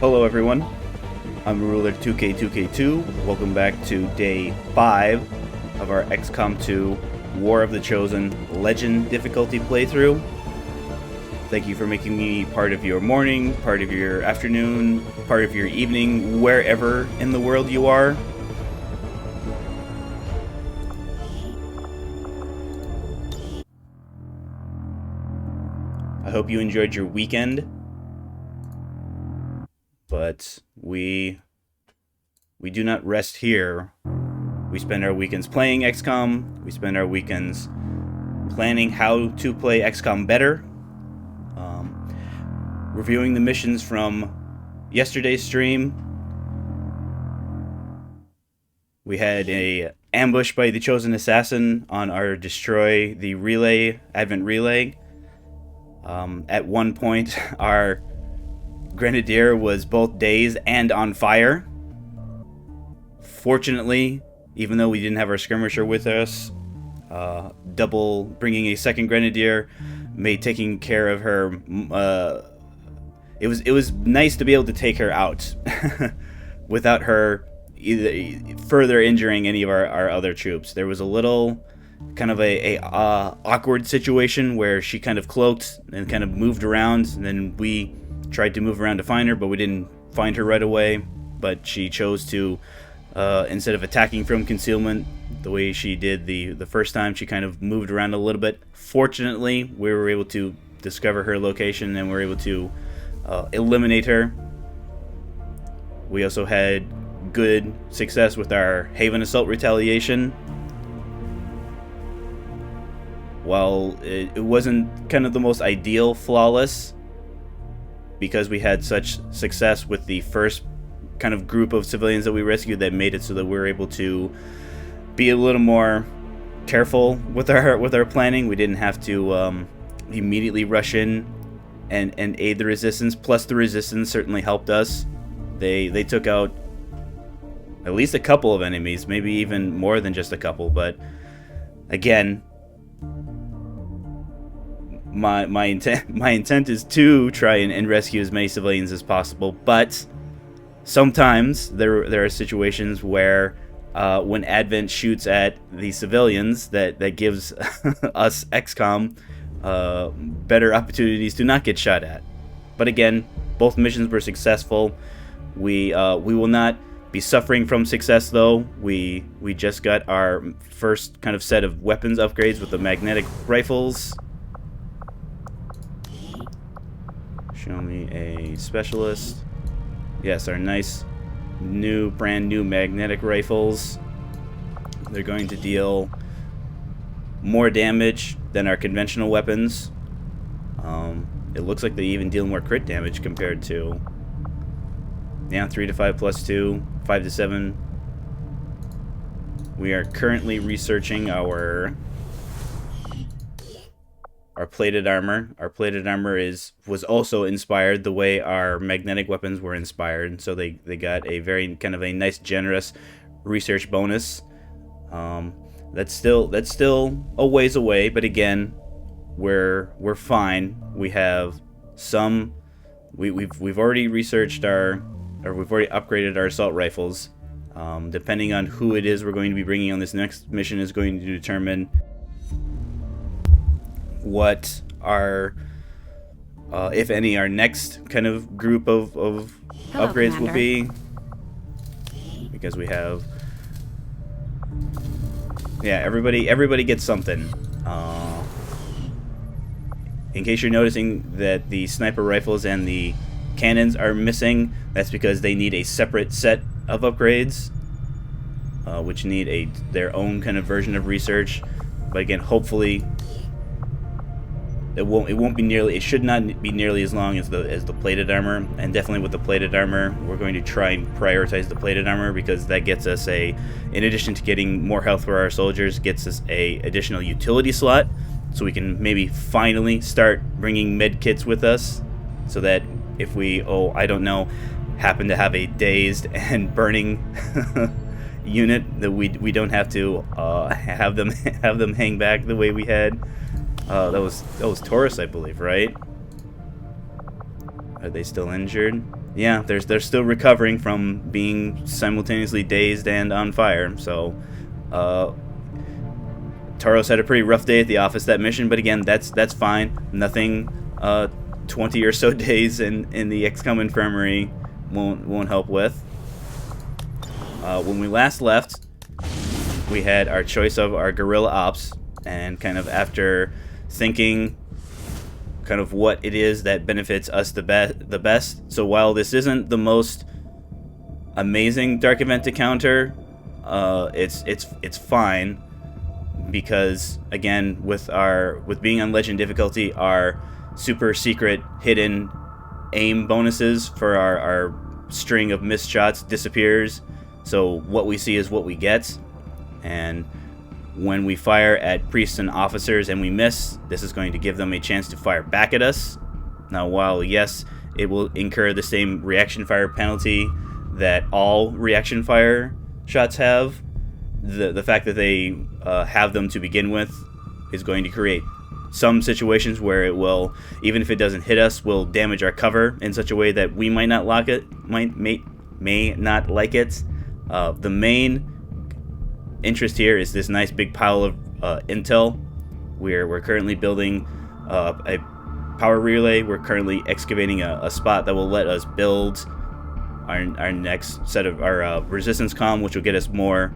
Hello everyone, I'm Ruler 2K2K2. Welcome back to day 5 of our XCOM 2 War of the Chosen Legend difficulty playthrough. Thank you for making me part of your morning, part of your afternoon, part of your evening, wherever in the world you are. I hope you enjoyed your weekend. But we do not rest here. We spend our weekends playing XCOM. We spend our weekends planning how to play XCOM better. Reviewing the missions from yesterday's stream. We had a ambush by the Chosen Assassin on our Destroy the Relay, Advent Relay. At one point, our Grenadier was both dazed and on fire. Fortunately, even though we didn't have our skirmisher with us, double bringing a second Grenadier made taking care of her. It was nice to be able to take her out without her either further injuring any of our other troops. There was a little kind of a awkward situation where she kind of cloaked and kind of moved around, and then we tried to move around to find her, but we didn't find her right away. But she chose to, instead of attacking from concealment the way she did the first time, she kind of moved around a little bit. Fortunately, we were able to discover her location and we were able to eliminate her. We also had good success with our Haven Assault retaliation. While it wasn't kind of the most ideal flawless, because we had such success with the first kind of group of civilians that we rescued, that made it so that we were able to be a little more careful with our planning. We didn't have to immediately rush in and aid the resistance. Plus, the resistance certainly helped us. They took out at least a couple of enemies, maybe even more than just a couple. But again, my intent is to try and rescue as many civilians as possible, but sometimes there are situations where when Advent shoots at the civilians, that gives us XCOM better opportunities to not get shot at. But again, both missions were successful. We will not be suffering from success though. We just got our first kind of set of weapons upgrades with the magnetic rifles. Show me a specialist. Yes, our nice brand new magnetic rifles. They're going to deal more damage than our conventional weapons. It looks like they even deal more crit damage compared to 3 to 5 plus 2, 5 to 7. We are currently researching our plated armor. Our plated armor was also inspired the way our magnetic weapons were inspired, so they got a very kind of a nice generous research bonus. That's still a ways away, but again, we're fine. We have some. We've already researched we've already upgraded our assault rifles. Depending on who it is we're going to be bringing on this next mission is going to determine what our, if any, our next kind of group of Hello, upgrades Commander. Will be. Because we have, yeah, everybody gets something. In case you're noticing that the sniper rifles and the cannons are missing, that's because they need a separate set of upgrades, which need their own kind of version of research. But again, hopefully it should not be nearly as long as the plated armor. And definitely with the plated armor, we're going to try and prioritize the plated armor, because that gets us in addition to getting more health for our soldiers, gets us a additional utility slot, so we can maybe finally start bringing med kits with us, so that if we happen to have a dazed and burning unit, that we don't have to have them hang back the way we had. That was Taurus, I believe, right? Are they still injured? yeah, they're still recovering from being simultaneously dazed and on fire. So, Taros had a pretty rough day at the office that mission, but again, that's fine. Nothing 20 or so days in the XCOM infirmary won't help with. When we last left, we had our choice of our guerrilla ops, and kind of after thinking kind of what it is that benefits us the best. So while this isn't the most amazing dark event to counter, it's fine, because again, with being on legend difficulty, our super secret hidden aim bonuses for our string of missed shots disappears. So what we see is what we get, and when we fire at priests and officers and we miss, this is going to give them a chance to fire back at us. Now, while yes, it will incur the same reaction fire penalty that all reaction fire shots have, the fact that they have them to begin with is going to create some situations where it will, even if it doesn't hit us, will damage our cover in such a way that we might not like it. May not like it. The main interest here is this nice big pile of intel. We're currently building a power relay. We're currently excavating a spot that will let us build our next set of our resistance comm, which will get us more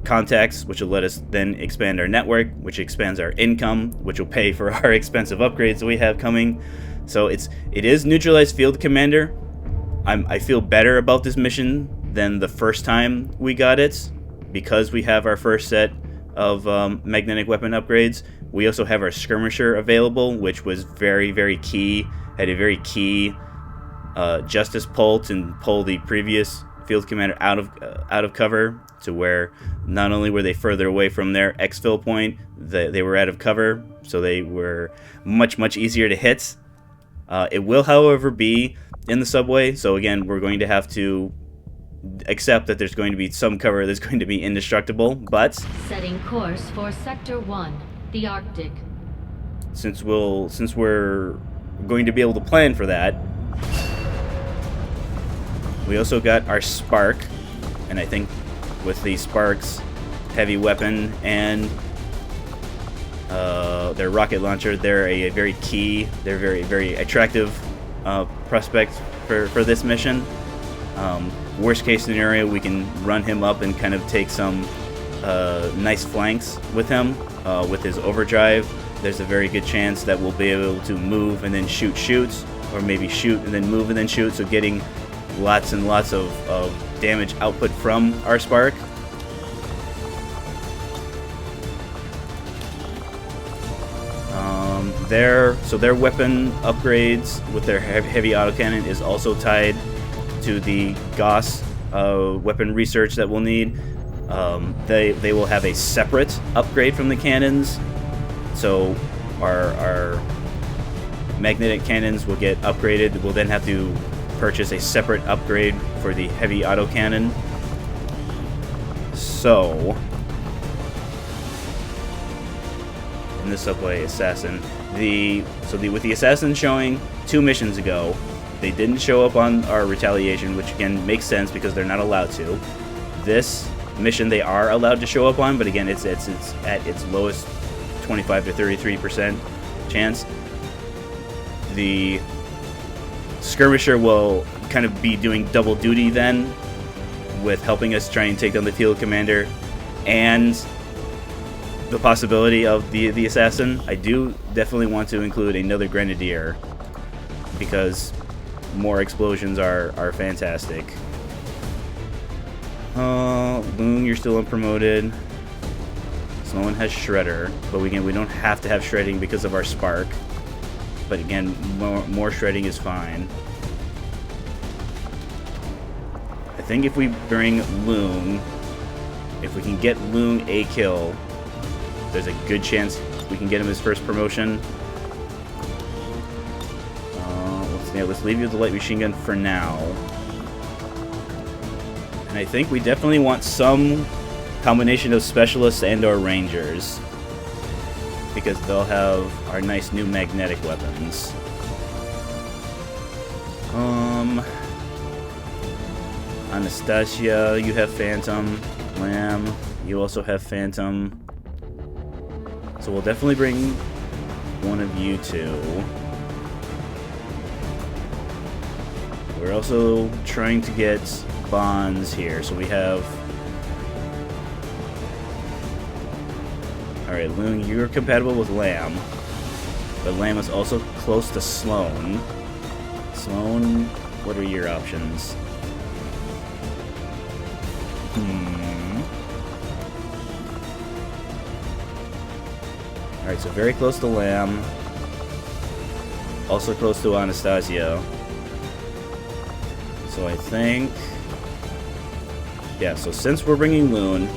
contacts, which will let us then expand our network, which expands our income, which will pay for our expensive upgrades that we have coming. So it is neutralized field commander. I feel better about this mission than the first time we got it, because we have our first set of magnetic weapon upgrades. We also have our skirmisher available, which was very, very key. Had a very key justice pull to pull the previous field commander out of cover, to where not only were they further away from their exfil point, they were out of cover, so they were much, much easier to hit. It will, however, be in the subway, so again, we're going to have to accept that there's going to be some cover that's going to be indestructible, but setting course for Sector 1, the Arctic. Since we're going to be able to plan for that, we also got our Spark, and I think with the Spark's heavy weapon and their rocket launcher, they're very very, very attractive prospect for this mission. Worst case scenario, we can run him up and kind of take some nice flanks with him. With his overdrive, there's a very good chance that we'll be able to move and then shoot, or maybe shoot and then move and then shoot, so getting lots and lots of damage output from our Spark. Their weapon upgrades with their heavy autocannon is also tied to the Gauss weapon research that we'll need. They will have a separate upgrade from the cannons, so our magnetic cannons will get upgraded. We'll then have to purchase a separate upgrade for the heavy autocannon. So in the subway assassin, with the assassin showing 2 missions ago, they didn't show up on our retaliation, which again makes sense because they're not allowed to. This mission they are allowed to show up on, but again it's at its lowest 25 to 33% chance. The skirmisher will kind of be doing double duty then, with helping us try and take down the field commander and the possibility of the assassin. I do definitely want to include another grenadier, because more explosions are fantastic. Loon, you're still unpromoted. Someone has Shredder, but we don't have to have shredding because of our Spark. But again, more shredding is fine. I think if we bring Loon, if we can get Loon a kill, there's a good chance we can get him his first promotion. Let's leave you with the light machine gun for now. And I think we definitely want some combination of specialists and or rangers, because they'll have our nice new magnetic weapons. Anastasia, you have Phantom. Lamb, you also have Phantom. So we'll definitely bring one of you two. We're also trying to get bonds here, so we have... Alright, Loon, you're compatible with Lamb. But Lamb is also close to Sloan. Sloan, what are your options? Alright, so very close to Lamb. Also close to Anastasia. So I think... Yeah, so since we're bringing Loon,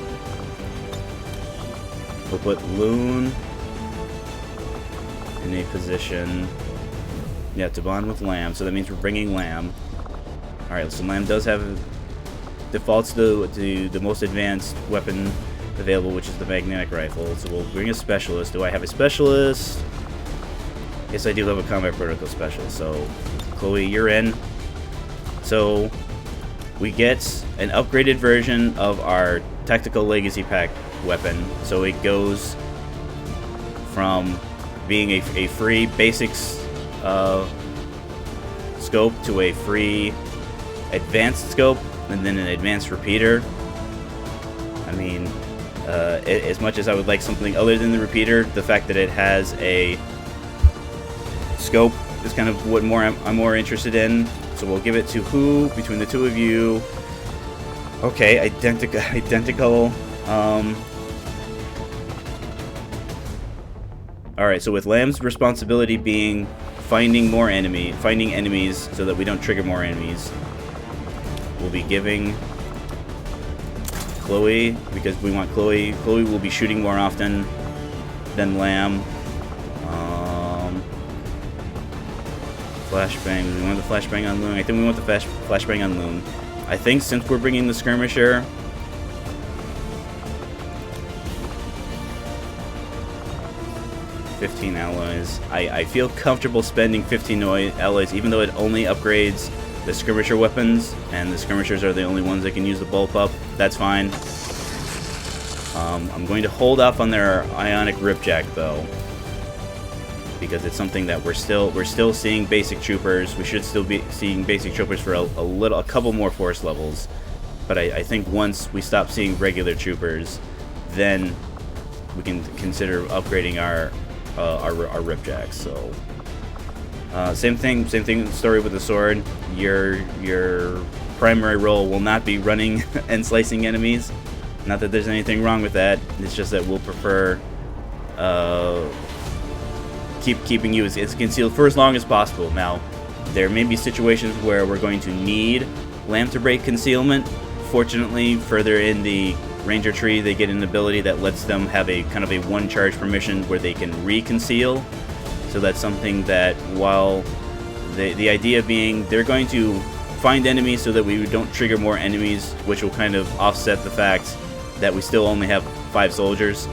we'll put Loon in a position... Yeah, to bond with Lamb, so that means we're bringing Lamb. Alright, so Lamb does have... Defaults to the most advanced weapon available, which is the magnetic rifle. So we'll bring a specialist. Do I have a specialist? Yes, I do have a combat protocol specialist. So, Chloe, you're in. So, we get an upgraded version of our Tactical Legacy Pack weapon. So it goes from being a free basics scope to a free advanced scope, and then an advanced repeater. I mean, as much as I would like something other than the repeater, the fact that it has a scope is kind of what I'm more interested in. So we'll give it to who between the two of you? Okay, identical. All right, so with Lamb's responsibility being finding enemies so that we don't trigger more enemies, we'll be giving Chloe, because we want Chloe. Chloe will be shooting more often than Lamb. Flashbang. We want the flashbang on Loon. I think we want the flashbang on Loon. I think since we're bringing the skirmisher, $15 alloys. I feel comfortable spending 15 alloys, even though it only upgrades the skirmisher weapons, and the skirmishers are the only ones that can use the bullpup. That's fine. I'm going to hold off on their ionic ripjack though, because it's something that we're still seeing basic troopers. We should still be seeing basic troopers for a couple more force levels. But I think once we stop seeing regular troopers, then we can consider upgrading our ripjacks. So same thing. Story with the sword. Your primary role will not be running and slicing enemies. Not that there's anything wrong with that. It's just that we'll prefer keeping you as concealed for as long as possible. Now, there may be situations where we're going to need Lamb to break concealment. Fortunately, further in the Ranger tree, they get an ability that lets them have a kind of a one charge permission where they can reconceal. So that's something that, while the idea being they're going to find enemies so that we don't trigger more enemies, which will kind of offset the fact that we still only have 5 soldiers.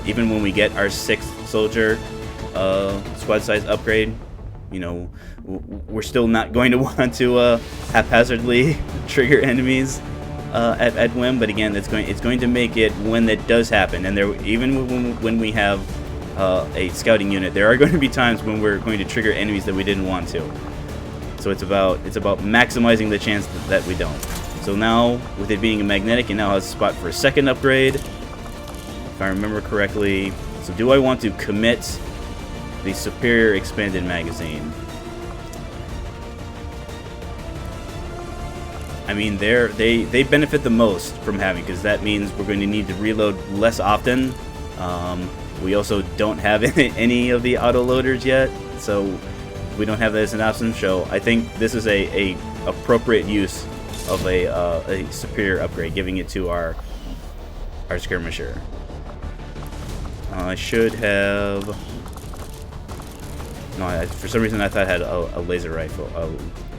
Even when we get our 6th soldier squad size upgrade, you know, we're still not going to want to haphazardly trigger enemies at whim. But again, it's going to make it when that does happen. And there, even when we have a scouting unit, there are going to be times when we're going to trigger enemies that we didn't want to. So it's about maximizing the chance that we don't. So now, with it being a magnetic, it now has a spot for a 2nd upgrade, if I remember correctly. So do I want to commit the superior expanded magazine? I mean, they benefit the most from having, because that means we're going to need to reload less often. We also don't have any of the auto loaders yet, so we don't have that as an option. So I think this is a appropriate use of a superior upgrade, giving it to our skirmisher. I should have... No, for some reason I thought I had a laser rifle, a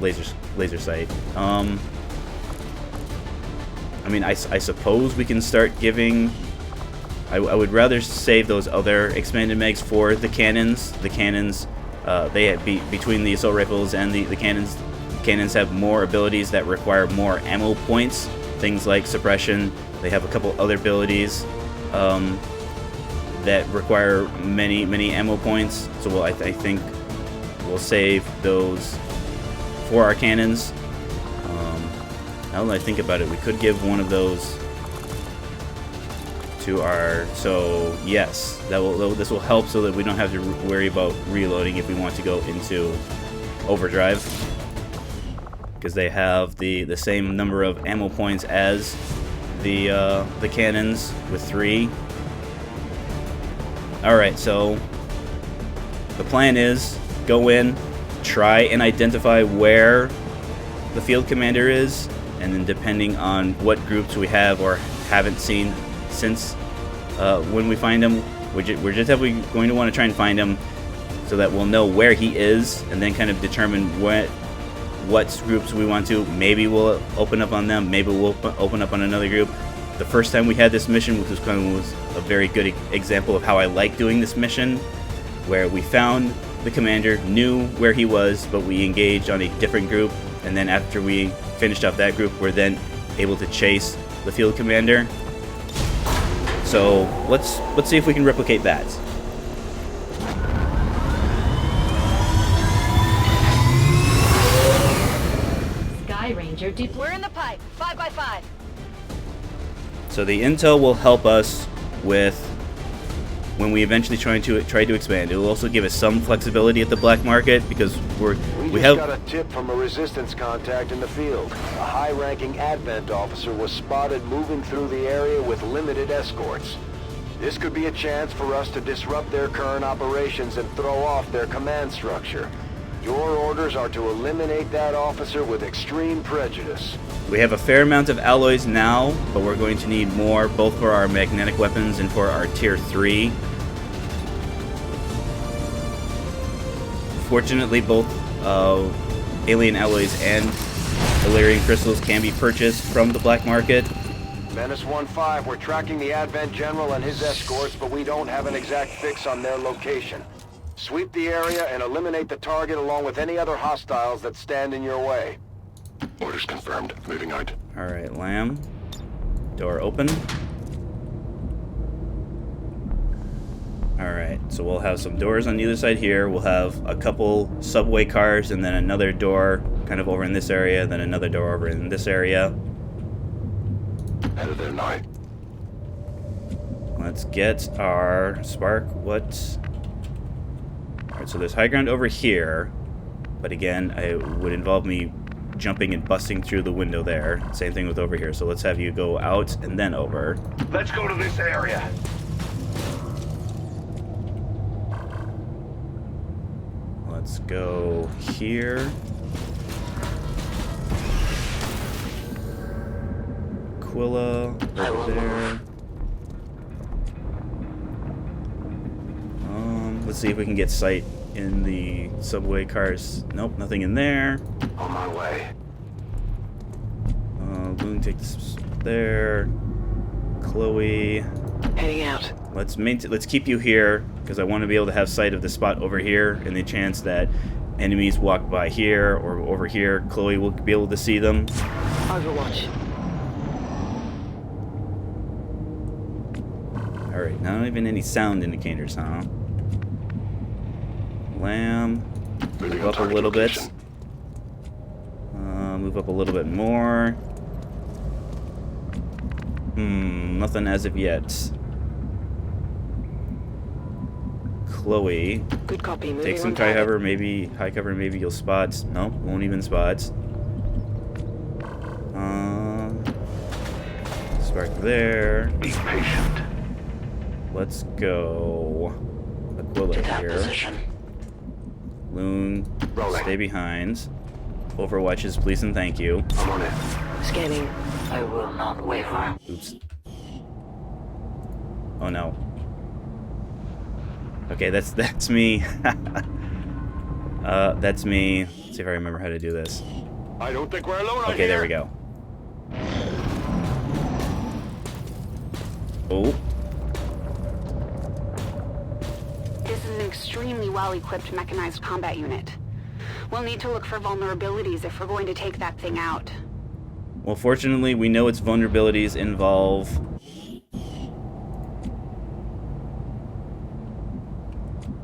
laser sight. I mean, I suppose we can start giving... I would rather save those other expanded mags for the cannons. The cannons, they between the assault rifles and the cannons, cannons have more abilities that require more ammo points. Things like suppression. They have a couple other abilities that require many ammo points. So I think we'll save those for our cannons. Now that I think about it, we could give one of those to our. So yes, this will help so that we don't have to worry about reloading if we want to go into overdrive, because they have the same number of ammo points as the cannons with 3. All right, so the plan is go in, try and identify where the field commander is, and then depending on what groups we have or haven't seen since when we find him, we're just going to want to try and find him so that we'll know where he is, and then kind of determine what groups we want to. Maybe we'll open up on them, maybe we'll open up on another group. The first time we had this mission, which was a very good example of how I like doing this mission, where we found the commander, knew where he was, but we engaged on a different group, and then after we finished off that group, we're then able to chase the field commander. So let's see if we can replicate that. Sky Ranger We're in the pipe. 5 by 5. So the intel will help us with when we eventually try to expand. It will also give us some flexibility at the black market, because we just got a tip from a resistance contact in the field. A high-ranking Advent officer was spotted moving through the area with limited escorts. This could be a chance for us to disrupt their current operations and throw off their command structure. Your orders are to eliminate that officer with extreme prejudice. We have a fair amount of alloys now, but we're going to need more, both for our magnetic weapons and for our tier 3. Fortunately, both alien alloys and Illyrian crystals can be purchased from the black market. Menace 1-5, we're tracking the Advent General and his escorts, but we don't have an exact fix on their location. Sweep the area and eliminate the target along with any other hostiles that stand in your way. Orders confirmed. Moving out. Alright, Lamb. Door open. Alright, so we'll have some doors on either side here. We'll have a couple subway cars, and then another door kind of over in this area, then another door over in this area. Head of there now. Let's get our spark. What? Alright, so there's high ground over here, but again, it would involve me jumping and busting through the window there. Same thing with over here. So let's have you go out and then over. Let's go to this area. Let's go here. Aquila over there. Let's see if we can get sight in the subway cars. Nope, nothing in there. On my way. Loon, take this there. Chloe. Heading out. Let's keep you here, because I want to be able to have sight of the spot over here, and the chance that enemies walk by here or over here, Chloe will be able to see them. Overwatch. Alright, not even any sound indicators, huh? Lamb. Move up a little bit. Move up a little bit more. Nothing as of yet. Chloe. Good copy. Take some high cover, maybe you'll spot. Nope, won't even spot. Spark there. Be patient. Let's go. Aquila here. Position. Loon, Rolling. stay behind. Overwatches, please and thank you. I'm on it. Scanning. I will not waver. Oops. Oh no. Okay, that's me. That's me. Let's see if I remember how to do this. I don't think we're alone. Okay, there we go. Oh. This is an extremely well-equipped mechanized combat unit. We'll need to look for vulnerabilities if we're going to take that thing out. Well, fortunately, we know its vulnerabilities involve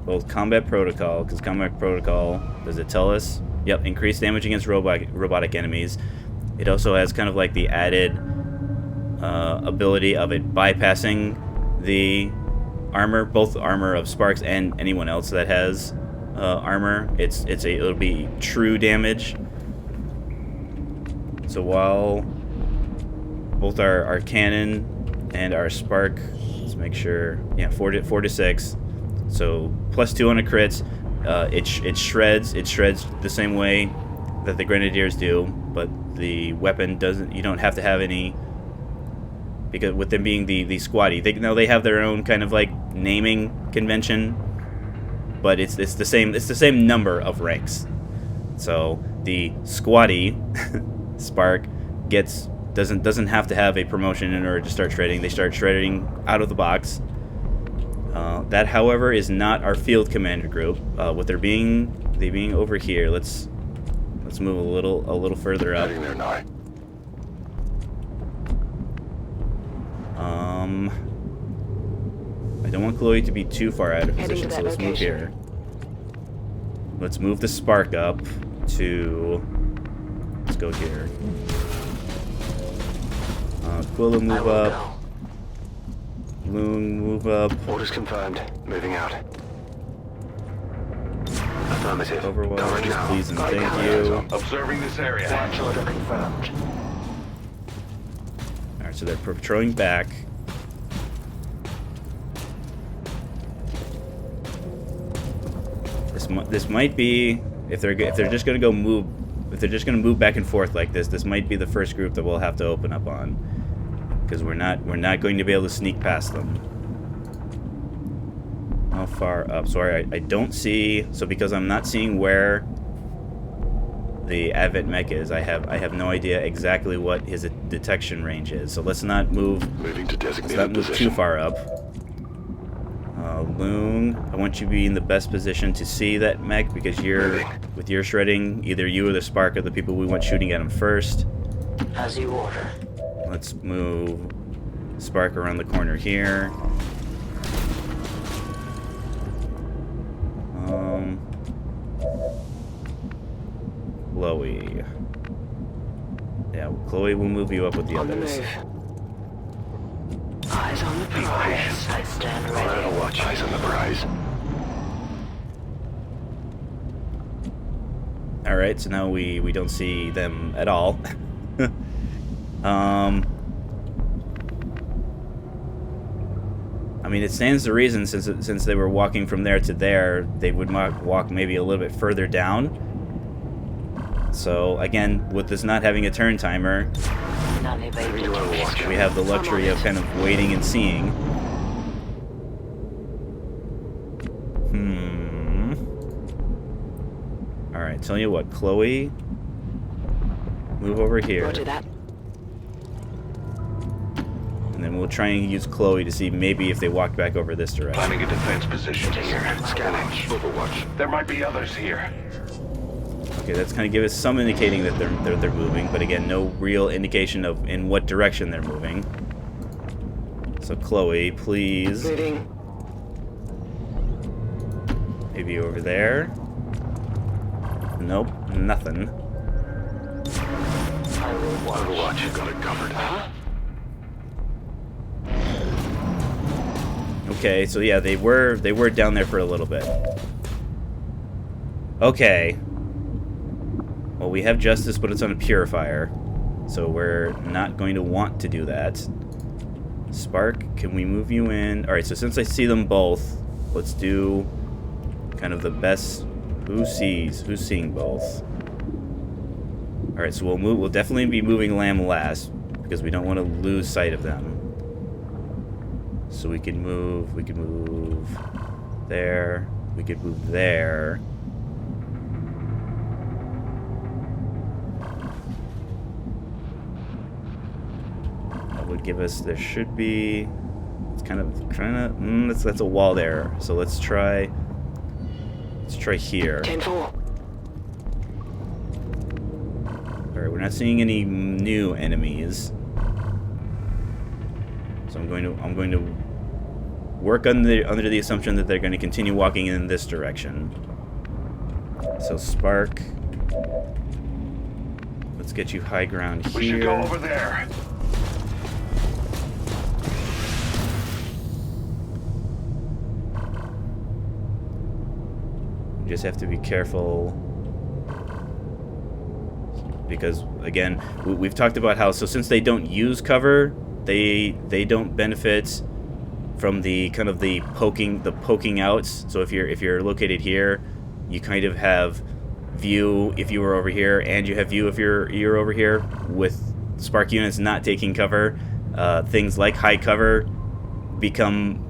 both combat protocol, because combat protocol, does it tell us? Yep, increased damage against robotic enemies. It also has kind of like the added ability of it bypassing the armor, both armor of Sparks and anyone else that has armor. It'll be true damage. So while both our cannon and our Spark, let's make sure, yeah, 4 to 6. So +2 on a crits. It shreds the same way that the Grenadiers do, but the weapon doesn't. You don't have to have any, because with them being the squatty, they have their own kind of like naming convention, but it's the same number of ranks. So the squatty Spark doesn't have to have a promotion in order to start shredding. They start shredding out of the box. That, however, is not our field commander group. With they being over here, let's move a little further up. Heading there now. I don't want Chloe to be too far out of position, so let's move here. Let's move the Spark up to. Let's go here. Quilla, move up. Loon, move up. Orders confirmed. Moving out. Affirmative. Overwatch, Coverage just now. please and Got thank eyes you. on. Observing this area. Launch order confirmed. Alright, so they're patrolling back. This might be, if they're just gonna go move, if they're just gonna move back and forth like this might be the first group that we'll have to open up on, because we're not going to be able to sneak past them. How far up? Sorry, I don't see. So because I'm not seeing where the Advent mech is, I have no idea exactly what his detection range is. So let's not move. Moving to Let's designated not move position. too far up. Loon, I want you to be in the best position to see that mech, because with your shredding, either you or the Spark are the people we want shooting at him first. As you order. Let's move Spark around the corner here. Chloe. Yeah, Chloe will move you up with the On the others. move. Eyes on the prize. I stand ready. I'll watch. Eyes on the prize. Alright, so now we don't see them at all. I mean, it stands to reason, since they were walking from there to there, they would walk maybe a little bit further down. So again, with this not having a turn timer, we have the luxury of kind of waiting and seeing. Alright, tell you what, Chloe, move over here. Roger that. And then we'll try and use Chloe to see maybe if they walk back over this direction. Planning a defense position here. Scanning. Overwatch. There might be others here. Okay, that's kind of give us some indicating that they're moving, but again, no real indication of in what direction they're moving. So Chloe, please. Moving. Maybe over there. Nope, nothing. I will watch. Overwatch. You got it covered. Okay, so yeah, they were down there for a little bit. Okay. Well, we have Justice, but it's on a Purifier, so we're not going to want to do that. Spark, can we move you in? Alright, so since I see them both, let's do kind of the best. Who's seeing both? Alright, so we'll definitely be moving Lamb last, because we don't want to lose sight of them. So we can move there, we could move there. That would give us, there should be, it's kind of, that's a wall there. So let's try here. 10-4. we're not seeing any new enemies. So I'm going to work under the assumption that they're going to continue walking in this direction. So Spark, let's get you high ground here. We should go over there. You just have to be careful because, again, we've talked about how, so since they don't use cover, they don't benefit from the kind of the poking outs. So if you're located here, you kind of have view if you were over here, and you have view if you're over here. With Spark units not taking cover, things like high cover become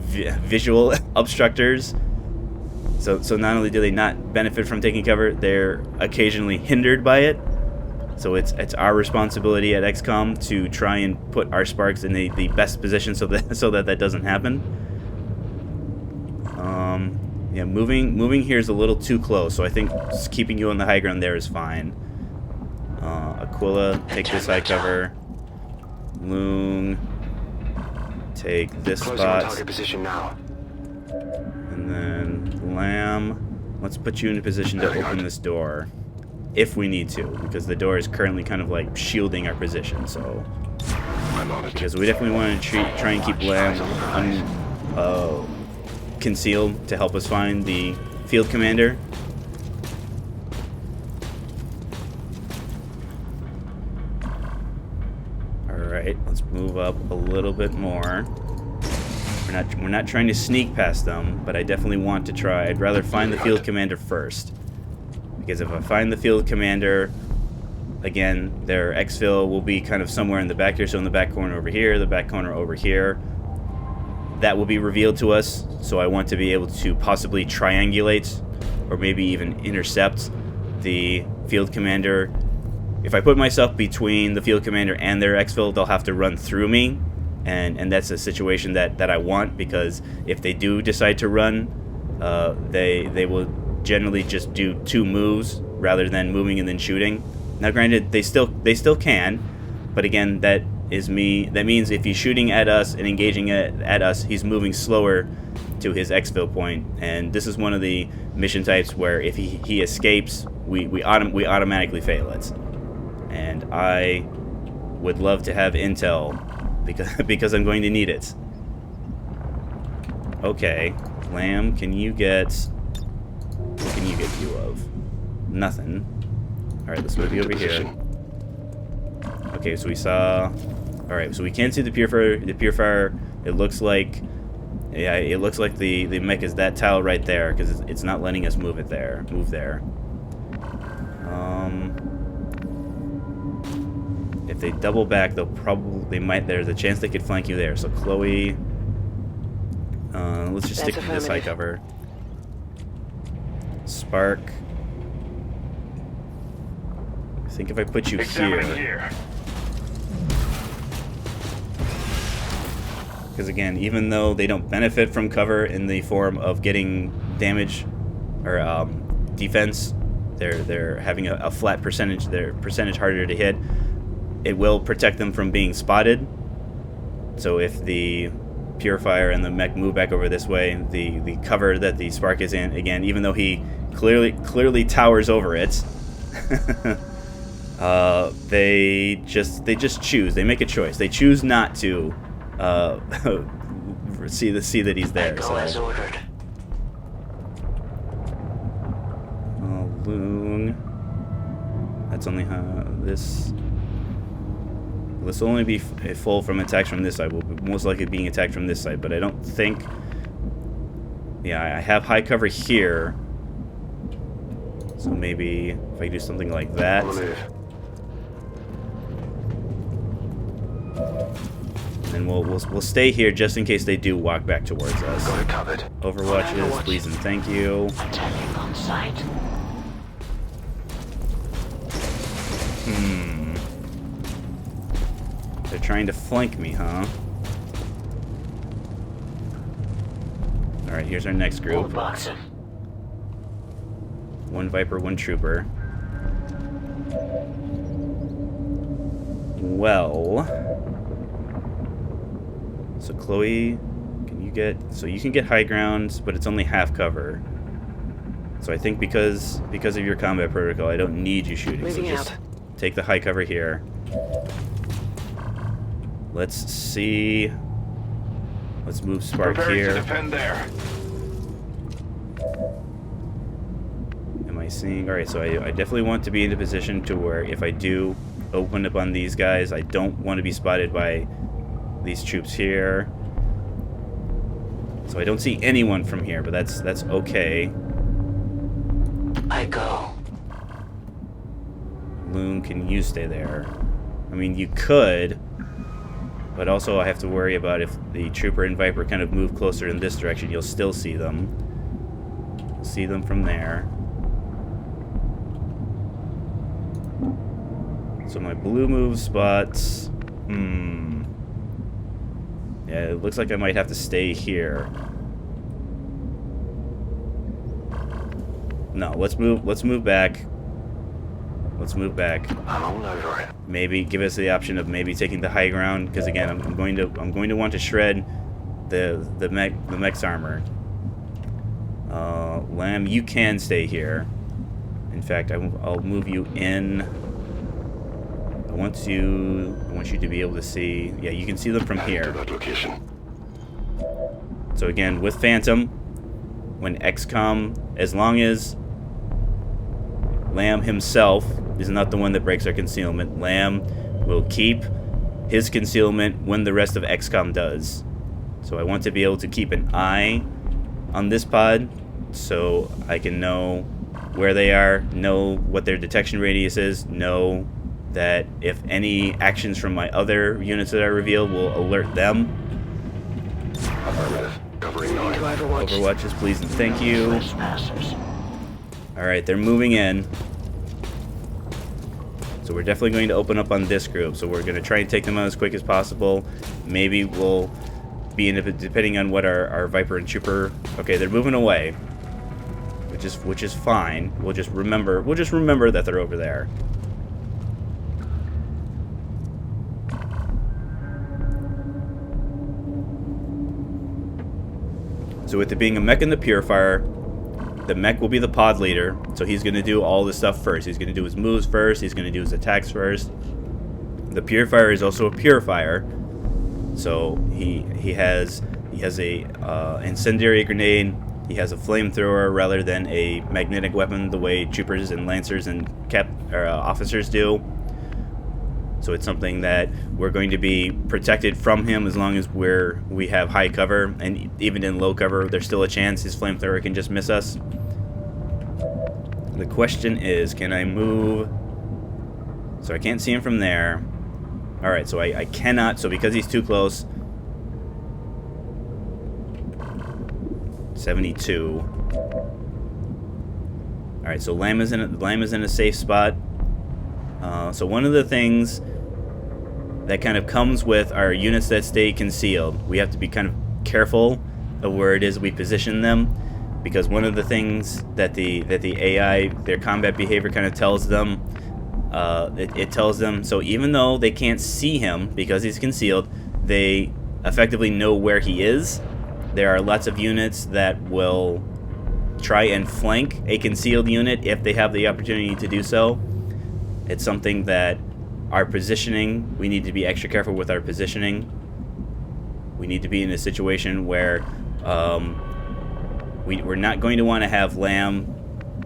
visual obstructors. So not only do they not benefit from taking cover, they're occasionally hindered by it. So it's our responsibility at XCOM to try and put our Sparks in the best position so that doesn't happen. Yeah, moving here is a little too close, so I think just keeping you on the high ground there is fine. Aquila, take this high cover. Loong, take this Closing on spot. target position now. And then Lamb, let's put you in a position to open this door. If we need to, because the door is currently kind of like shielding our position, so... Because we definitely want to try and keep Lamb concealed to help us find the field commander. Alright, let's move up a little bit more. We're not trying to sneak past them, but I definitely want to try. I'd rather find the field commander first. Because if I find the field commander, again, their exfil will be kind of somewhere in the back here. So in the back corner over here, the back corner over here. That will be revealed to us. So I want to be able to possibly triangulate or maybe even intercept the field commander. If I put myself between the field commander and their exfil, they'll have to run through me. And that's a situation that I want, because if they do decide to run, they will generally just do 2 moves rather than moving and then shooting. Now granted, they still can, but again, that means if he's shooting at us and engaging at us, he's moving slower to his exfil point. And this is one of the mission types where if he escapes, we automatically fail it. And I would love to have intel because I'm going to need it. Okay, Lamb, can you get... What can you get view of? Nothing. Alright, let's move you over here. Okay, so we saw... Alright, so we can see the purifier. The purifier, it looks like... Yeah, it looks like the mech is that tile right there, because it's not letting us move there. If they double back, there's a chance they could flank you there. So Chloe... let's just stick to this high cover. Spark. I think if I put you here. Because again, even though they don't benefit from cover in the form of getting damage or defense, they're having a flat percentage. Their percentage harder to hit. It will protect them from being spotted. So if the purifier and the mech move back over this way, the cover that the Spark is in, again, even though he clearly towers over it, they just choose. They make a choice. They choose not to see that he's there. Go as ordered. Loong. That's only this. This will only be full from attacks from this side. We'll be most likely being attacked from this side, but I don't think... Yeah, I have high cover here. So maybe if I do something like that... And we'll stay here just in case they do walk back towards us. Got it covered. Overwatches, please and thank you. Attacking on sight. They're trying to flank me, huh? Alright, here's our next group. Box him. 1 Viper, 1 Trooper. well. So Chloe, can you get... So you can get high ground, but it's only half cover. So I think because of your combat protocol, I don't need you shooting. Moving so just out. take the high cover here. Let's see. Let's move Spark Preparing here. to defend there. Am I seeing? Alright, so I definitely want to be in a position to where if I do open up on these guys, I don't want to be spotted by these troops here. So I don't see anyone from here, but that's okay. I go. Loon, can you stay there? I mean, you could, but also I have to worry about if the Trooper and Viper kind of move closer in this direction, you'll still see them. See them from there. So my blue move spots... Yeah, it looks like I might have to stay here. No, let's move back. Let's move back. I'm all over it. Maybe give us the option of maybe taking the high ground, because again, I'm going to want to shred the mech's armor. Lamb, you can stay here. In fact, I'll move you in. I want you to be able to see. Yeah, you can see them from here. To that location. So again, with Phantom, when XCOM, as long as Lamb himself is not the one that breaks our concealment, Lamb will keep his concealment when the rest of XCOM does. So I want to be able to keep an eye on this pod so I can know where they are, know what their detection radius is, know that if any actions from my other units that are revealed will alert them. Affirmative. Covering noise. To Overwatch. Overwatches, please and thank you. Trespassers. Alright, they're moving in. So we're definitely going to open up on this group. So we're going to try and take them out as quick as possible. Maybe we'll be in a, depending on what our Viper and Trooper... Okay, they're moving away. Which is fine. We'll just remember that they're over there. So with it being a mech and the Purifier, the mech will be the pod leader, so he's going to do all this stuff first. He's going to do his moves first, he's going to do his attacks first. The Purifier is also a Purifier, so he has a incendiary grenade, he has a flamethrower rather than a magnetic weapon the way Troopers and Lancers and officers do. So it's something that we're going to be protected from him as long as we have high cover, and even in low cover, there's still a chance his flamethrower can just miss us. The question is, can I move? So I can't see him from there. Alright, so I cannot, so because he's too close. 72. Alright, so Lamb is in a safe spot. So one of the things that kind of comes with our units that stay concealed, we have to be kind of careful of where it is we position them, because one of the things that the AI, their combat behavior kind of tells them, it tells them, so even though they can't see him because he's concealed, they effectively know where he is. There are lots of units that will try and flank a concealed unit if they have the opportunity to do so. It's something that our positioning, we need to be extra careful with our positioning. We need to be in a situation where we're not going to want to have Lamb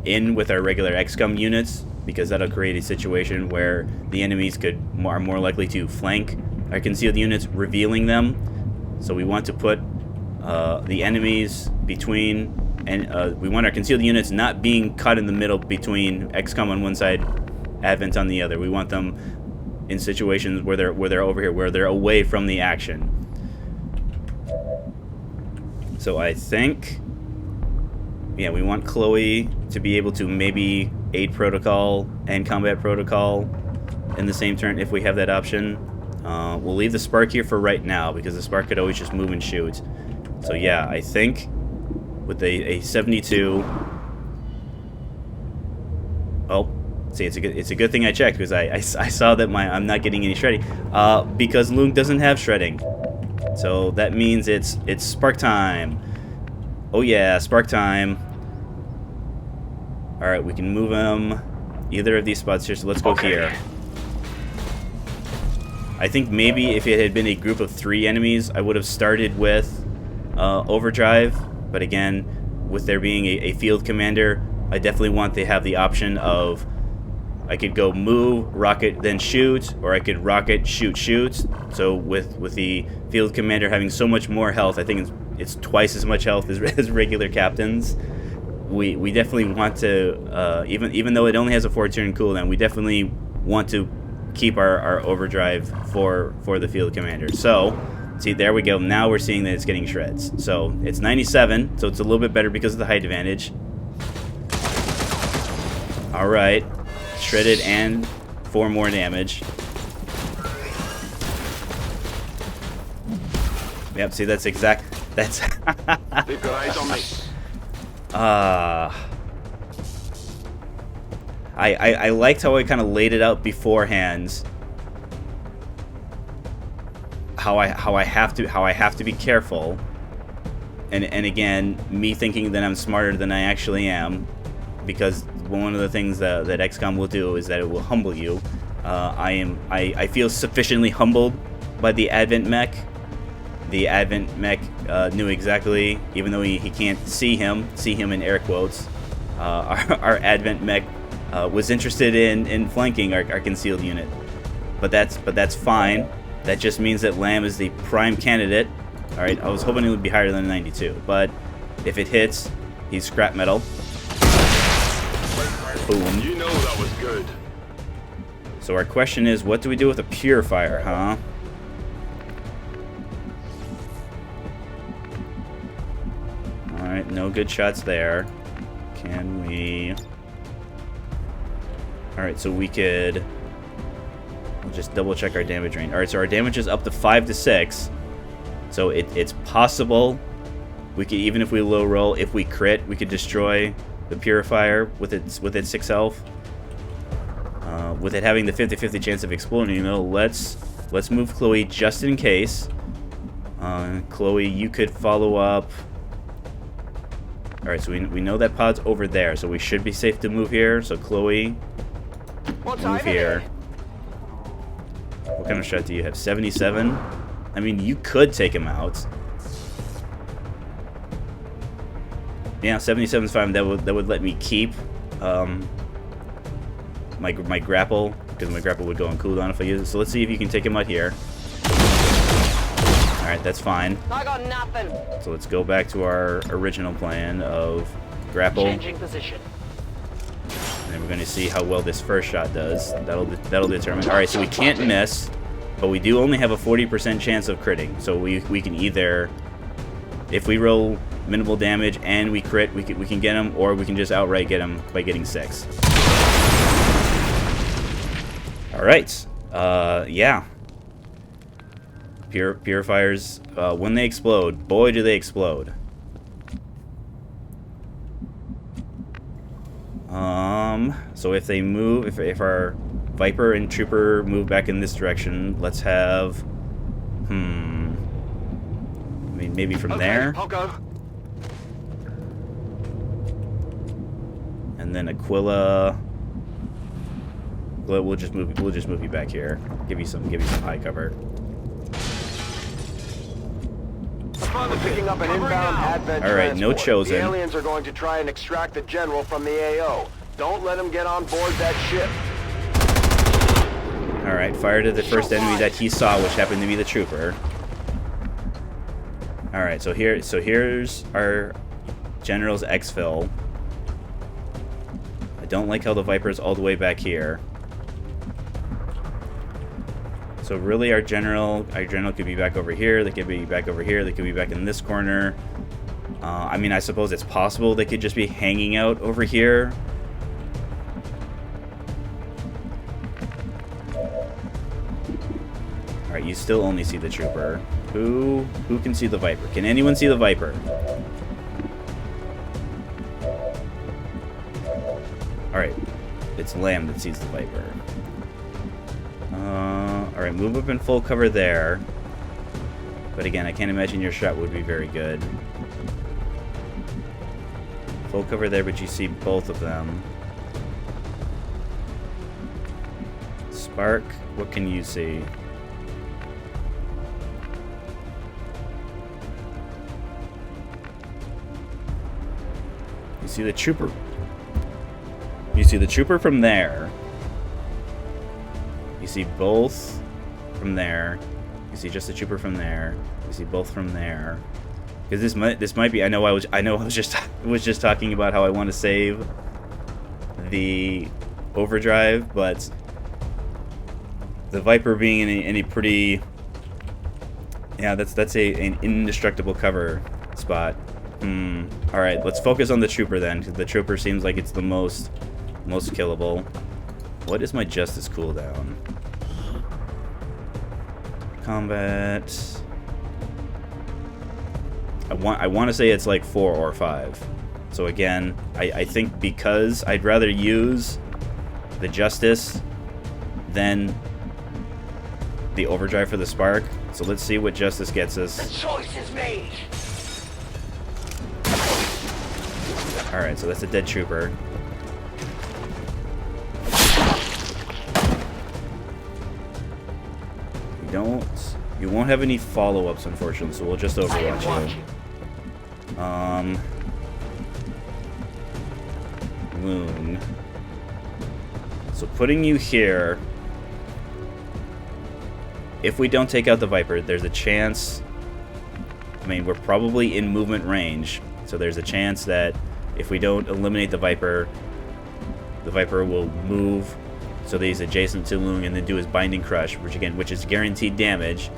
in with our regular XCOM units, because that'll create a situation where the enemies are more likely to flank our concealed units, revealing them. So we want to put the enemies between, and we want our concealed units not being caught in the middle between XCOM on one side, Advent on the other. We want them in situations where they're over here, where they're away from the action. So I think, yeah, we want Chloe to be able to maybe aid protocol and combat protocol in the same turn if we have that option. We'll leave the Spark here for right now, because the Spark could always just move and shoot. So yeah, I think with a 72... Oh, See, it's a good thing I checked, because I saw that I'm not getting any shredding. Because Lung doesn't have shredding. So that means it's spark time. Oh yeah, spark time. Alright, we can move him either of these spots here, so let's go here. I think maybe if it had been a group of 3 enemies, I would have started with overdrive. But again, with there being a field commander, I definitely want to have the option of I could go move, rocket, then shoot, or I could rocket, shoot, shoot. So with the field commander having so much more health, I think it's twice as much health as regular captains. We definitely want to, even though it only has a 4-turn cooldown, we definitely want to keep our overdrive for the field commander. So, see, there we go. Now we're seeing that it's getting shreds. So it's 97, so it's a little bit better because of the height advantage. All right, shredded and 4 more damage. Yep. See, that's exact. That's. They've got eyes on me. I liked how I kind of laid it out beforehand. How I have to be careful, and again, me thinking that I'm smarter than I actually am, because one of the things that XCOM will do is that it will humble you. I feel sufficiently humbled by the Advent mech. The Advent mech knew exactly, even though he can't see him in air quotes. Our Advent mech was interested in flanking our concealed unit, but that's fine. That just means that Lamb is the prime candidate. All right, I was hoping it would be higher than 92, but if it hits, he's scrap metal. Boom. You know that was good. So our question is, what do we do with a purifier, huh? Alright, no good shots there. Can we... Alright, so we could... We'll just double check our damage range. Alright, so our damage is up to 5 to 6. So it's possible we could, even if we low roll, if we crit, we could destroy the purifier with its 6 health. With it having the 50-50 chance of exploding, you know, let's move Chloe just in case. Chloe, you could follow up. Alright, so we know that pod's over there, so we should be safe to move here. So Chloe, move here. What kind of shot do you have? 77? I mean, you could take him out. Yeah, 77 is fine. That would let me keep my grapple, because my grapple would go on cooldown if I use it. So let's see if you can take him out here. Alright, that's fine. I got nothing. So let's go back to our original plan of grapple. Changing position. And then we're going to see how well this first shot does. That'll determine. Alright, so we can't miss, but we do only have a 40% chance of critting. So we can either, if we roll minimal damage and we crit, we can get him, or we can just outright get him by getting 6. Alright, yeah. Purifiers, when they explode, boy do they explode. So if they move, if our Viper and Trooper move back in this direction, let's have, I mean, maybe from there. I'll go. And then Aquila, we'll just move you back here. Give you some high cover. We're picking up an inbound Advent All right, no transport. chosen. The aliens are going to try and extract the general from the AO. Don't let him get on board that ship. All right, fired at the first enemy that he saw, which happened to be the Trooper. All right, so here's our General's exfil. I don't like how the Viper's all the way back here. So really, our general could be back over here. They could be back over here. They could be back in this corner. I mean, I suppose it's possible they could just be hanging out over here. All right, you still only see the Trooper. Who can see the Viper? Can anyone see the Viper? All right, it's Lamb that sees the Viper. Alright, move up in full cover there. But again, I can't imagine your shot would be very good. Full cover there, but you see both of them. Spark, what can you see? You see the trooper. You see the trooper from there. You see both from there. You see just the trooper from there. You see both from there. Because this might be. I know I was just talking about how I want to save the overdrive, but the Viper being in a pretty, yeah, that's an indestructible cover spot. All right, let's focus on the trooper then, because the trooper seems like it's the most killable. What is my justice cooldown? Combat. I want to say it's like 4 or 5. So again, I think because I'd rather use the justice than the overdrive for the spark. So let's see what justice gets us. The choice is made. All right, so that's a dead trooper. You won't have any follow-ups, unfortunately, so we'll just overwatch you. Loon. So putting you here, if we don't take out the Viper, there's a chance, I mean, we're probably in movement range, so there's a chance that if we don't eliminate the Viper will move so that he's adjacent to Loon and then do his Binding Crush, which is guaranteed damage.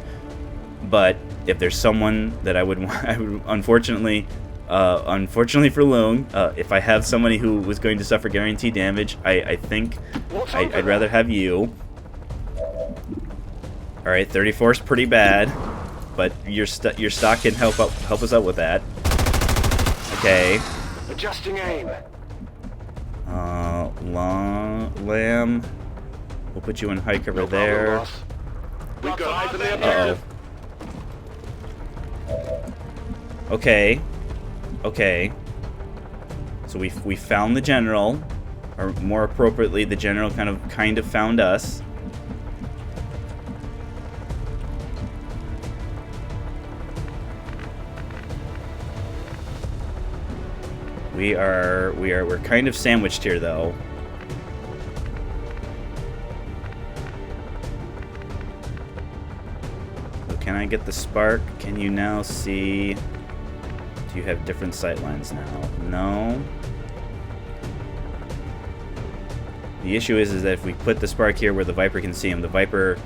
But if there's someone that I would unfortunately for Loon, if I have somebody who was going to suffer guaranteed damage, I think I'd rather have you. All right, 34 is pretty bad, but your stock can help us out with that. Okay. Adjusting aim. Lamb. We'll put you in high cover there. We've got eyes on the objective. Okay. Okay. So we found the general, or more appropriately, the general kind of found us. We're kind of sandwiched here, though. So can I get the spark? Can you now see? Do you have different sight lines now? No. The issue is that if we put the spark here where the Viper can see him, the Viper.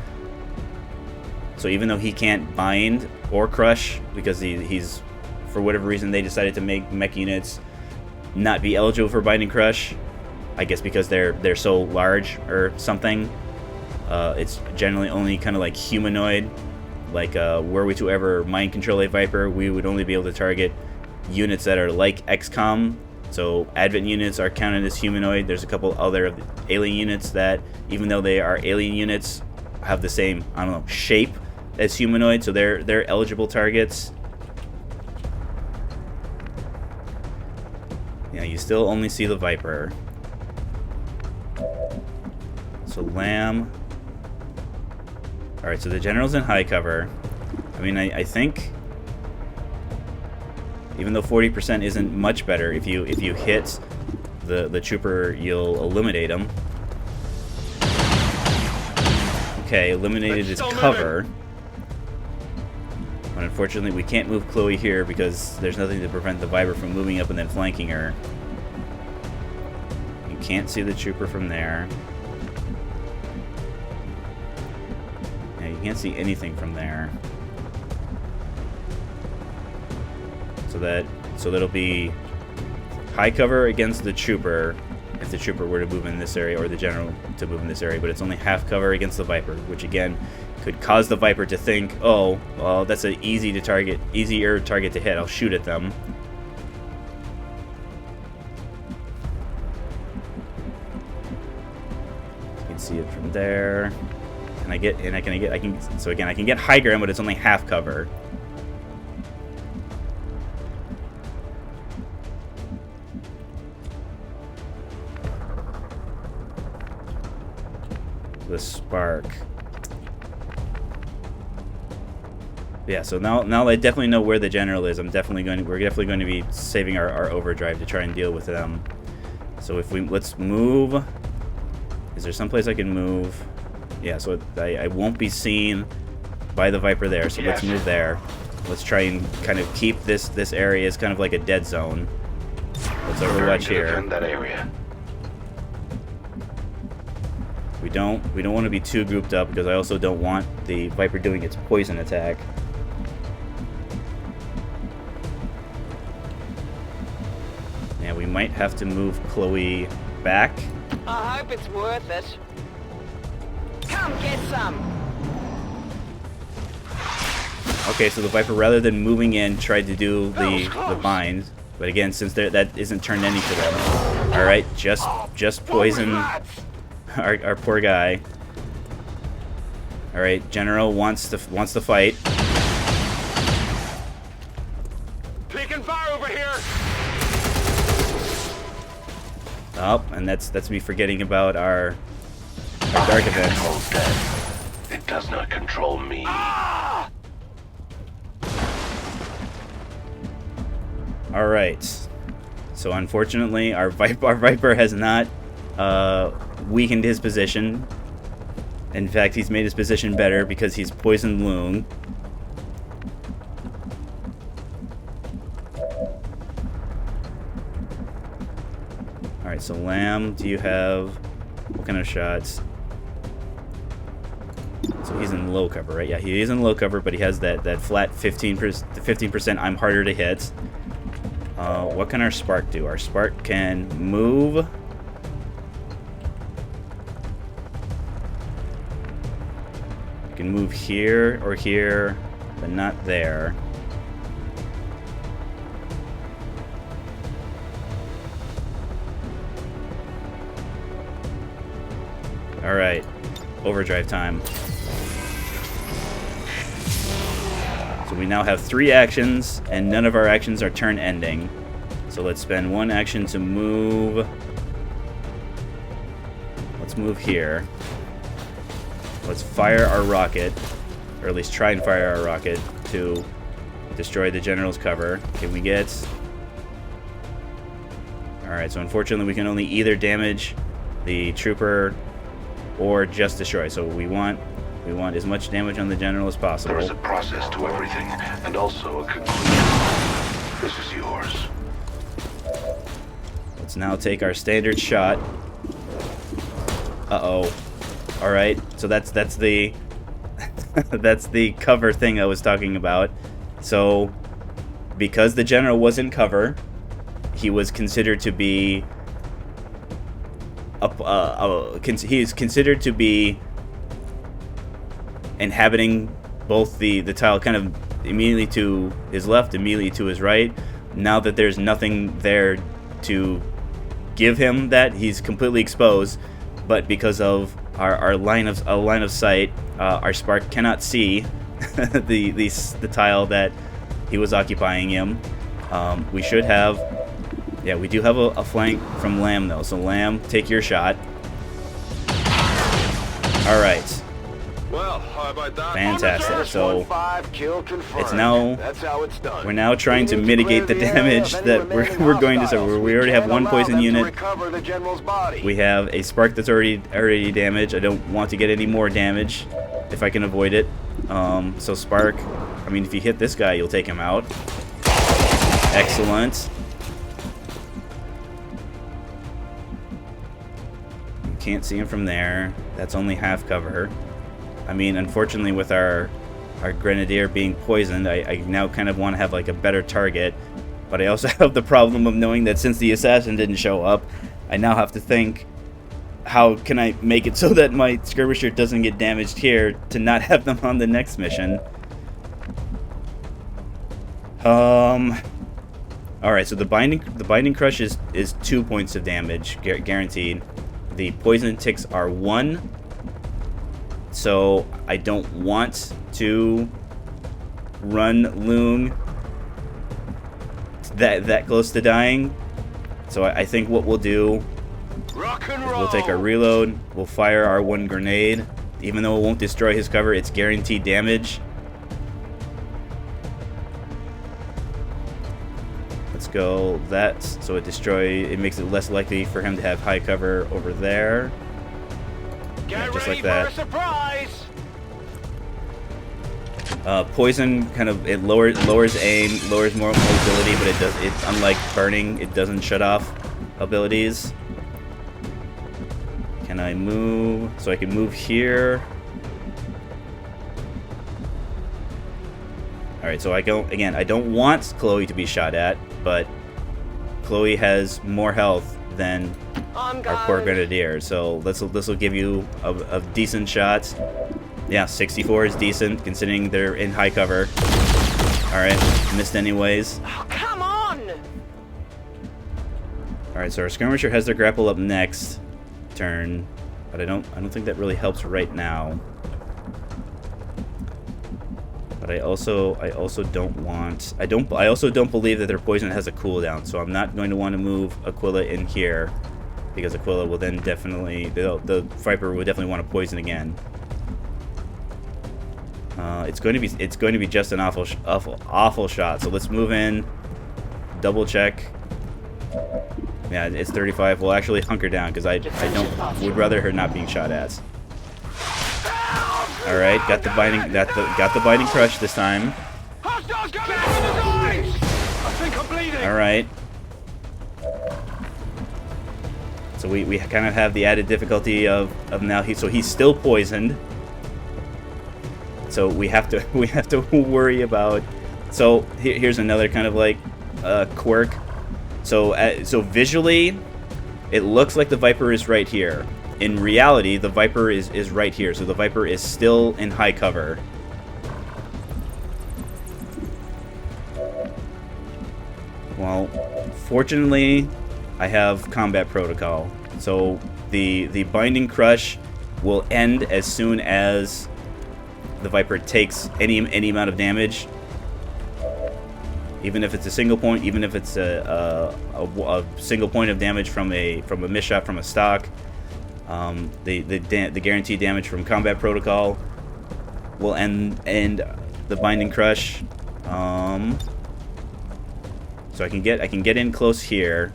So even though he can't bind or crush because he's, for whatever reason, they decided to make mech units not be eligible for Binding Crush, I guess because they're so large or something. It's generally only kind of like humanoid. Like were we to ever mind control a Viper, we would only be able to target units that are like XCOM. So Advent units are counted as humanoid. There's a couple other alien units that, even though they are alien units, have the same, I don't know, shape as humanoid. So they're eligible targets. Yeah, you still only see the Viper. So Lamb. Alright, so the general's in high cover. I mean, I think, even though 40% isn't much better, if you hit the trooper, you'll eliminate him. Okay, eliminated his cover. But unfortunately, we can't move Chloe here because there's nothing to prevent the Viper from moving up and then flanking her. You can't see the trooper from there. Yeah, you can't see anything from there. So that'll be high cover against the trooper if the trooper were to move in this area, or the general to move in this area, but it's only half cover against the Viper, which again could cause the Viper to think, oh, well, that's an easier target to hit. I'll shoot at them. there. And I can so again I can get high ground, but it's only half cover. The spark. Yeah, so now I definitely know where the general is. we're definitely going to be saving our overdrive to try and deal with them. So if let's move. Is there someplace I can move? Yeah, so I won't be seen by the Viper there, so let's move there. Let's try and kind of keep this area as kind of like a dead zone. Let's overwatch here. That area. We don't want to be too grouped up because I also don't want the Viper doing its poison attack. Yeah, we might have to move Chloe back. I hope it's worth it. Come get some. Okay, so the Viper, rather than moving in, tried to do the bind. But again, since that isn't turned any for them. All right, just poison our poor guy. All right, General wants to fight. Taking fire over here. Oh, and that's me forgetting about our dark events. It does not control me. All right. So unfortunately, our Viper has not weakened his position. In fact, he's made his position better because he's poisoned Loon. Alright, so Lamb, do you have... what kind of shots? So he's in low cover, right? Yeah, he is in low cover, but he has that flat 15% I'm harder to hit. What can our Spark do? Our Spark can move... can move here or here, but not there. Alright, overdrive time. So we now have 3 actions, and none of our actions are turn ending. So let's spend 1 action to move. Let's move here. Let's fire our rocket, or at least try and fire our rocket to destroy the general's cover. Can we get... Alright, so unfortunately we can only either damage the trooper or just destroy. So we want as much damage on the general as possible. There is a process to everything, and also a conclusion. This is yours. Let's now take our standard shot. Uh-oh. Alright, so that's the that's the cover thing I was talking about. So because the general was in cover, he was considered to be he is considered to be inhabiting both the tile kind of immediately to his left, immediately to his right. Now that there's nothing there to give him that, he's completely exposed. But because of our line of sight, our Spark cannot see the tile that he was occupying him. We should have, yeah, we do have a flank from Lamb though. So Lamb, take your shot. All right. Well, how about that? Fantastic. So kill confirmed. it's now, That's how it's done. we're now trying to mitigate the damage that we're going to suffer. We already have 1 poison unit. We have a Spark that's already damaged. I don't want to get any more damage if I can avoid it. So Spark, I mean, if you hit this guy, you'll take him out. Excellent. You can't see him from there. That's only half cover. I mean, unfortunately, with our Grenadier being poisoned, I now kind of want to have like a better target. But I also have the problem of knowing that since the assassin didn't show up, I now have to think, how can I make it so that my skirmisher doesn't get damaged here to not have them on the next mission? Alright, so the binding crush is 2 points of damage guaranteed. The poison ticks are 1. so I don't want to run Loong that close to dying. So I think what we'll do is we'll take our reload, we'll fire our one grenade. Even though it won't destroy his cover, it's guaranteed damage. Let's go that, so it makes it less likely for him to have high cover over there. Yeah, just like that. Poison kind of lowers aim, lowers more mobility, but it's unlike burning, it doesn't shut off abilities. Can I move? So I can move here. Alright, so I don't want Chloe to be shot at, but Chloe has more health than our poor Grenadier, so this will give you a decent shot. Yeah, 64 is decent, considering they're in high cover. Alright, missed anyways. Oh, come on! Alright, so our skirmisher has their grapple up next turn, but I don't think that really helps right now. But I also don't want, I also don't believe that their poison has a cooldown, so I'm not going to want to move Aquila in here, because Aquila will then definitely, the Viper will definitely want to poison again. It's going to be just an awful shot. So let's move in, double check. Yeah, it's 35. We'll actually hunker down because I would rather her not being shot at. All right, got the binding crush this time. All right. So we kind of have the added difficulty of now he's still poisoned. So we have to worry about. So here's another kind of like quirk. So visually, it looks like the Viper is right here. In reality, the Viper is right here. So the Viper is still in high cover. Well, fortunately, I have combat protocol. So the binding crush will end as soon as the Viper takes any amount of damage, even if it's a single point, even if it's a single point of damage from a miss shot from a stock. The guaranteed damage from combat protocol will end the binding crush. So I can get in close here.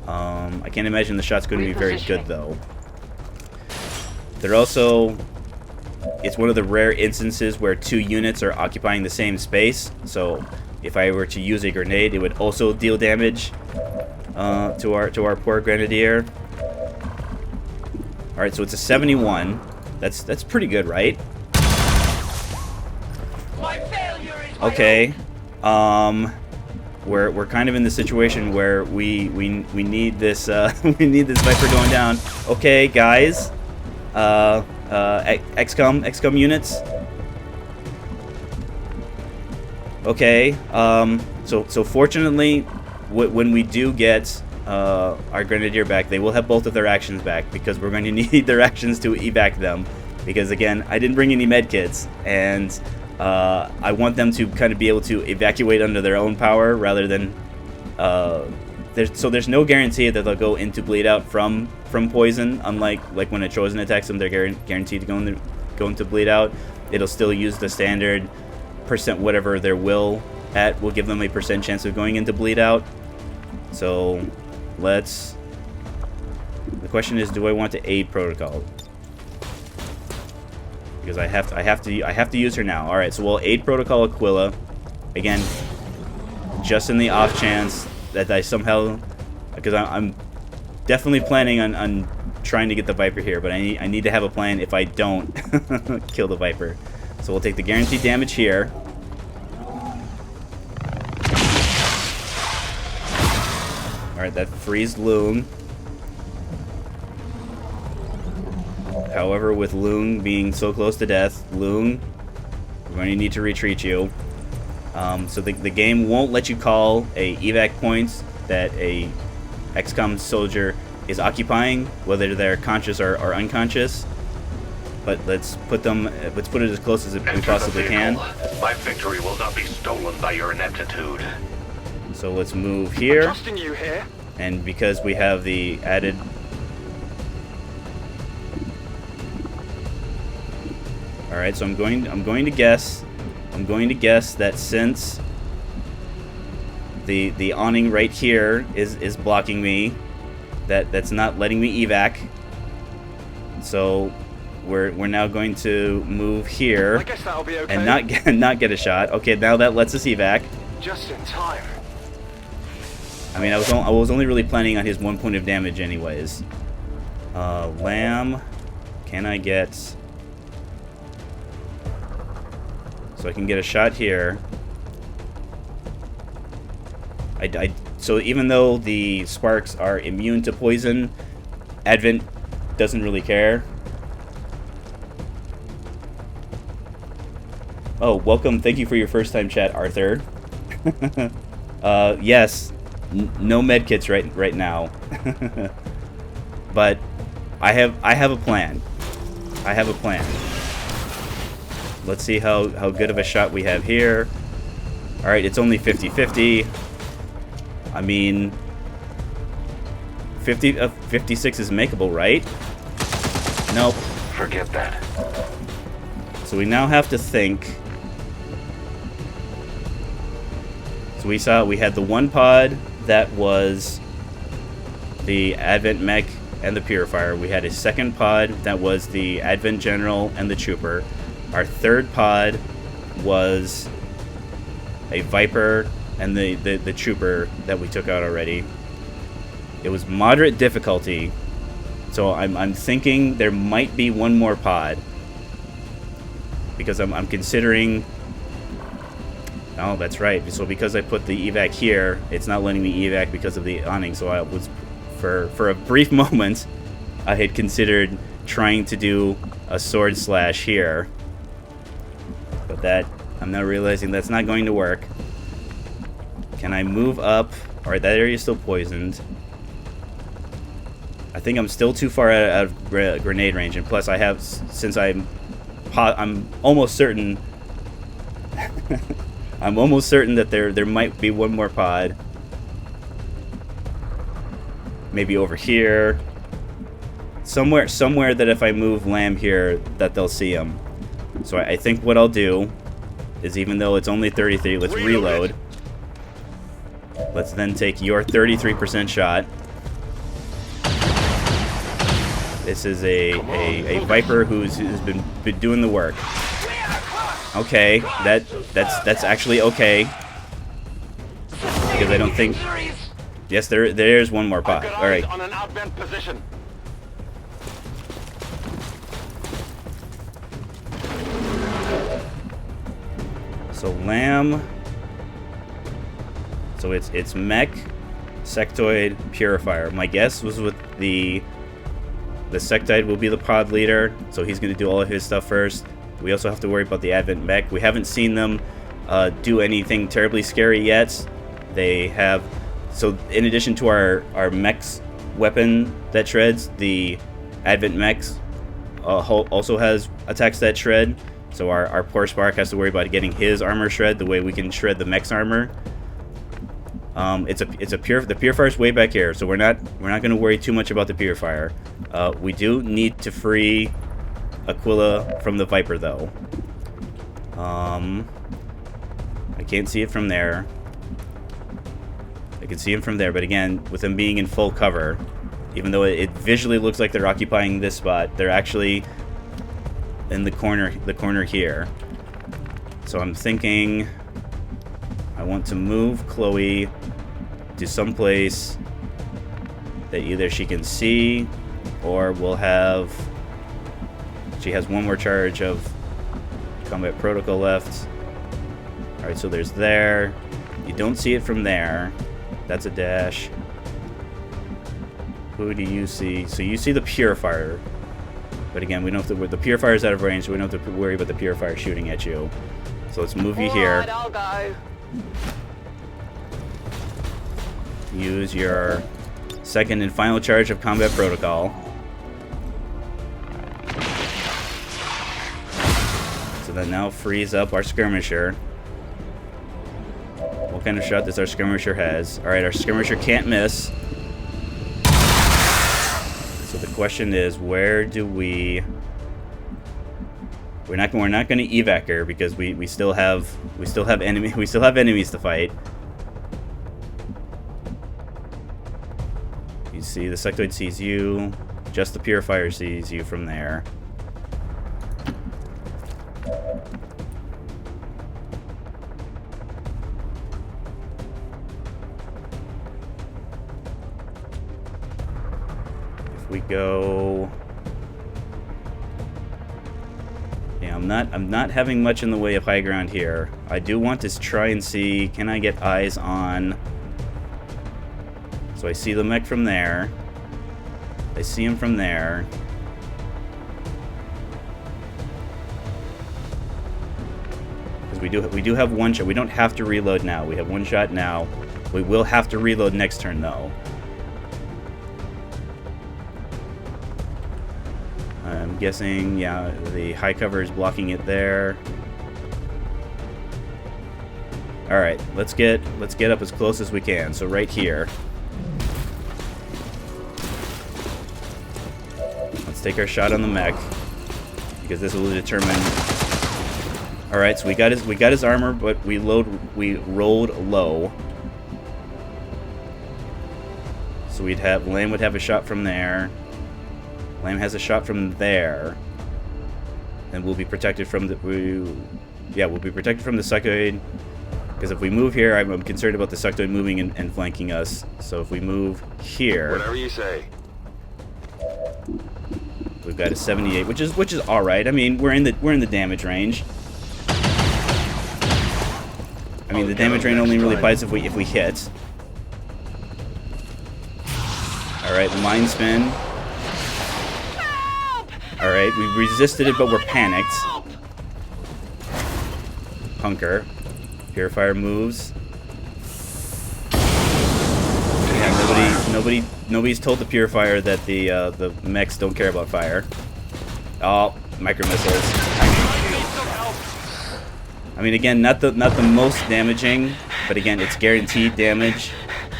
I can't imagine the shot's going to be very good though. They're also. It's one of the rare instances where two units are occupying the same space, so if I were to use a grenade, it would also deal damage to our poor Grenadier. All right, so it's a 71. That's pretty good, right? Okay. We're kind of in the situation where we need this we need this Viper going down. Okay, guys. XCOM units. Okay. So fortunately, when we do get our Grenadier back, they will have both of their actions back, because we're going to need their actions to evac them. Because again, I didn't bring any medkits, and I want them to kind of be able to evacuate under their own power rather than. There's no guarantee that they'll go into bleed out from poison, unlike when a Trojan attacks them, they're guaranteed to go into bleed out. It'll still use the standard percent whatever their will at will give them a % chance of going into bleed out. So the question is, do I want to aid protocol? Because I have to use her now. All right, so we'll aid protocol Aquila again, just in the off chance that I somehow, because I'm definitely planning on trying to get the Viper here, but I need to have a plan if I don't kill the Viper. So we'll take the guaranteed damage here. Alright, that frees Loong. However, with Loong being so close to death, Loong, we're going to need to retreat you. So the game won't let you call a evac points that a XCOM soldier is occupying, whether they're conscious or unconscious. but let's put it as close as we Enter the possibly can. vehicle. My victory will not be stolen by your ineptitude. So let's move here. Trusting you here. And because we have the added... Alright, so I'm going to guess that since the awning right here is blocking me, that's not letting me evac. So we're now going to move here I guess that'll be okay. and not get a shot. Okay, now that lets us evac. Just in time. I mean, I was only really planning on his 1 point of damage anyways. Lamb, can I get... So I can get a shot here. So even though the sparks are immune to poison, Advent doesn't really care. Oh, welcome. Thank you for your first time chat, Arthur. Yes. No medkits right now. But I have a plan. I have a plan. Let's see how good of a shot we have here. Alright, it's only 50-50. I mean, 56 is makeable, right? Nope. Forget that. So we now have to think. So we had the one pod that was the Advent mech and the Purifier. We had a second pod that was the Advent General and the Trooper. Our third pod was a Viper and the Trooper that we took out already. It was moderate difficulty, so I'm thinking there might be one more pod, because I'm considering... Oh, that's right. So because I put the evac here, it's not letting me evac because of the awning. So I was, for a brief moment, I had considered trying to do a sword slash here. But that, I'm now realizing that's not going to work. Can I move up? Alright, that area is still poisoned. I think I'm still too far out of grenade range. And plus I have, since I'm almost certain... I'm almost certain that there might be one more pod. Maybe over here. Somewhere that if I move Lamb here, that they'll see him. So I think what I'll do is, even though it's only 33, let's reload. Let's then take your 33% shot. This is a Viper who's been doing the work. Okay, that's actually okay, because I don't think... Yes, there's one more pod. All right. On an Advent position. So Lamb. So it's Mech, Sectoid, Purifier. My guess was with the Sectoid will be the pod leader, so he's going to do all of his stuff first. We also have to worry about the Advent mech. We haven't seen them do anything terribly scary yet. They have... So in addition to our mech's weapon that shreds, the Advent mechs also has attacks that shred. So our poor Spark has to worry about getting his armor shred the way we can shred the mech's armor. The Purifier's way back here, so we're not going to worry too much about the Purifier. We do need to free Aquila from the Viper, though. I can't see it from there. I can see him from there, but again, with them being in full cover, even though it visually looks like they're occupying this spot, they're actually in the corner here. So I'm thinking I want to move Chloe to someplace that either she can see, or we'll have... She has one more charge of combat protocol left. Alright, so there's there. You don't see it from there. That's a dash. Who do you see? So you see the Purifier. But again, we don't have to... The Purifier's out of range, so we don't have to worry about the Purifier shooting at you. So let's move you here. Alright, I'll go. Use your second and final charge of combat protocol. So that now frees up our skirmisher. What kind of shot does our skirmisher has? Alright, our skirmisher can't miss. So the question is, where do we... We're not going to evac her because we still have enemies to fight. You see, the sectoid sees you. Just the purifier sees you from there. If we go... Yeah, I'm not having much in the way of high ground here. I do want to try and see, can I get eyes on... So I see the mech from there. I see him from there. Because we do have one shot. We don't have to reload now. We have one shot now. We will have to reload next turn though. I'm guessing, yeah, the high cover is blocking it there. All right, let's get up as close as we can. So right here. Let's take our shot on the mech because this will determine. All right, so we got his armor, but we rolled low. So Lamb would have a shot from there. Lamb has a shot from there, and we'll be protected from the. We'll be protected from the sectoid. Because if we move here, I'm concerned about the sectoid moving and flanking us. So if we move here, Whatever you say. we've got a 78, which is all right. I mean, we're in the damage range. I mean, the damage range only really bites if we hit. All right, the mind spin. All right, we resisted it, but we're panicked. Hunker. Purifier moves. Yeah, nobody's told the Purifier that the mechs don't care about fire. Oh, micro missiles. I mean, again, not the most damaging, but again, it's guaranteed damage.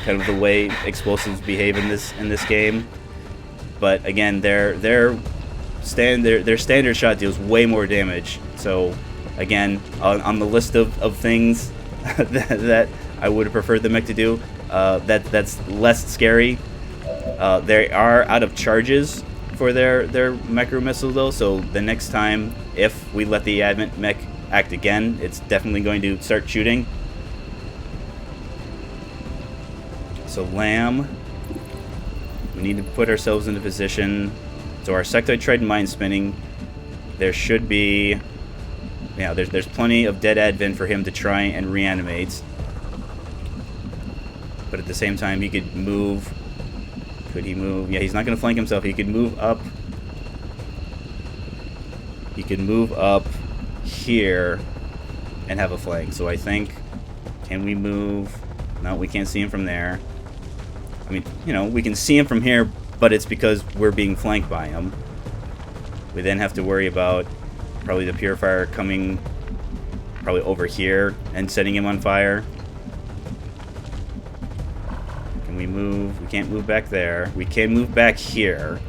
Kind of the way explosives behave in this game. But again, their standard shot deals way more damage. So again, on the list of things that I would have preferred the mech to do, that's less scary. They are out of charges for their micro missile though, so the next time if we let the Advent mech act again, it's definitely going to start shooting. So Lamb, we need to put ourselves into position. So our sectoid tried mind spinning. There should be, yeah, there's plenty of dead Advent for him to try and reanimate. But at the same time, he could move. Could he move? Yeah, he's not going to flank himself. He could move up. He could move up here and have a flank. So I think, can we move? No, we can't see him from there. I mean, you know, we can see him from here, but it's because we're being flanked by him. We then have to worry about probably the Purifier coming probably over here and setting him on fire. Can we move? We can't move back there. We can move back here.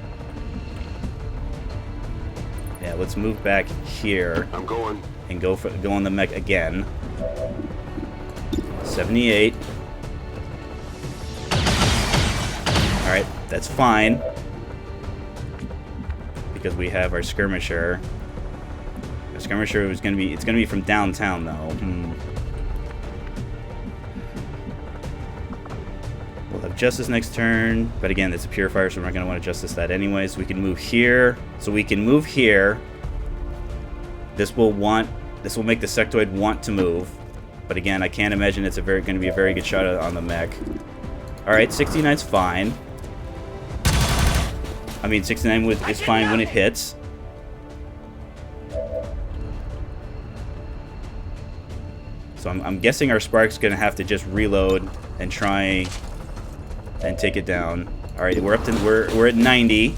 Yeah, let's move back here. I'm going. And go on the mech again. 78. Alright, that's fine. Because we have our skirmisher. Our skirmisher is gonna be from downtown though. We'll have justice next turn, but again, it's a purifier, so we're not gonna want to justice that anyway. So we can move here. So we can move here. This will make the sectoid want to move. But again, I can't imagine it's going to be a very good shot on the mech. Alright, 69's fine. I mean, 69 is fine when it hits. So I'm guessing our Spark's going to have to just reload and try and take it down. Alright, we're at 90.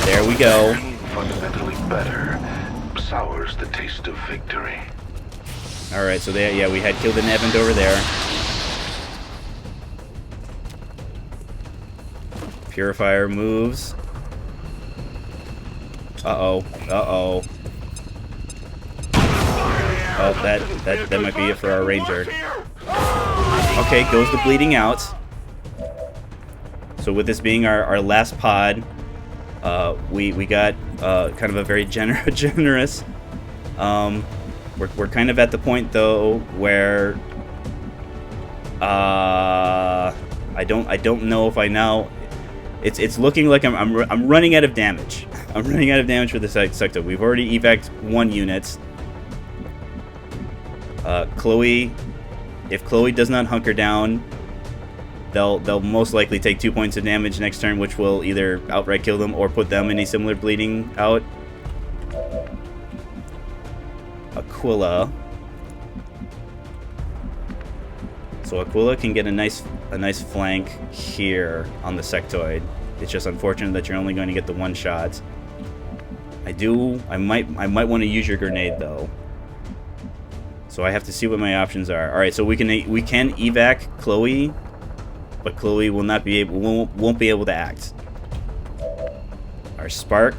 There we go. Fundamentally better. sours the taste of victory. All right, so there, yeah, we had killed an Event over there. Purifier moves. Uh-oh. Uh-oh. Oh, that might be it for our Ranger. Okay, goes the bleeding out. So with this being our last pod, we got kind of a very generous. We're kind of at the point though where I don't know if I now. It's looking like I'm running out of damage. I'm running out of damage for the sector. We've already evac'd 1 unit. Chloe, if Chloe does not hunker down, they'll most likely take 2 points of damage next turn, which will either outright kill them or put them in a similar bleeding out. Aquila. So Aquila can get a nice flank here on the sectoid. It's just unfortunate that you're only going to get the 1 shot. I might want to use your grenade though. So I have to see what my options are. All right, so we can evac Chloe, but Chloe will not be able won't be able to act. Our Spark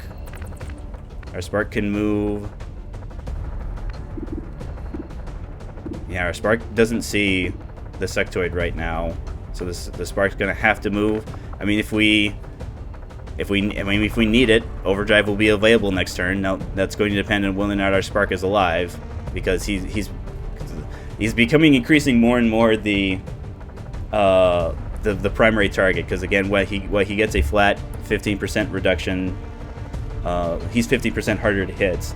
can move. Yeah, our Spark doesn't see the sectoid right now, so the Spark's gonna have to move. I mean, if we need it, Overdrive will be available next turn. Now that's going to depend on whether or not our Spark is alive, because he's becoming increasing more and more the primary target. Because again, what he gets a flat 15% reduction. He's 50% harder to hit.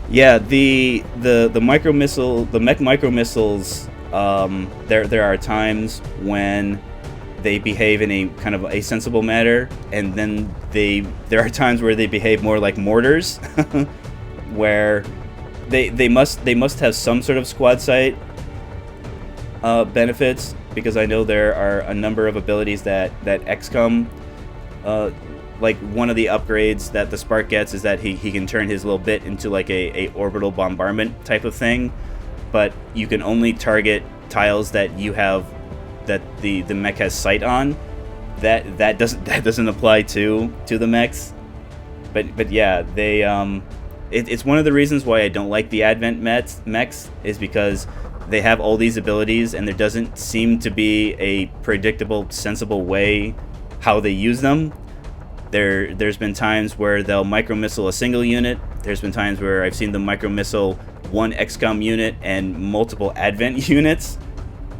Yeah, the micro missile, the mech micro missiles. There are times when they behave in a kind of a sensible manner, and then there are times where they behave more like mortars, where they must have some sort of squad sight benefits, because I know there are a number of abilities that XCOM. Like one of the upgrades that the Spark gets is that he can turn his little bit into like a orbital bombardment type of thing, but you can only target tiles that you have that the mech has sight on. That doesn't apply to the mechs. But yeah, they it's one of the reasons why I don't like the Advent mechs, is because they have all these abilities and there doesn't seem to be a predictable, sensible way how they use them. There's been times where they'll micro-missile a single unit. There's been times where I've seen them micro-missile 1 XCOM unit and multiple Advent units.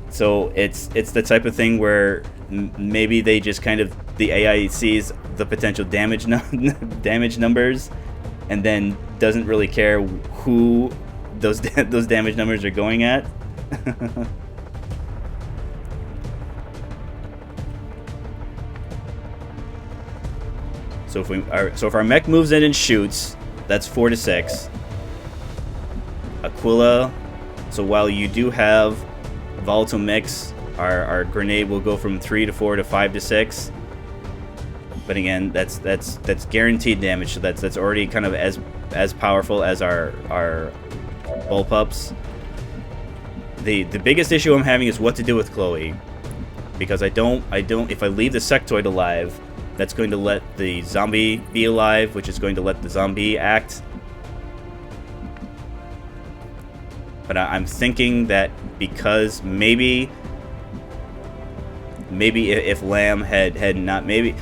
So it's the type of thing where maybe they just kind of, the AI sees the potential damage numbers, and then doesn't really care who those damage numbers are going at. So if our mech moves in and shoots, that's 4 to 6. Aquila. So while you do have volatile mix, our grenade will go from 3 to 4 to 5 to 6. But again, that's guaranteed damage. So that's already kind of as powerful as our bullpups. The biggest issue I'm having is what to do with Chloe, because I don't if I leave the sectoid alive, that's going to let the zombie be alive, which is going to let the zombie act. But I'm thinking that because maybe if Lamb had not, maybe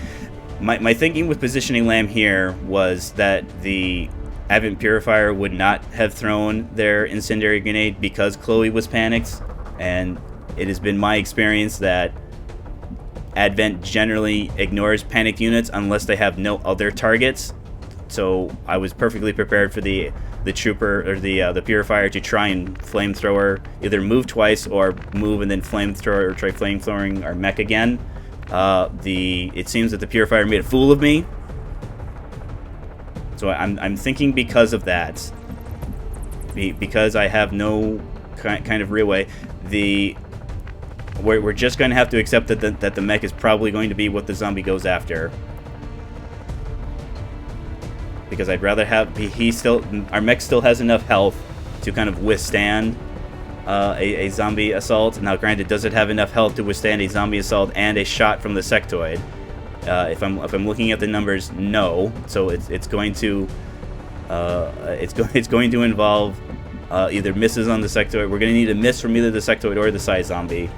my thinking with positioning Lamb here was that the Advent Purifier would not have thrown their incendiary grenade because Chloe was panicked, and it has been my experience that Advent generally ignores panicked units unless they have no other targets. So I was perfectly prepared for the trooper or the Purifier to try and flamethrower, either move twice or move and then flamethrower, or try flamethrowing our mech again. It seems that the Purifier made a fool of me. So I'm thinking because of that, because I have no kind of real way, we're just going to have to accept that the mech is probably going to be what the zombie goes after. because I'd rather have our mech still has enough health to kind of withstand a zombie assault. Now, granted, does it have enough health to withstand a zombie assault and a shot from the sectoid? If I'm looking at the numbers, no. So it's going to involve either misses on the sectoid. We're going to need a miss from either the sectoid or the Psy zombie.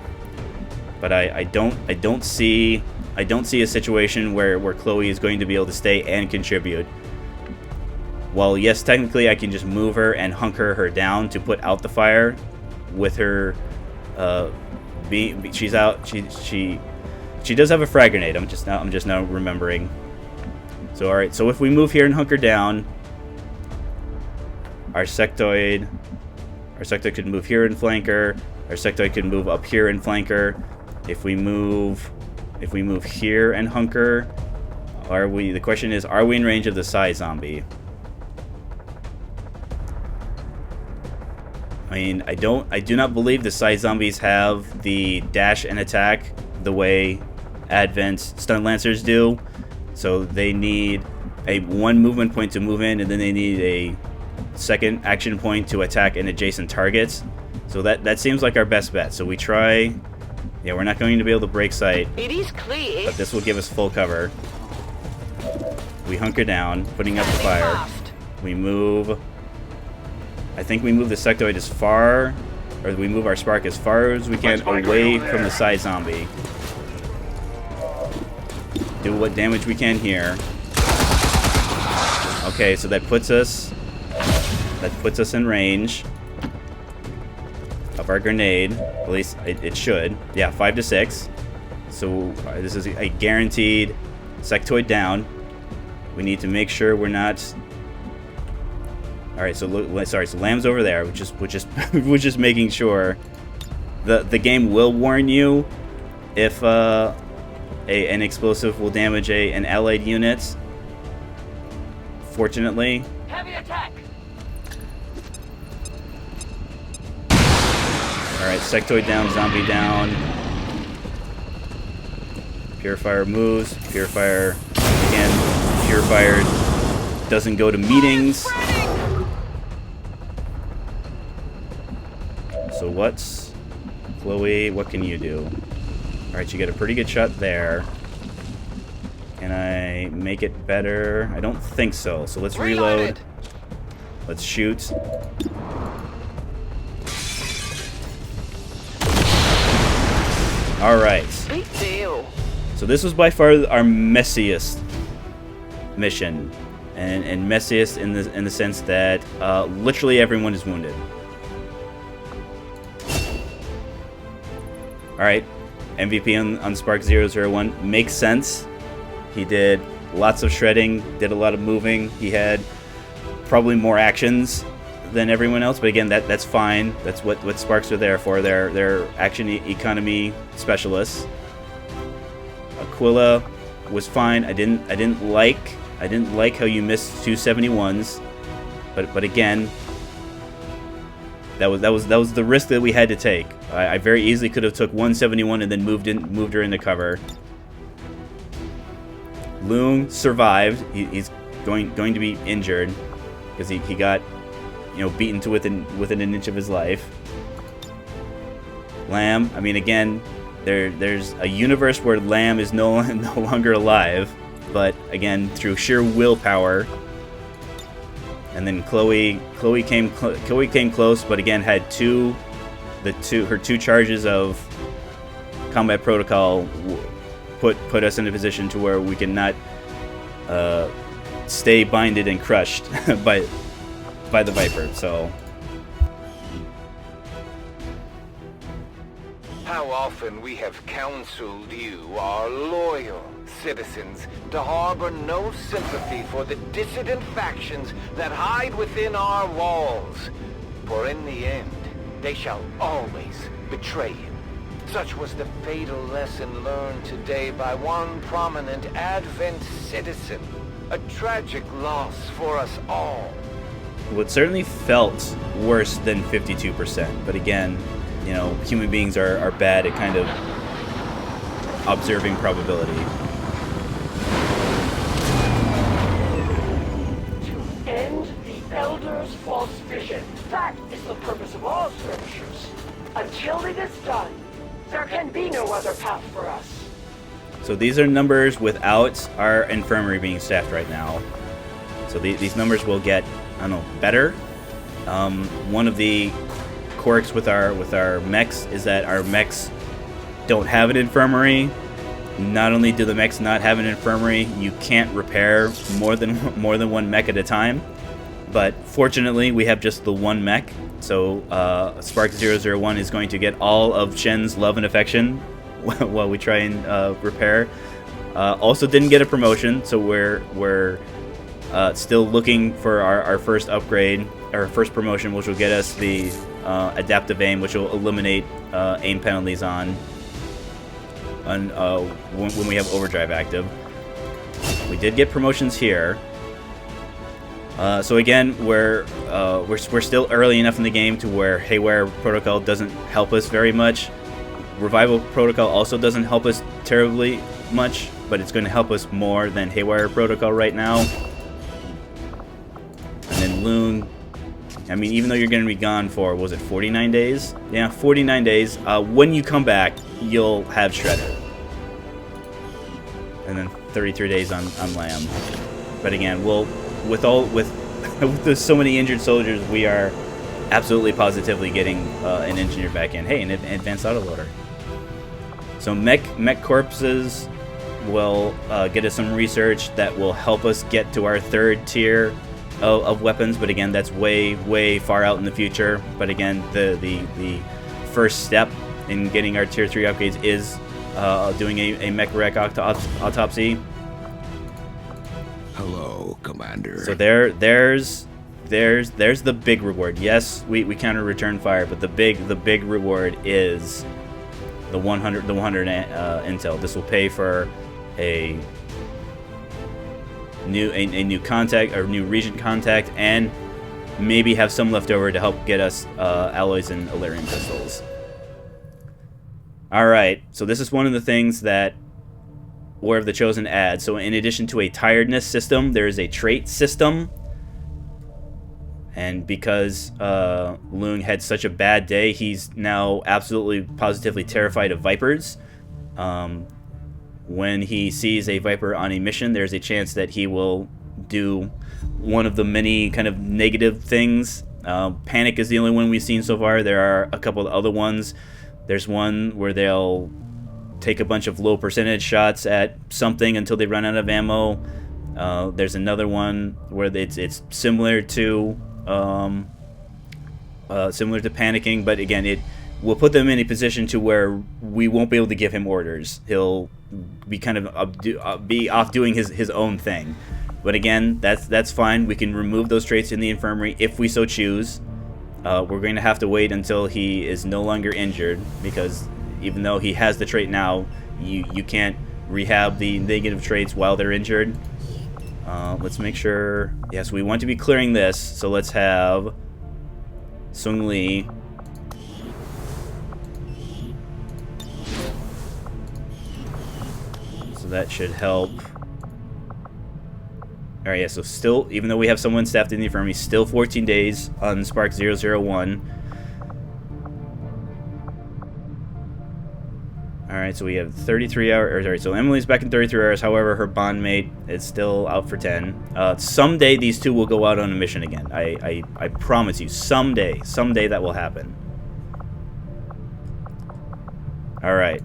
But I don't see a situation where Chloe is going to be able to stay and contribute. While yes, technically I can just move her and hunker her down to put out the fire. With her, she's out. She does have a frag grenade. I'm just now remembering. So all right. So if we move here and hunker down, our sectoid could move here and flank her. Our sectoid could move up here and flank her. If we move here and hunker, the question is, are we in range of the Psy zombie? I mean, I do not believe the Psy zombies have the dash and attack the way Advent stun lancers do. So they need one movement point to move in, and then they need a second action point to attack an adjacent targets. So that seems like our best bet. So we try. Yeah, we're not going to be able to break sight. It is clear. But this will give us full cover. We hunker down, putting up the fire. We move. I think we move the sectoid as far, or we move our spark as far as we can away from the Psy zombie. Do what damage we can here. Okay, so that puts us in range of our grenade. At least it should. Yeah, 5 to 6. So this is a guaranteed sectoid down. We need to make sure we're not. All right, so so Lamb's over there, which is making sure. The game will warn you if an explosive will damage an allied unit. Fortunately. Heavy attack. All right, sectoid down, zombie down. Purifier moves. Purifier again. Purifier doesn't go to meetings. So what's Chloe? What can you do? All right, you get a pretty good shot there. Can I make it better? I don't think so. So let's reload. Let's shoot. All right. Big deal. So this was by far our messiest mission, and messiest in the sense that literally everyone is wounded. Alright, MVP on Spark 001 makes sense. He did lots of shredding, did a lot of moving. He had probably more actions than everyone else, but again, that's fine. That's what Sparks are there for. They're action economy specialists. Aquila was fine. I didn't like how you missed 271s, but again, that was the risk that we had to take. I very easily could have took 171 and then moved her into cover. Loon survived. He's going to be injured because he got beaten to within an inch of his life. Lamb. I mean, again, there's a universe where Lamb is no longer alive, but again through sheer willpower. And then Chloe came close, but again had her two charges of combat protocol put us in a position to where we cannot stay binded and crushed by the Viper. So How often we have counseled you, our loyal citizens, to harbor no sympathy for the dissident factions that hide within our walls. For in the end, they shall always betray you. Such was the fatal lesson learned today by one prominent Advent citizen. A tragic loss for us all. Well, it certainly felt worse than 52%, but again, human beings are bad at kind of observing probability. That is the purpose of all skirmishers. Until it is done, there can be no other path for us. So these are numbers without our infirmary being staffed right now. So these numbers will get, I don't know, better. One of the quirks with our mechs is that our mechs don't have an infirmary. Not only do the mechs not have an infirmary, you can't repair more than one mech at a time. But fortunately, we have just the one mech. So Spark 001 is going to get all of Shen's love and affection while we try and repair. Also didn't get a promotion, so we're still looking for our first upgrade, our first promotion, which will get us the adaptive aim, which will eliminate aim penalties on when we have overdrive active. We did get promotions here. So again, we're still early enough in the game to where Haywire Protocol doesn't help us very much. Revival Protocol also doesn't help us terribly much, but it's going to help us more than Haywire Protocol right now. And then Loon, I mean, even though you're going to be gone for, was it 49 days? Yeah, 49 days. When you come back, you'll have Shredder. And then 33 days on Lamb. But again, with there's so many injured soldiers, we are absolutely positively getting an engineer back in. Hey, an advanced autoloader. So mech corpses will get us some research that will help us get to our third tier of weapons. But again, that's way far out in the future. But again, the first step in getting our tier 3 upgrades is doing a mech wreck autopsy. Hello, Commander. So there's the big reward. Yes, we counter return fire, but the big reward is the 100 intel. This will pay for a new contact or new region contact, and maybe have some left over to help get us alloys and Illyrium pistols. All right, so this is one of the things that War of the Chosen adds. So in addition to a tiredness system, there is a trait system. And because Loon had such a bad day, he's now absolutely positively terrified of Vipers. When he sees a Viper on a mission, there's a chance that he will do one of the many kind of negative things. Panic is the only one we've seen so far. There are a couple of other ones. There's one where they'll take a bunch of low percentage shots at something until they run out of ammo. There's another one where it's similar to panicking, but again, it will put them in a position to where we won't be able to give him orders. He'll be kind of be off doing his own thing. But again, that's fine. We can remove those traits in the infirmary if we so choose. We're going to have to wait until he is no longer injured, because even though he has the trait now, you can't rehab the negative traits while they're injured. Let's make sure. Yes, we want to be clearing this, so let's have Sung Lee. So that should help. Alright, yeah, so still, even though we have someone staffed in the infirmary, still 14 days on Spark 001. Alright, so we have 33 hours. Alright, so Emily's back in 33 hours. However, her bondmate is still out for 10. Someday these two will go out on a mission again. I promise you, someday that will happen. Alright.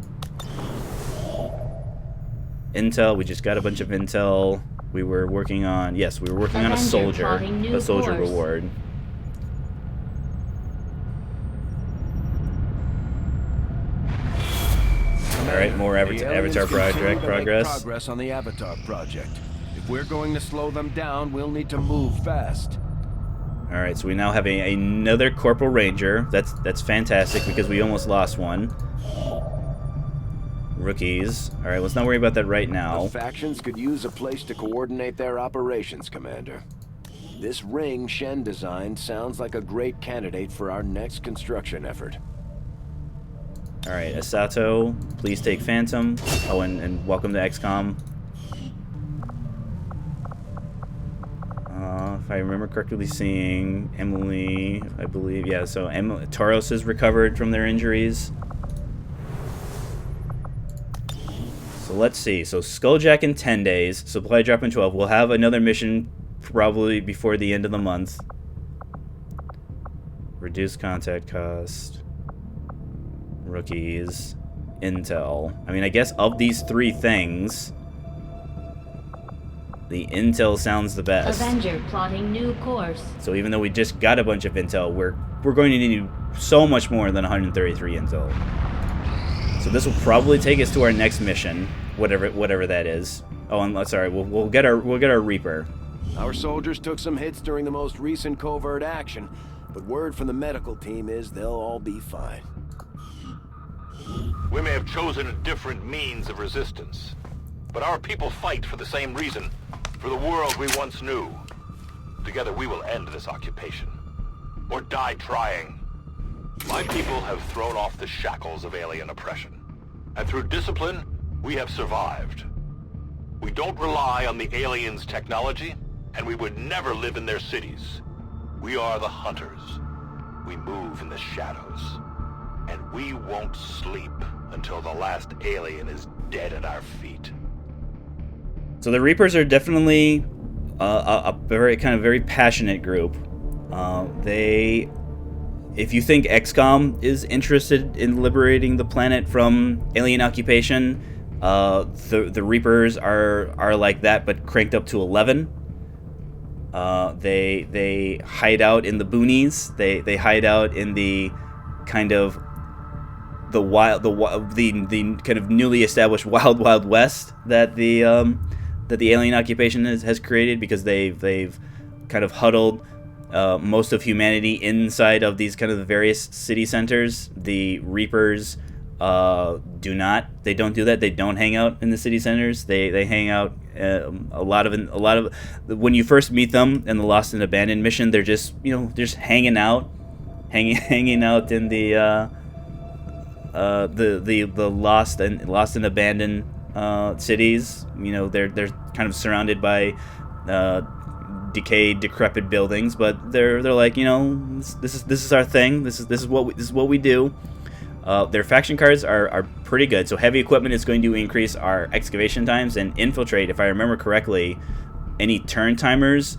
Intel, we just got a bunch of intel. We were working on, yes, we were working on a soldier reward. Alright, more Avatar project progress on the Avatar project. If we're going to slow them down, we'll need to move fast. Alright, so we now have another Corporal Ranger. That's fantastic, because we almost lost one. Rookies. Alright, let's not worry about that right now. The factions could use a place to coordinate their operations, Commander. This ring Shen designed sounds like a great candidate for our next construction effort. Alright, Asato, please take Phantom. Oh, and welcome to XCOM. if I remember correctly, seeing Emily, I believe. Yeah, so Tauros has recovered from their injuries. So let's see. So Skulljack in 10 days. Supply drop in 12. We'll have another mission probably before the end of the month. Reduce contact cost. Rookies. Intel. I mean, I guess of these three things, the intel sounds the best. Avenger plotting new course. So even though we just got a bunch of intel, we're going to need so much more than 133 intel. So this will probably take us to our next mission, whatever that is. Oh, and sorry, we'll get our Reaper. Our soldiers took some hits during the most recent covert action, but word from the medical team is they'll all be fine. We may have chosen a different means of resistance, but our people fight for the same reason, for the world we once knew. Together we will end this occupation, or die trying. My people have thrown off the shackles of alien oppression, and through discipline, we have survived. We don't rely on the aliens' technology, and we would never live in their cities. We are the hunters. We move in the shadows. And we won't sleep until the last alien is dead at our feet. So the Reapers are definitely a very passionate group. If you think XCOM is interested in liberating the planet from alien occupation, the Reapers are like that, but cranked up to 11. They hide out in the boonies. They hide out in the kind of the kind of newly established Wild West that the alien occupation has created, because they've kind of huddled most of humanity inside of these kind of various city centers. The Reapers do not. They don't do that. They don't hang out in the city centers. They hang out a lot of when you first meet them in the Lost and Abandoned mission, they're just hanging out in the lost and abandoned cities. They're kind of surrounded by decayed, decrepit buildings, but they're like, this is our thing. This is what we do. Their faction cards are pretty good. So heavy equipment is going to increase our excavation times, and infiltrate, if I remember correctly, any turn timers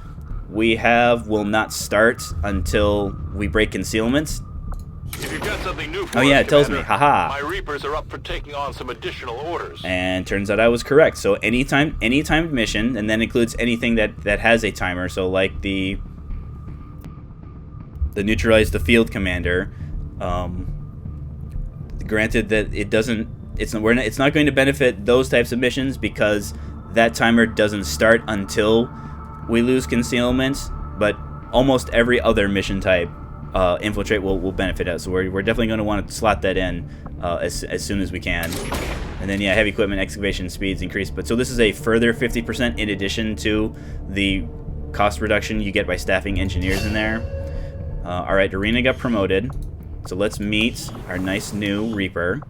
we have will not start until we break concealment. If you've got something new for Oh yeah, us, it tells me. Commander, Haha. my Reapers are up for taking on some additional orders. And turns out I was correct. So any timed mission, and then includes anything that has a timer. So like the neutralize the field commander. Granted that it's not going to benefit those types of missions, because that timer doesn't start until we lose concealment. But almost every other mission type, infiltrate will benefit us. So we're definitely going to want to slot that in as soon as we can. And then yeah, heavy equipment excavation speeds increase. But so this is a further 50% in addition to the cost reduction you get by staffing engineers in there. All right, Arena got promoted. So let's meet our nice new Reaper.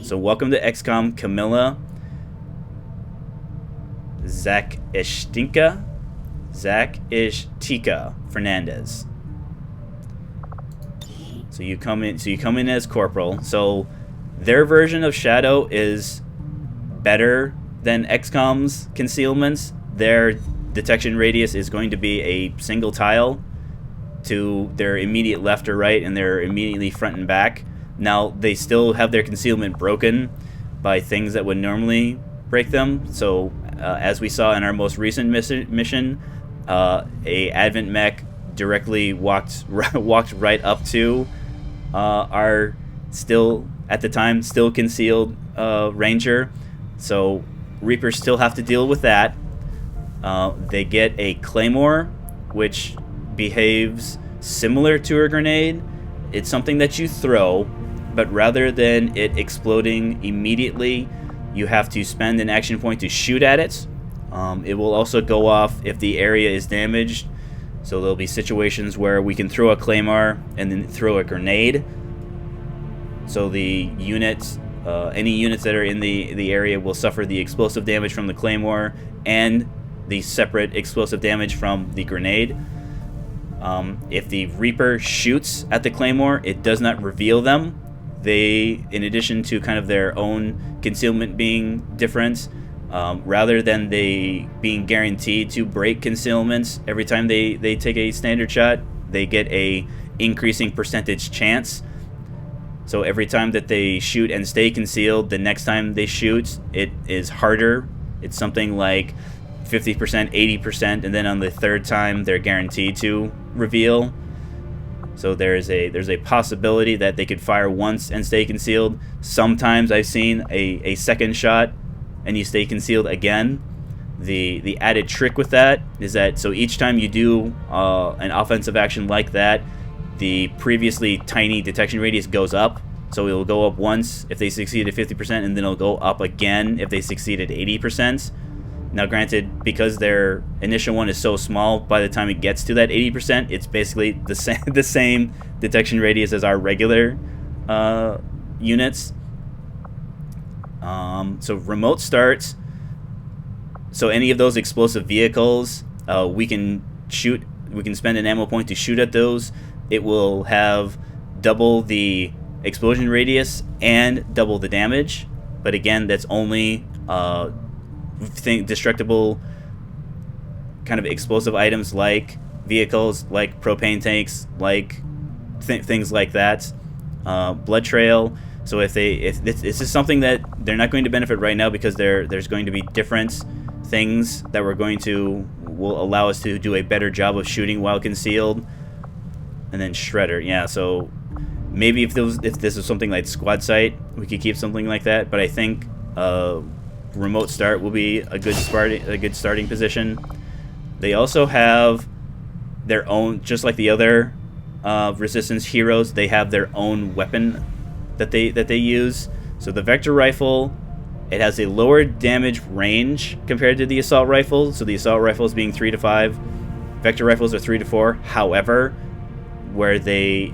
So welcome to XCOM, Camilla Zakishtika Fernandez. So you come in as Corporal. So their version of Shadow is better than XCOM's concealments. Their detection radius is going to be a single tile to their immediate left or right, and their immediately front and back. Now, they still have their concealment broken by things that would normally break them. So, as we saw in our most recent mission, a Advent mech directly walked right up to our still concealed Ranger. So Reapers still have to deal with that. They get a Claymore, which behaves similar to a grenade. It's something that you throw, but rather than it exploding immediately, you have to spend an action point to shoot at it. It will also go off if the area is damaged. So there'll be situations where we can throw a Claymore and then throw a grenade. So the units, any units that are in the area will suffer the explosive damage from the Claymore and the separate explosive damage from the grenade. If the Reaper shoots at the Claymore, it does not reveal them. They, in addition to kind of their own concealment being different, rather than they being guaranteed to break concealments every time they take a standard shot, they get a increasing percentage chance. So every time that they shoot and stay concealed, the next time they shoot, it is harder. It's something like 50%, 80%, and then on the third time, they're guaranteed to reveal. So there's a possibility that they could fire once and stay concealed. Sometimes I've seen a second shot and you stay concealed again. The added trick with that is that so each time you do an offensive action like that, the previously tiny detection radius goes up. So it'll go up once if they succeed at 50%, and then it'll go up again if they succeed at 80%. Now granted, because their initial one is so small, by the time it gets to that 80%, it's basically the same detection radius as our regular units. So remote starts. So any of those explosive vehicles, we can spend an ammo point to shoot at those. It will have double the explosion radius and double the damage. But again, that's only destructible kind of explosive items like vehicles, like propane tanks, like things like that. Blood trail. So if this is something that they're not going to benefit right now because there's going to be different things that will allow us to do a better job of shooting while concealed. And then shredder, yeah. So maybe if this was something like squad sight, we could keep something like that. But I think remote start will be a good starting position. They also have their own, just like the other Resistance heroes. They have their own weapon that they use. So the Vector Rifle, it has a lower damage range compared to the Assault Rifle. So the Assault Rifles being 3 to 5, Vector Rifles are 3 to 4. However, where they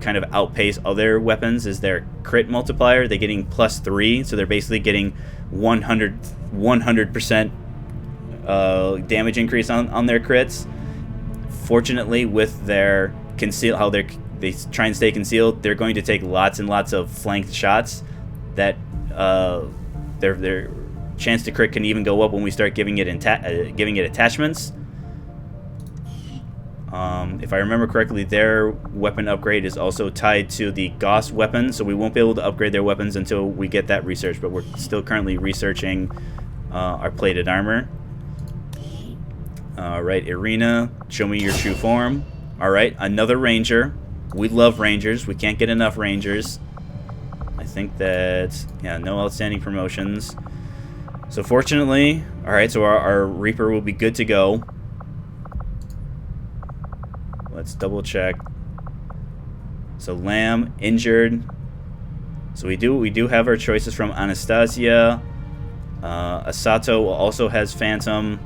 kind of outpace other weapons is their crit multiplier. They're getting +3, so they're basically getting 100% damage increase on their crits. Fortunately, with their how they try and stay concealed, they're going to take lots and lots of flanked shots that their chance to crit can even go up when we start giving it attachments. If I remember correctly, their weapon upgrade is also tied to the Gauss weapon, so we won't be able to upgrade their weapons until we get that research, but we're still currently researching our plated armor. Alright, Irina, show me your true form. Alright, another Ranger. We love Rangers. We can't get enough Rangers. I think that, yeah, no outstanding promotions. So fortunately, alright, so our Reaper will be good to go. Let's double check. So Lamb, injured. So we do have our choices from Anastasia. Asato also has Phantom.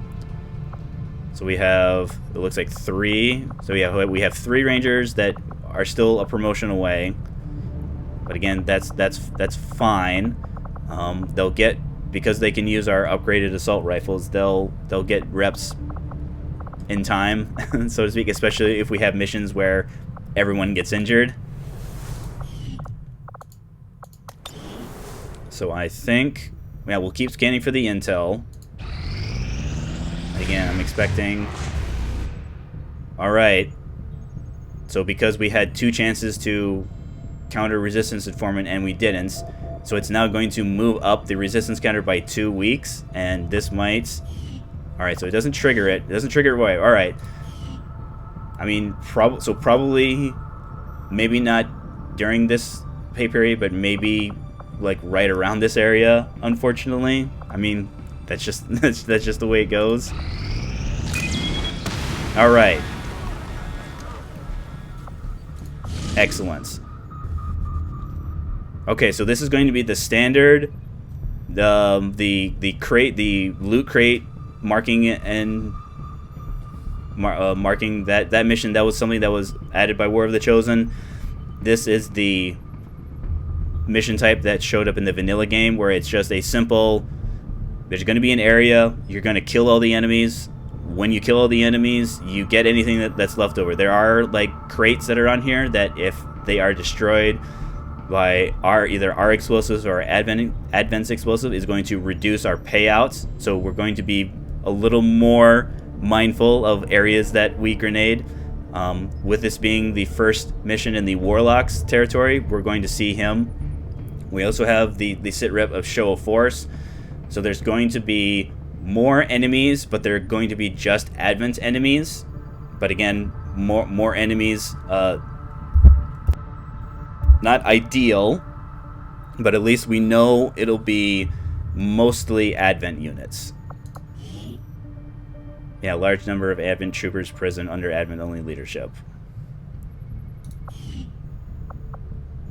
So we have, it looks like 3. So yeah, we have 3 Rangers that are still a promotion away. But again, that's fine. They'll get, because they can use our upgraded assault rifles, they'll get reps in time, so to speak, especially if we have missions where everyone gets injured. So I think, yeah, we'll keep scanning for the intel. Again, I'm expecting... Alright. So because we had 2 chances to counter resistance informant and we didn't, so it's now going to move up the resistance counter by 2 weeks, and this might... Alright, so it doesn't trigger it. It doesn't trigger it away. Alright. I mean, probably, maybe not during this pay period, but maybe, like, right around this area, unfortunately. I mean, that's just that's just the way it goes. Alright. Excellent. Okay, so this is going to be the standard, the crate, the loot crate, marking and marking that mission. That was something that was added by War of the Chosen. This is the mission type that showed up in the vanilla game, where it's just a simple There's going to be an area. You're going to kill all the enemies. When you kill all the enemies, you get anything that's left over. There are like crates that are on here that if they are destroyed by either our explosives or Advent's explosive, is going to reduce our payouts. So we're going to be a little more mindful of areas that we grenade. With this being the first mission in the Warlock's territory, we're going to see him. We also have the sit rep of Show of Force. So there's going to be more enemies, but they're going to be just Advent enemies. But again, more enemies. Not ideal, but at least we know it'll be mostly Advent units. Yeah, large number of Advent troopers prison under Advent-only leadership.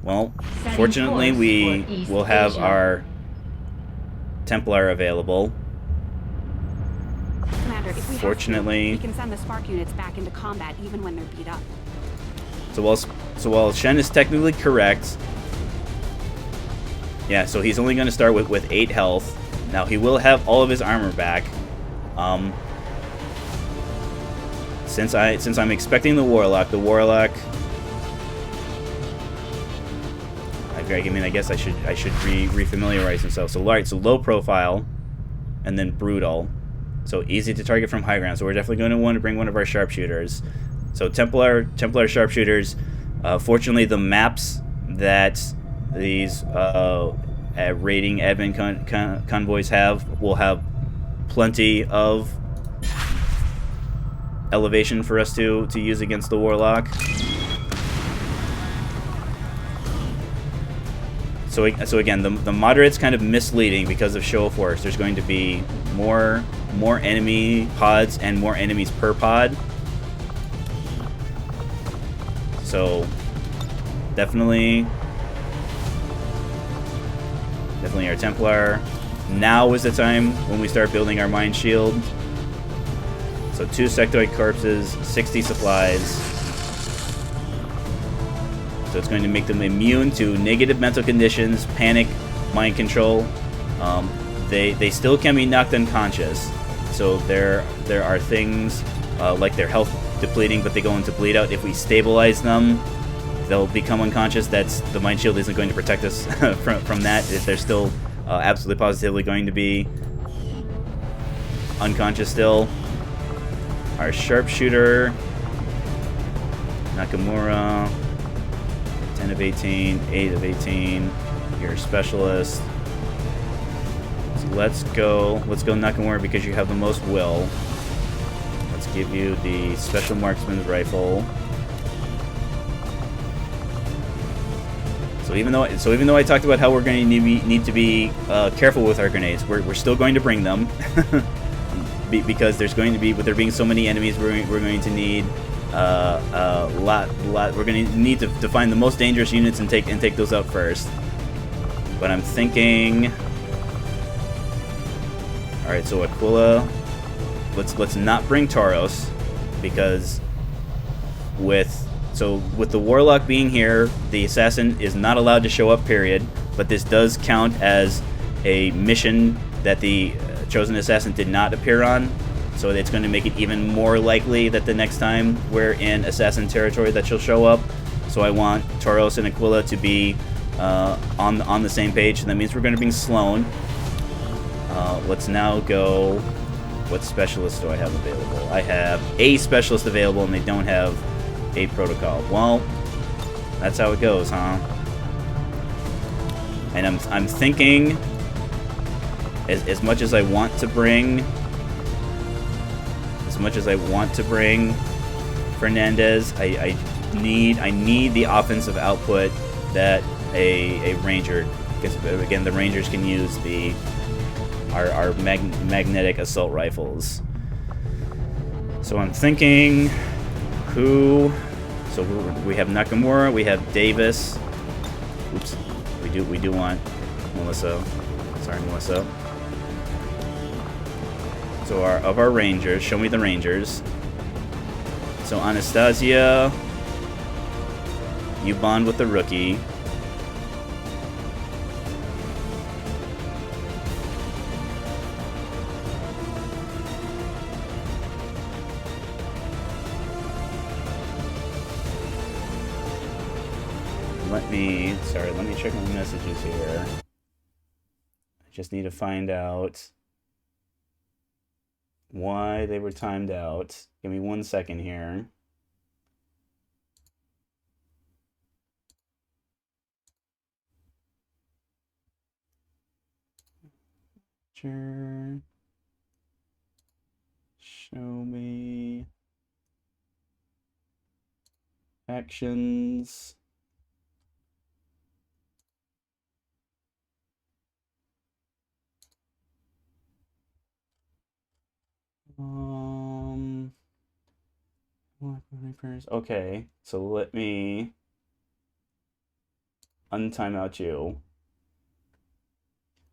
Well, fortunately, we will have our Templar available. Commander, if we Fortunately, we can send the spark units back into combat even when they're beat up. So while Shen is technically correct, yeah, so he's only going to start with 8 health. Now he will have all of his armor back. Since I'm expecting the Warlock, I mean, I guess I should refamiliarize himself. So low profile, and then brutal. So easy to target from high ground. So we're definitely going to want to bring one of our sharpshooters. So Templar sharpshooters. Fortunately, the maps that these raiding Advent convoys will have plenty of elevation for us to use against the Warlock. So again, the moderate's kind of misleading because of Show of Force. There's going to be more enemy pods and more enemies per pod. So definitely our Templar. Now is the time when we start building our Mind Shield. So 2 sectoid corpses, 60 supplies. So it's going to make them immune to negative mental conditions, panic, mind control. They still can be knocked unconscious. So there are things like their health depleting, but they go into bleed out. If we stabilize them, they'll become unconscious. The Mind Shield isn't going to protect us from that. If they're still absolutely positively going to be unconscious still. Our sharpshooter, Nakamura, 10 of 18, 8 of 18. Your specialist. So let's go Nakamura because you have the most will. Let's give you the Special Marksman's Rifle. So even though I talked about how we're going to need to be careful with our grenades, we're still going to bring them. Because there's going to be, with there being so many enemies, we're going to need a lot. We're going to need to find the most dangerous units and take those out first. But I'm thinking, all right. So Aquila, let's not bring Tauros, because with the Warlock being here, the Assassin is not allowed to show up. Period. But this does count as a mission that the Chosen Assassin did not appear on, so it's going to make it even more likely that the next time we're in Assassin territory that she'll show up. So I want Tauros and Aquila to be on the same page, and that means we're going to bring Sloan. Let's now go. What specialist do I have available? I have a specialist available, and they don't have a protocol. Well, that's how it goes, huh? And I'm thinking, as much as I want to bring Fernandez, I need the offensive output that a Ranger, because again the Rangers can use our magnetic assault rifles. So I'm thinking who. So we have Nakamura, we have Davis. Oops, we do want Melissa. Sorry, Melissa. So of our Rangers, show me the Rangers. So Anastasia, you bond with the rookie. let me check my messages here. I just need to find out why they were timed out. Give me 1 second here. Sure. Show me actions. Okay, so let me untime out you.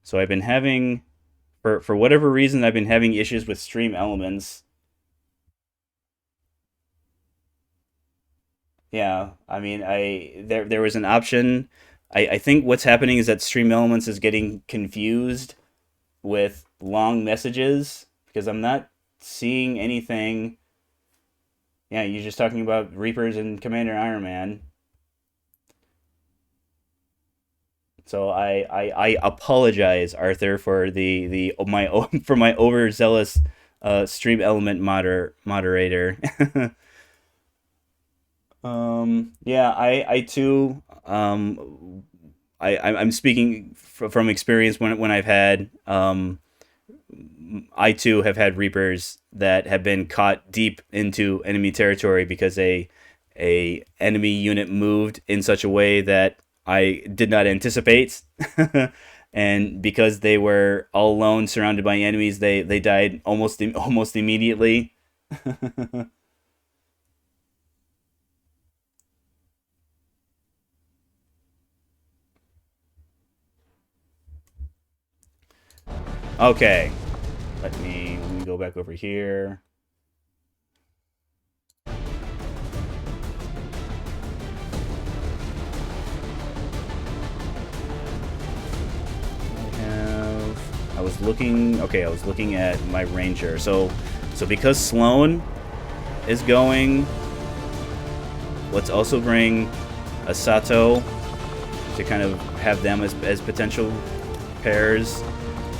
So I've been having, for whatever reason, I've been having issues with stream elements. Yeah, I mean, there was an option. I think what's happening is that stream elements is getting confused with long messages because I'm not seeing anything. Yeah, you're just talking about Reapers and Commander Iron Man. So I apologize, Arthur, for the my for my overzealous stream element moderator. Yeah, I too I'm speaking from experience when I've had I too have had Reapers that have been caught deep into enemy territory because a enemy unit moved in such a way that I did not anticipate. And because they were all alone surrounded by enemies, they died almost immediately. Okay. Let me go back over here. I was looking at my Ranger. So because Sloan is going, let's also bring Asato to kind of have them as potential pairs.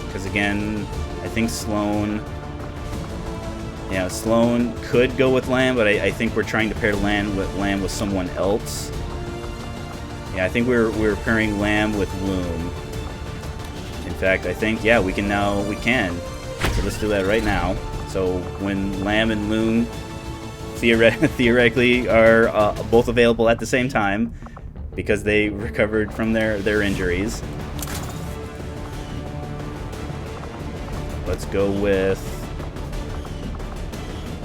Because again, I think Sloan could go with Lamb, but I think we're trying to pair Lamb with someone else. Yeah, I think we're pairing Lamb with Loom. In fact, I think we can. So let's do that right now. So when Lamb and Loom theoretically are both available at the same time because they recovered from their injuries. Let's go with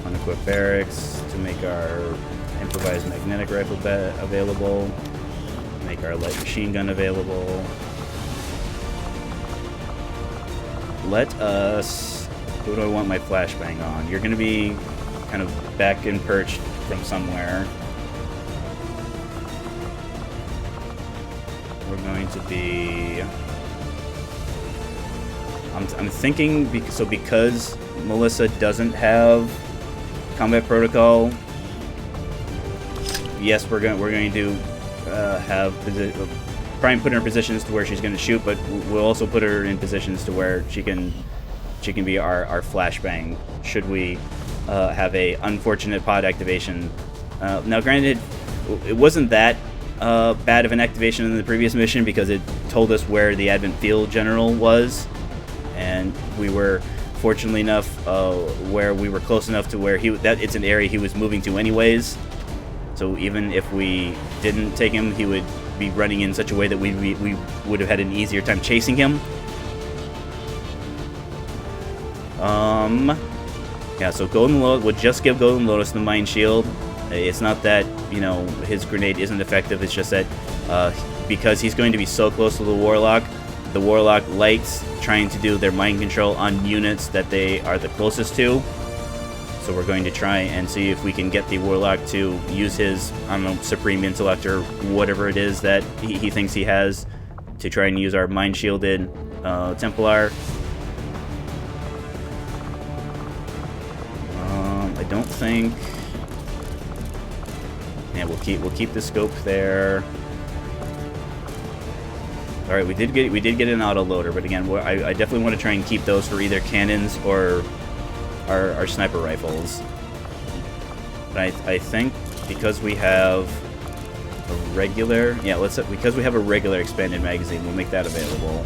unequipped barracks to make our improvised magnetic rifle available. Make our light machine gun available. Let us... Who do I want my flashbang on? You're going to be kind of back and perched from somewhere. We're going to be... I'm thinking, because Melissa doesn't have combat protocol, yes, we're going to try and put her in positions to where she's going to shoot, but we'll also put her in positions to where she can be our flashbang should we have a unfortunate pod activation. Now, granted, it wasn't that bad of an activation in the previous mission because it told us where the Advent Field General was. And we were fortunately enough where we were close enough to where it's an area he was moving to anyways. So even if we didn't take him, he would be running in such a way that we would have had an easier time chasing him. Yeah, so Golden Lotus would just give Golden Lotus the Mind Shield. It's not that, his grenade isn't effective, it's just that because he's going to be so close to the Warlock likes trying to do their mind control on units that they are the closest to. So we're going to try and see if we can get the Warlock to use his, Supreme Intellect or whatever it is that he thinks he has to try and use our mind shielded Templar. I don't think. Yeah, we'll keep the scope there. All right, we did get an auto loader, but again, I definitely want to try and keep those for either cannons or our sniper rifles. But I think because we have a regular, because we have a regular expanded magazine, we'll make that available.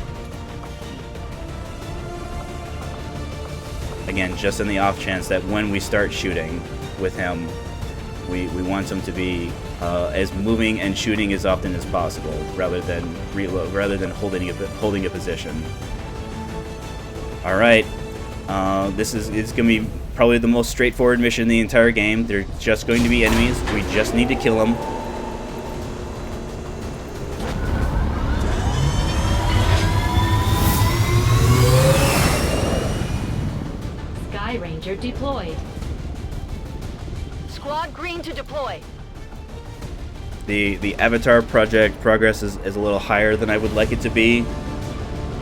Again, just in the off chance that when we start shooting with him, we want him to be as moving and shooting as often as possible, rather than holding a position. All right, it's gonna be probably the most straightforward mission in the entire game. They're just going to be enemies. We just need to kill them. Sky Ranger deployed. Squad green to deploy. The Avatar project progress is a little higher than I would like it to be,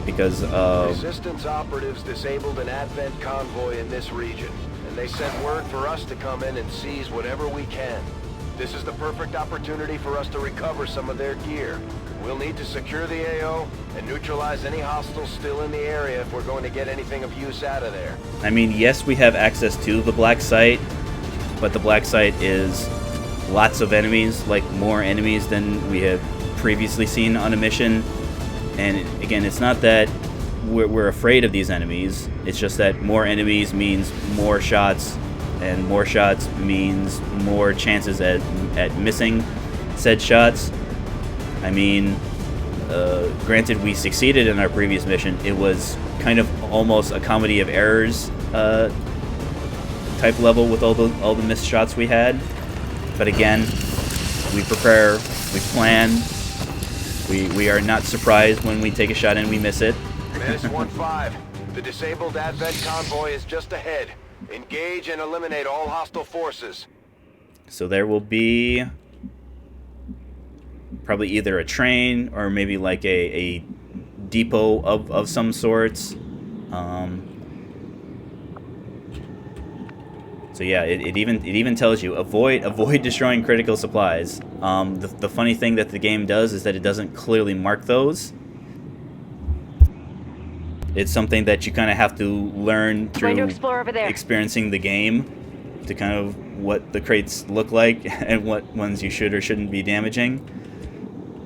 because Resistance operatives disabled an Advent convoy in this region, and they sent word for us to come in and seize whatever we can. This is the perfect opportunity for us to recover some of their gear. We'll need to secure the AO and neutralize any hostiles still in the area if we're going to get anything of use out of there. I mean, yes, we have access to the black site, but the black site is lots of enemies, like more enemies than we have previously seen on a mission. And again, it's not that we're afraid of these enemies, it's just that more enemies means more shots, and more shots means more chances at missing said shots. I mean, granted, we succeeded in our previous mission. It was kind of almost a comedy of errors type level with all the missed shots we had. But again, we prepare, we plan. We are not surprised when we take a shot and we miss it. Menace 1-5. The disabled Advent convoy is just ahead. Engage and eliminate all hostile forces. So there will be probably either a train or maybe like a depot of some sorts. So yeah, it even tells you avoid destroying critical supplies. The funny thing that the game does is that it doesn't clearly mark those. It's something that you kind of have to learn through experiencing the game, to kind of what the crates look like and what ones you should or shouldn't be damaging.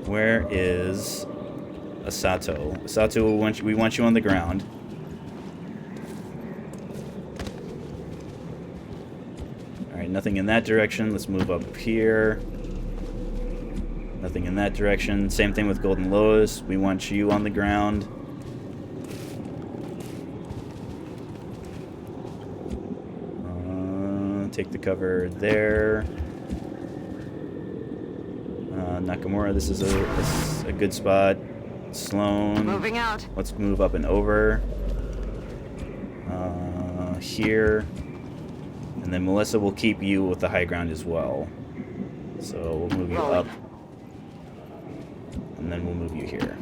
Where is Asato? Asato, we want you on the ground. Alright, nothing in that direction. Let's move up here. Nothing in that direction. Same thing with Golden Lotus. We want you on the ground. Take the cover there. Nakamura, this is a good spot. Sloan. Moving out. Let's move up and over. Here. And then Melissa will keep you with the high ground as well. So we'll move you up. And then we'll move you here.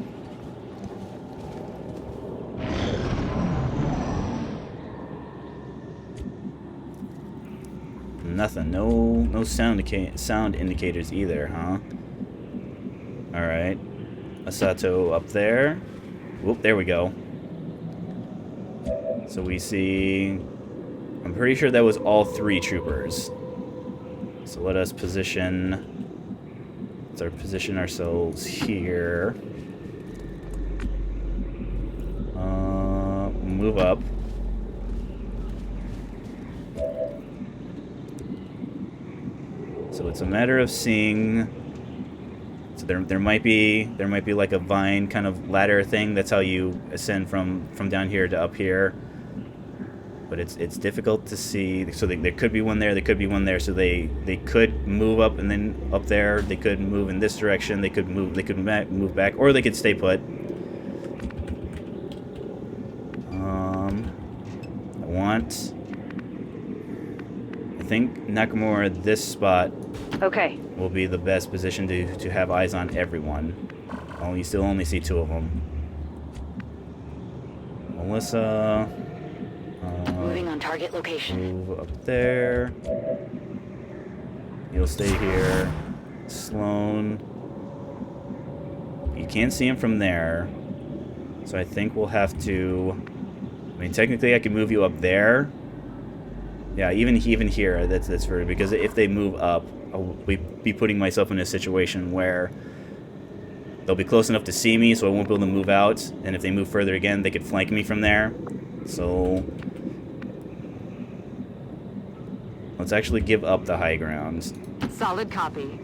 Nothing. No sound indicators either, huh? Alright. Asato up there. Whoop, there we go. So we see... I'm pretty sure that was all 3 troopers. So let us position... Let's position ourselves here. Move up. So it's a matter of seeing. So there might be like a vine kind of ladder thing. That's how you ascend from down here to up here. But it's difficult to see. So there could be one there. There could be one there. So they could move up and then up there. They could move in this direction. They could move. They could move back, or they could stay put. I think Nakamura, this spot will be the best position to have eyes on everyone. Oh, you still only see 2 of them. Melissa. Moving on target location. Move up there. You'll stay here. Sloan. you can't see him from there. So I think we'll have to... I mean, technically I can move you up there. Yeah, even here, that's for... Because if they move up, I'll be putting myself in a situation where they'll be close enough to see me, so I won't be able to move out. And if they move further again, they could flank me from there. So... let's actually give up the high ground. Solid copy.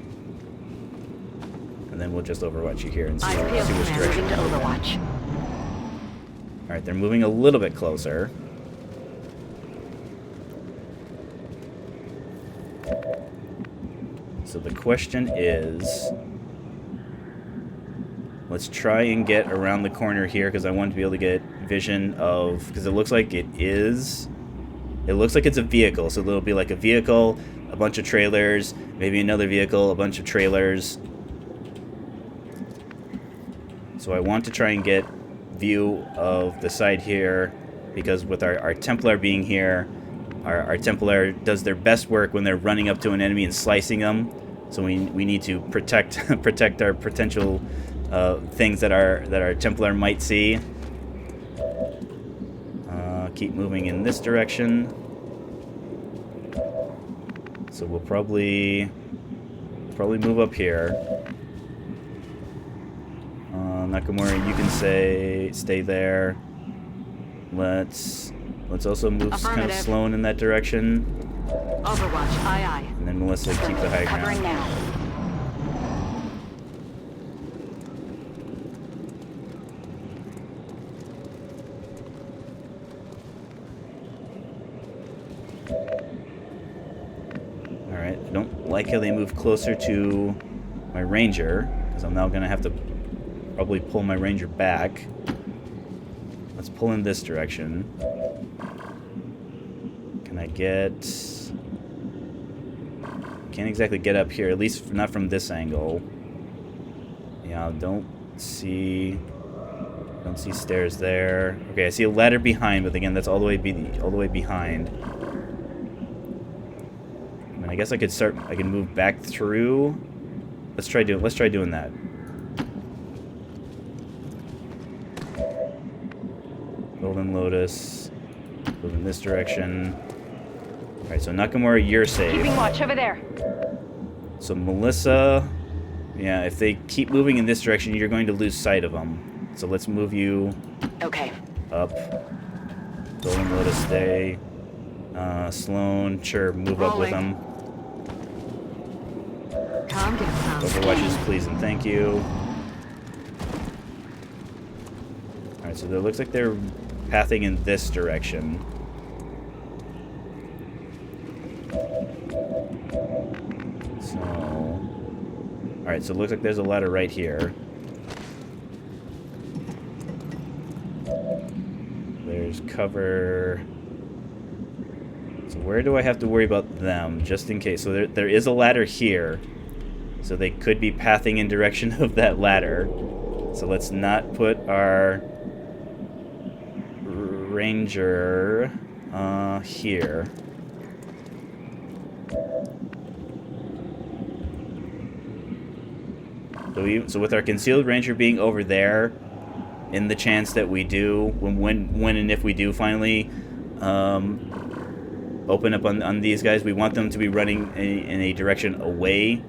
And then we'll just overwatch you here and see, IPO see which command direction. moving to Overwatch. Alright, they're moving a little bit closer. So the question is... let's try and get around the corner here, because I want to be able to get vision of... because it looks like it is... it looks like it's a vehicle, so it'll be like a vehicle, a bunch of trailers, maybe another vehicle, a bunch of trailers. So I want to try and get view of the side here, because with our Templar being here, our Templar does their best work when they're running up to an enemy and slicing them. So we need to protect protect our potential things that our Templar might see. Keep moving in this direction. So we'll probably move up here. Nakamura, you can stay there. Let's also move kind of Sloan in that direction. Overwatch, aye. And then Melissa, keep the high Covering ground. now. Alright, I don't like how they move closer to my Ranger, because I'm now going to have to probably pull my Ranger back. Let's pull in this direction. Can I get... can't exactly get up here, at least not from this angle. Yeah, don't see stairs there. Okay, I see a ladder behind, but again, that's all the way behind. I mean, I guess I can move back through. Let's try doing that. Golden Lotus. Move in this direction. Alright, so Nakamura, you're safe. Keeping watch over there. So Melissa, yeah, if they keep moving in this direction, you're going to lose sight of them. So let's move you Okay. up. Golden Lotus, stay. Sloan, sure, move up with them. Calm down. Overwatches, please and thank you. Alright, so it looks like they're pathing in this direction. So... alright, so it looks like there's a ladder right here. There's cover... so where do I have to worry about them, just in case? So there is a ladder here. So they could be pathing in direction of that ladder. So let's not put our Ranger here. So with our concealed Ranger being over there, in the chance that we do, when and if we do finally open up on these guys, we want them to be running in a direction away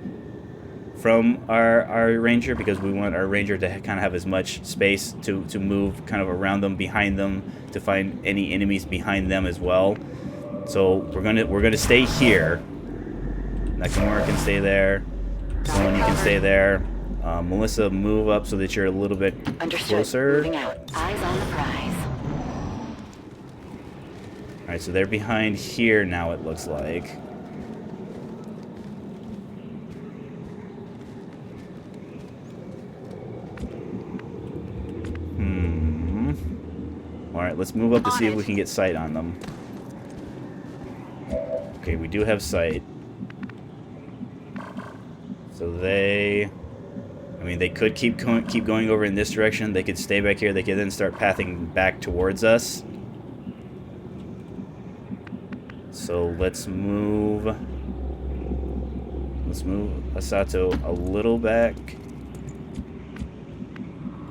from our Ranger, because we want our Ranger to kind of have as much space to move kind of around them, behind them, to find any enemies behind them as well. So we're gonna stay here. Nakamura can stay there. Sloan, you can stay there. Melissa, move up so that you're a little bit closer. Moving out. Eyes on the prize. Alright, so they're behind here now, it looks like. Alright, let's move up to see if we can get sight on them. Okay, we do have sight. So they... I mean, they could keep going over in this direction. They could stay back here. They could then start pathing back towards us. So let's move Asato a little back.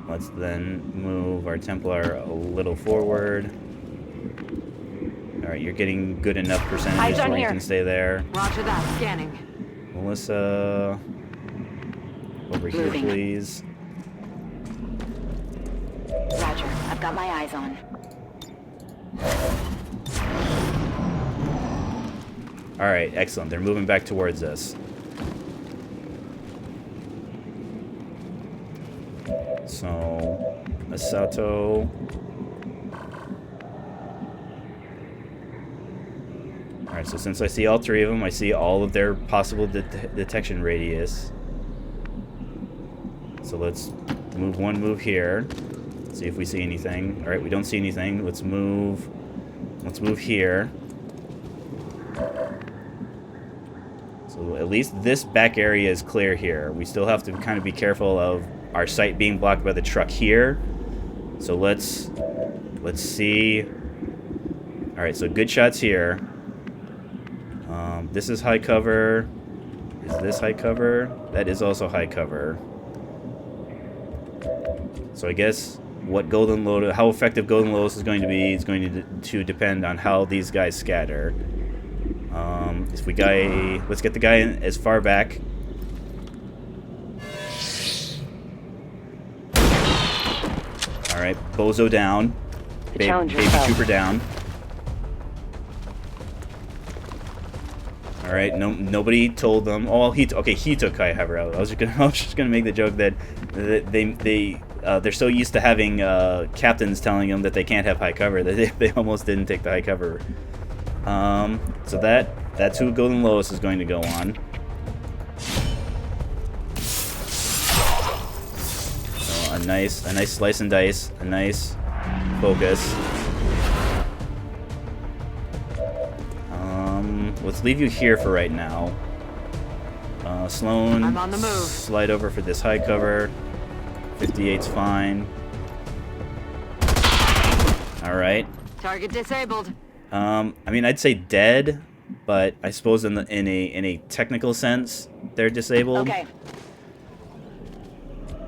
Let's then move our Templar a little forward. Alright, you're getting good enough percentages where you can stay there. Roger that. Scanning. Melissa, over here, please. Roger. I've got my eyes on. Alright, excellent. They're moving back towards us. So, Asato. Alright, so since I see all three of them, I see all of their possible detection radius. So let's move here. See if we see anything. Alright, we don't see anything. Let's move here. So at least this back area is clear here. We still have to kind of be careful of our sight being blocked by the truck here. So let's see. Alright, so good shots here. This is high cover. Is this high cover? That is also high cover. So I guess what Golden Lotus, how effective Golden Lotus is going to be is going to depend on how these guys scatter. Let's get the guy in as far back. All right, Bozo down. Baby Trooper down. All right, nobody told them. Oh, he took high cover out. I was just gonna make the joke that they're so used to having captains telling them that they can't have high cover that they almost didn't take the high cover. So that's who Golden Lotus is going to go on. So a nice slice and dice, a nice focus. Let's leave you here for right now. Sloan, I'm on the move. Slide over for this high cover. 58's fine. All right. Target disabled. I mean, I'd say dead, but I suppose in a technical sense, they're disabled. Okay.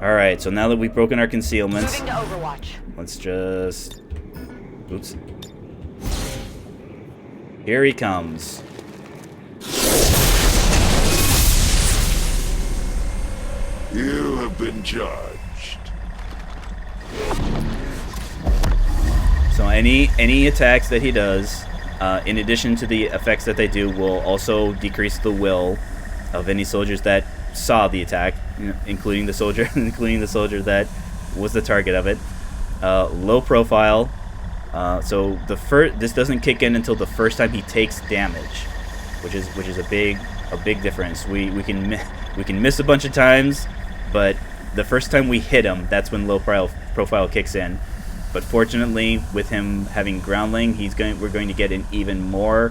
All right. So now that we've broken our concealments, Moving to Overwatch. let's just. Oops. Here he comes. You have been judged. So any attacks that he does, in addition to the effects that they do, will also decrease the will of any soldiers that saw the attack, including the soldier, that was the target of it. Low profile. So this doesn't kick in until the first time he takes damage, which is a big difference. We can miss a bunch of times, but the first time we hit him, that's when low profile kicks in. But fortunately, with him having groundling, we're going to get an even more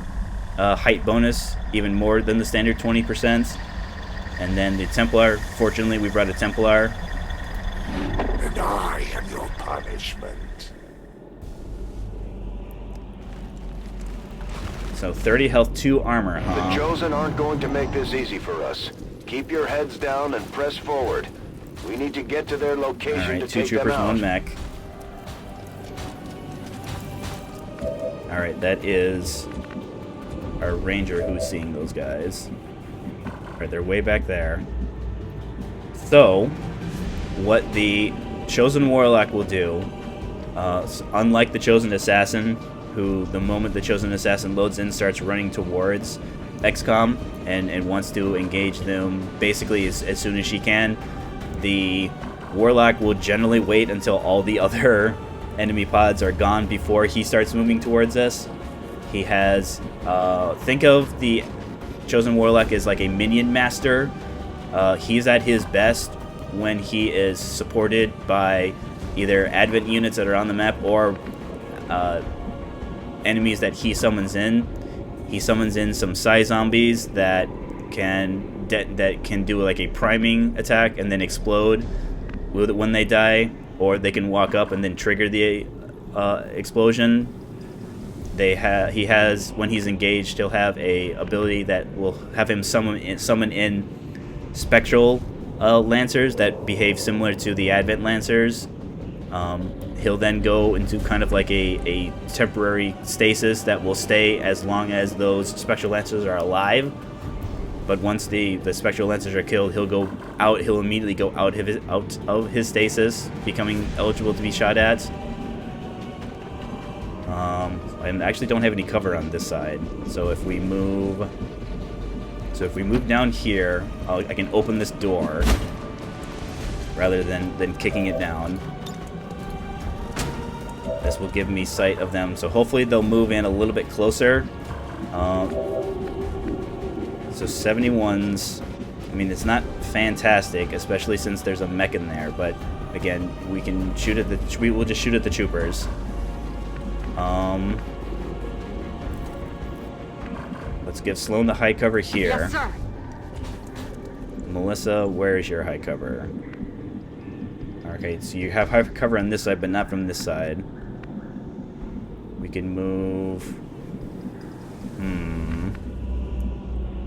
height bonus, even more than the standard 20%. And then the Templar, fortunately, we brought a Templar. And I am your punishment. So 30 health, 2 armor, huh? The Chosen aren't going to make this easy for us. Keep your heads down and press forward. We need to get to their location All right, to 2 take them troopers, out. 1 mech. All right, that is our ranger who's seeing those guys. All right, they're way back there. So, what the Chosen Warlock will do, unlike the Chosen Assassin, who the moment the Chosen Assassin loads in starts running towards XCOM and wants to engage them basically as soon as she can, the Warlock will generally wait until all the other enemy pods are gone before he starts moving towards us. He has, think of the Chosen Warlock as like a minion master. He's at his best when he is supported by either Advent units that are on the map or enemies that he summons in. He summons in some Psy zombies that can do like a priming attack and then explode when they die, or they can walk up and then trigger the explosion. He has, when he's engaged, he'll have a ability that will have him summon in spectral lancers that behave similar to the Advent lancers, He'll then go into kind of like a temporary stasis that will stay as long as those Spectral Lancers are alive. But once the Spectral Lancers are killed, he'll go out. He'll immediately go out of his stasis, becoming eligible to be shot at. I actually don't have any cover on this side, so if we move down here, I can open this door rather than kicking it down. This will give me sight of them, so hopefully they'll move in a little bit closer. So 71s, I mean, it's not fantastic, especially since there's a mech in there, but again, we can shoot at we'll just shoot at the troopers. Let's give Sloan the high cover here. Yes, sir. Melissa, where is your high cover? Okay, so you have high cover on this side, but not from this side. We can move... I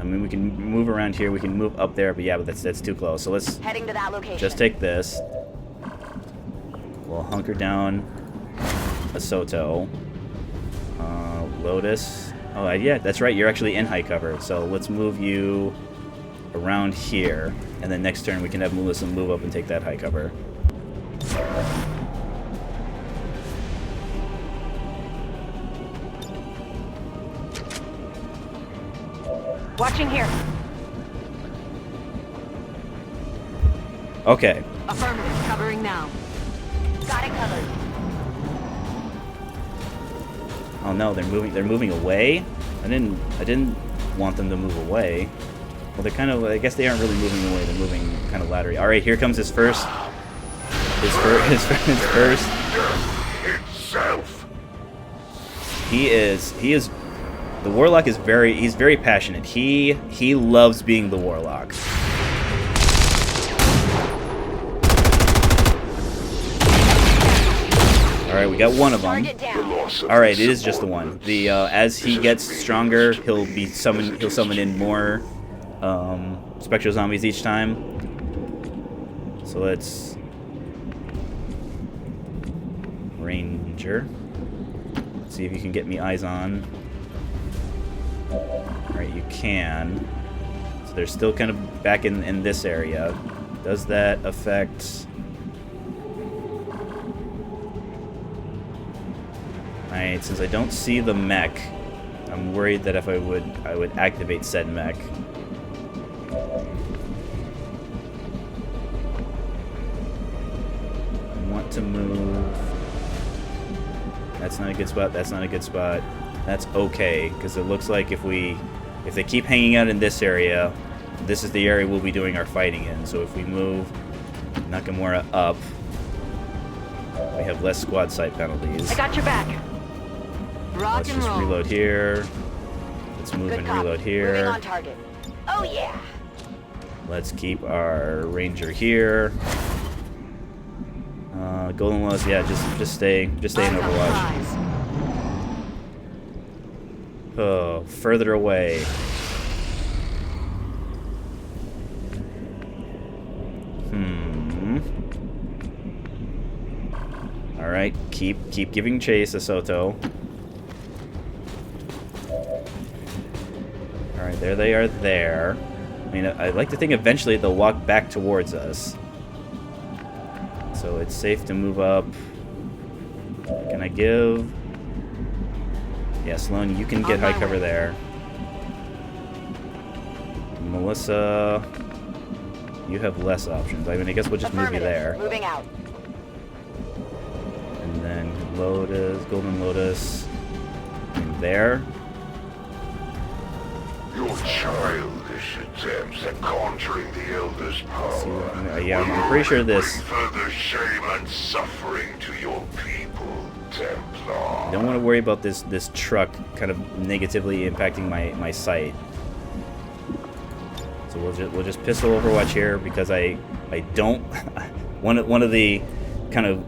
mean, we can move around here. We can move up there, but yeah, but that's too close. So let's heading to that location. Just take this. We'll hunker down Asoto. Lotus. Oh, yeah, that's right. You're actually in high cover. So let's move you around here, and then next turn we can have Melissa move up and take that high cover. Watching here. Okay. Affirmative. Covering now. Got it covered. Oh no, they're moving away. I didn't want them to move away. Well, they're kind of. I guess they aren't really moving away. They're moving kind of laterally. All right, here comes his first. His first. Itself. He is. The Warlock is he's very passionate. He loves being the Warlock. All right, we got one of them. All right, it is just the one. The as he gets stronger, he'll summon in more Spectral Zombies each time. So let's Ranger. Let's see if you can get me eyes on. Alright, you can. So they're still kind of back in this area. Does that affect... Alright, since I don't see the mech, I'm worried that if I would activate said mech. I want to move... That's not a good spot, that's not a good spot. That's okay, because it looks like if they keep hanging out in this area, this is the area we'll be doing our fighting in. So if we move Nakamura up, we have less squad sight penalties. I got your back. Rock Let's and just roll. reload here. Let's move Good and copy. reload here. Moving on target. Oh yeah. Let's keep our ranger here. Golden Lows, yeah, just stay in Overwatch. Oh, further away. All right, keep giving chase, Asoto. All right, there they are. There. I mean, I'd like to think eventually they'll walk back towards us. So it's safe to move up. Can I give? Yeah, Sloan, you can get high cover there. Melissa, you have less options. I mean, I guess we'll just move you there. Moving out. And then Lotus, Golden Lotus, and there. Your childish attempts at conjuring the Elder's power. Yeah, I'm pretty sure this. Bring further shame and suffering to your people, Templar. Don't want to worry about this truck kind of negatively impacting my sight. So we'll just pistol Overwatch here because I don't. one of the kind of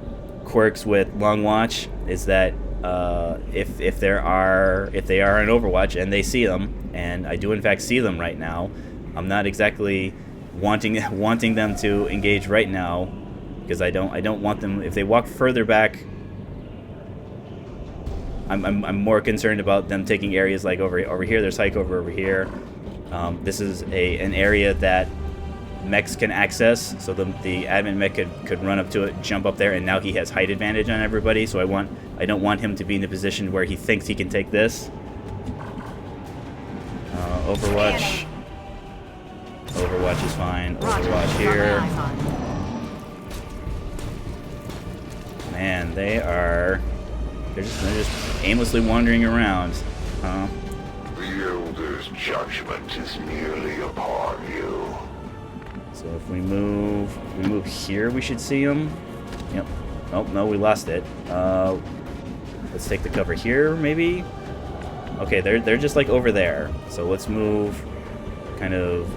quirks with Long Watch is that if they are in Overwatch and they see them, and I do in fact see them right now, I'm not exactly wanting them to engage right now. because I don't want them, if they walk further back, I'm more concerned about them taking areas like over here. There's hike over here. This is an area that mechs can access, so the admin mech could run up to it, jump up there, and now he has height advantage on everybody. So I don't want him to be in the position where he thinks he can take this. Overwatch. Overwatch is fine. Overwatch here. Man, they're just aimlessly wandering around. The Elder's judgment is nearly upon you. So if we move here, we should see them. Yep. Oh no, we lost it. Let's take the cover here, maybe. Okay, they're just like over there. So let's move. Kind of.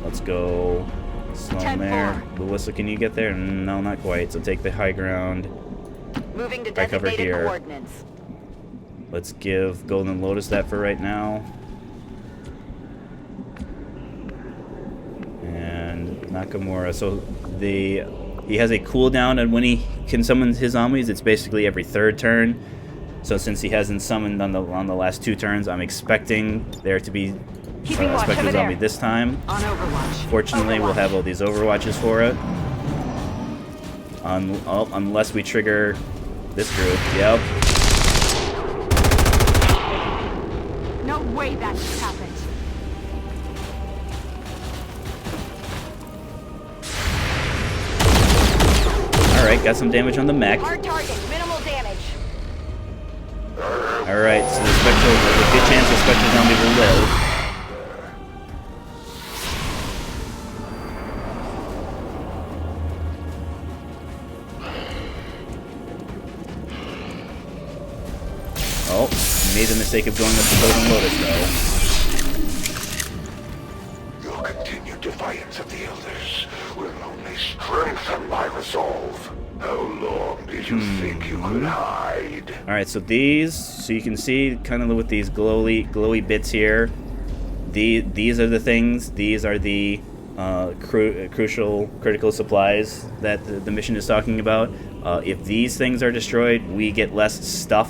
Let's go. Slow there. Melissa, can you get there? No, not quite. So take the high ground. Moving to High cover designated here. coordinates. Let's give Golden Lotus that for right now. And Nakamura. So he has a cooldown on when he can summon his zombies. It's basically every third turn. So since he hasn't summoned on the last 2 turns, I'm expecting there to be a Spectre Zombie this time. On Overwatch. Fortunately, we'll have all these Overwatches for it. Unless we trigger this group. Yep. No way that just happened. Alright, got some damage on the mech. Hard target, minimal damage. Alright, so there's a good chance the Spectre Zombie will live. Oh, made the mistake of going up the Golden Lotus, though. Your continued defiance of the Elders will only strengthen my resolve. How long did you think you could hide? Alright, so you can see kind of with these glowy bits here. These are the things. These are the critical supplies that the mission is talking about. If these things are destroyed, we get less stuff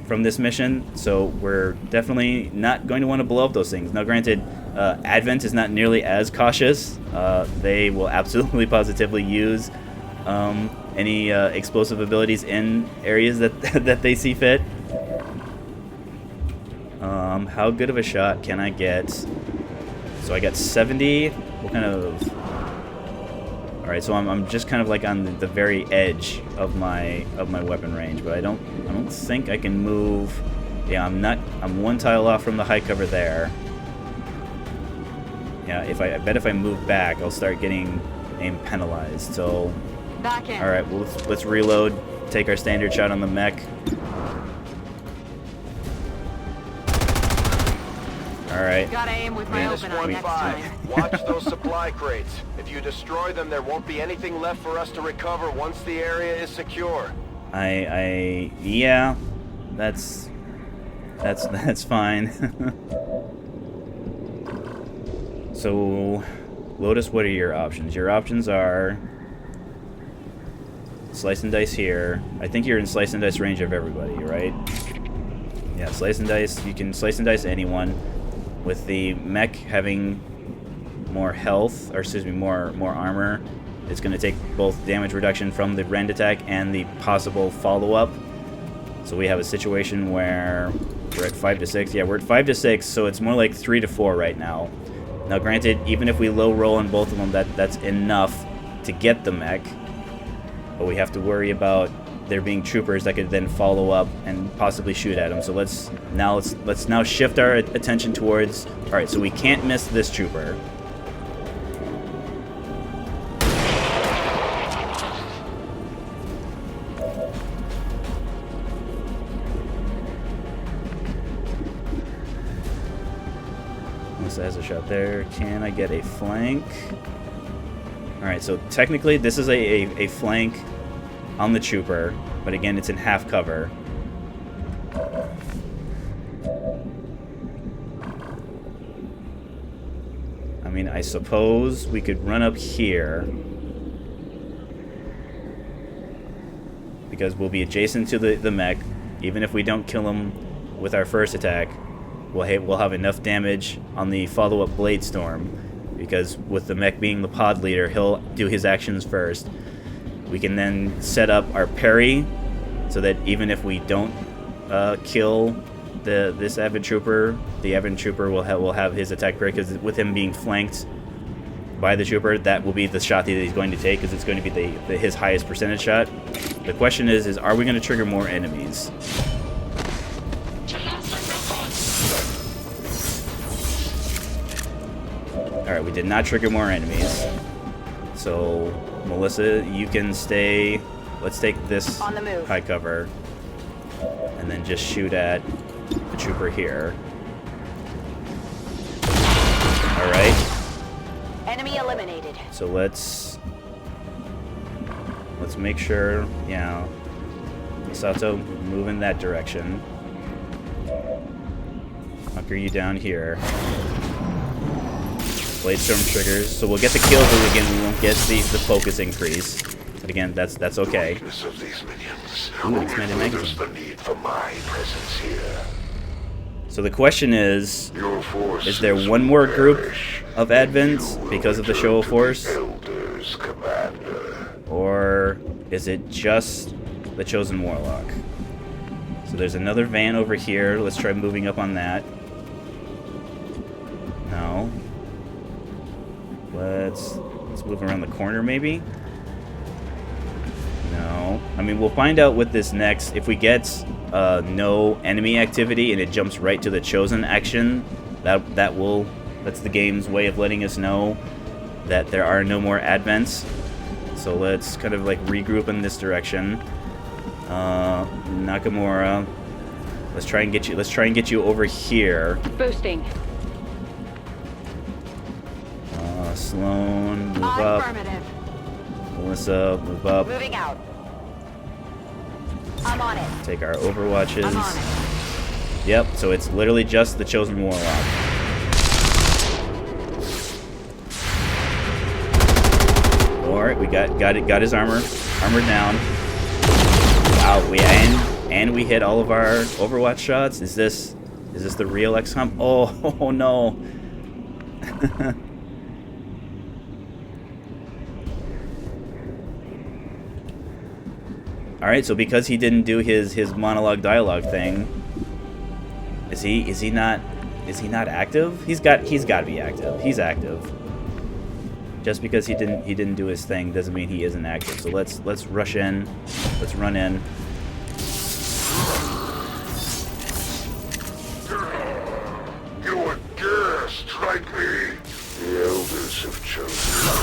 from this mission, so we're definitely not going to want to blow up those things. Now granted, Advent is not nearly as cautious. They will absolutely positively use any explosive abilities in areas that they see fit. How good of a shot can I get? So I got 70. What kind of... Alright, so I'm just kind of like on the very edge of my weapon range, but I don't think I can move. Yeah, I'm 1 tile off from the high cover there. Yeah, I bet if I move back, I'll start getting aim penalized. So Back in. Alright, well let's reload, take our standard shot on the mech. Alright. Gotta aim with my open eye next time. Watch those supply crates. If you destroy them, there won't be anything left for us to recover once the area is secure. Yeah, that's fine. So, Lotus, what are your options? Your options are slice and dice here. I think you're in slice and dice range of everybody, right? Yeah, slice and dice. You can slice and dice anyone. With the mech having more health, or excuse me, more armor, it's going to take both damage reduction from the rend attack and the possible follow-up. So we have a situation where we're at 5 to 6. Yeah, we're at 5 to 6, so it's more like 3 to 4 right now. Now, granted, even if we low roll on both of them, that's enough to get the mech. But we have to worry about there being troopers that could then follow up and possibly shoot at them. So let's now shift our attention towards... Alright, so we can't miss this trooper. This has a shot there. Can I get a flank? Alright, so technically this is a flank on the trooper, but again, it's in half cover. mean, I suppose we could run up here. Because we'll be adjacent to the mech. Even if we don't kill him with our first attack, we'll have enough damage on the follow-up Blade Storm. Because with the mech being the pod leader, he'll do his actions first. We can then set up our parry, so that even if we don't kill this Advent Trooper, the Advent Trooper will have his attack parry, because with him being flanked by the Trooper, that will be the shot that he's going to take, because it's going to be his highest percentage shot. The question is are we going to trigger more enemies? Alright, we did not trigger more enemies. So, Melissa, you can stay. Let's take this high cover. And then just shoot at the Trooper here. Alright. Enemy eliminated. So let's make sure, yeah. Masato, move in that direction. Hunker you down here. Blade Storm triggers, so we'll get the kills, but again we won't get the focus increase. But again, that's okay. Of these minions Ooh, expanded magazine. the need for my presence here. So the question is there one more group of Advents because of the show of force? Elders, Commander. Or is it just the Chosen Warlock? So there's another van over here. Let's try moving up on that. No. Let's move around the corner maybe? No. I mean, we'll find out with this next. If we get no enemy activity and it jumps right to the Chosen action, that's the game's way of letting us know that there are no more Advents. So let's kind of like regroup in this direction. Nakamura, let's try and get you over here. Boosting. Sloan, move up. Melissa, move up. Moving out. I'm on it. Take our Overwatches. I'm on it. Yep, so it's literally just the Chosen Warlock. Alright, we got his armored down. Wow, we hit all of our Overwatch shots. Is this the real XCOM? Oh no. Alright, so because he didn't do his monologue dialogue thing, is he not active? He's got to be active. He's active. Just because he didn't do his thing doesn't mean he isn't active. So let's rush in. Let's run in. You would dare strike me? The elders have chosen me,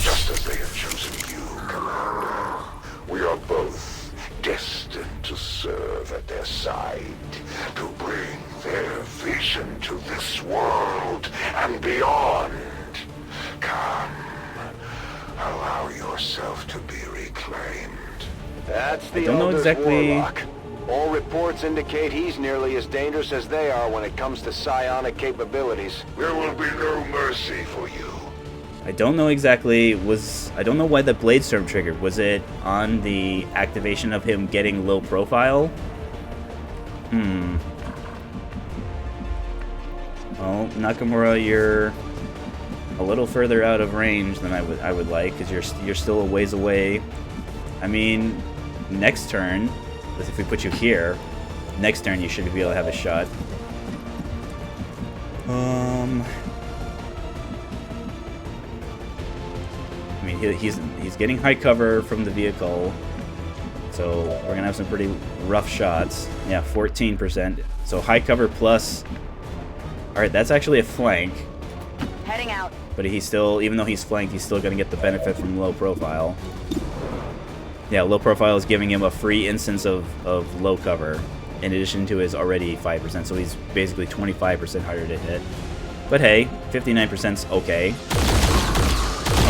just as they have chosen you, Commander. We are both destined to serve at their side, to bring their vision to this world and beyond. Come, allow yourself to be reclaimed. That's the I don't know Elder's exactly. Warlock. All reports indicate he's nearly as dangerous as they are when it comes to psionic capabilities. There will be no mercy for you. I don't know exactly. I don't know why the Blade Storm triggered. Was it on the activation of him getting low profile? Well, Nakamura, you're a little further out of range than I would like, because you're still a ways away. I mean, next turn, if we put you here, next turn you should be able to have a shot. I mean, he's getting high cover from the vehicle, so we're gonna have some pretty rough shots. Yeah, 14%. So high cover plus. All right, that's actually a flank. Heading out. But he's still, even though he's flanked, he's still gonna get the benefit from low profile. Yeah, low profile is giving him a free instance of low cover, in addition to his already 5%. So he's basically 25% harder to hit. But hey, 59%'s okay.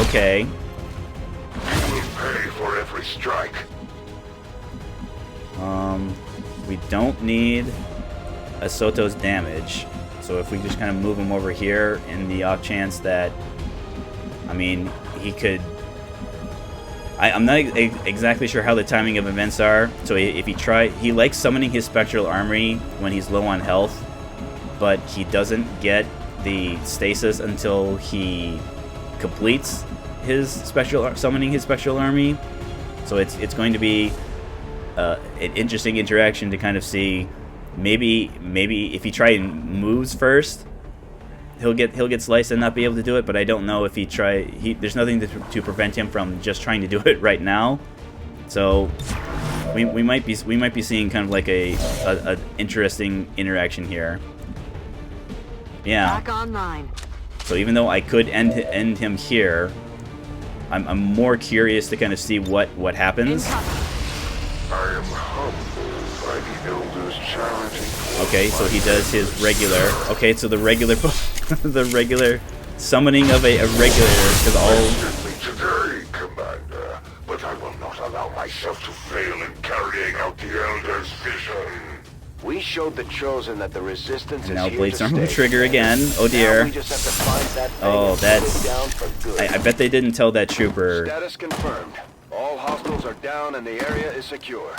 Okay. We pay for every strike. We don't need a Soto's damage, So if we just kind of move him over here in the off chance that, I mean, he could... I'm not exactly sure how the timing of events are. So if he likes summoning his spectral army when he's low on health, but he doesn't get the stasis until he completes his summoning his spectral army. So it's going to be an interesting interaction to kind of see. Maybe if he tries and moves first, he'll get sliced and not be able to do it. But I don't know if there's nothing to prevent him from just trying to do it right now. So we might be seeing kind of like a interesting interaction here. Yeah. Back online. So even though I could end him here, I'm more curious to kind of see what happens. I am humbled by the Elder's charity. Okay, so he does his regular. Okay, so the regular, the regular summoning of a regular is all. Only today, Commander, but I will not allow myself to fail in carrying out the Elder's vision. We showed the Chosen that the Resistance And now is here Blade to Storm will stay. trigger again. Oh dear. Now we just have to find that thing Oh, and that's. put it down for good. I bet they didn't tell that trooper. Status confirmed. All hostiles are down and the area is secure.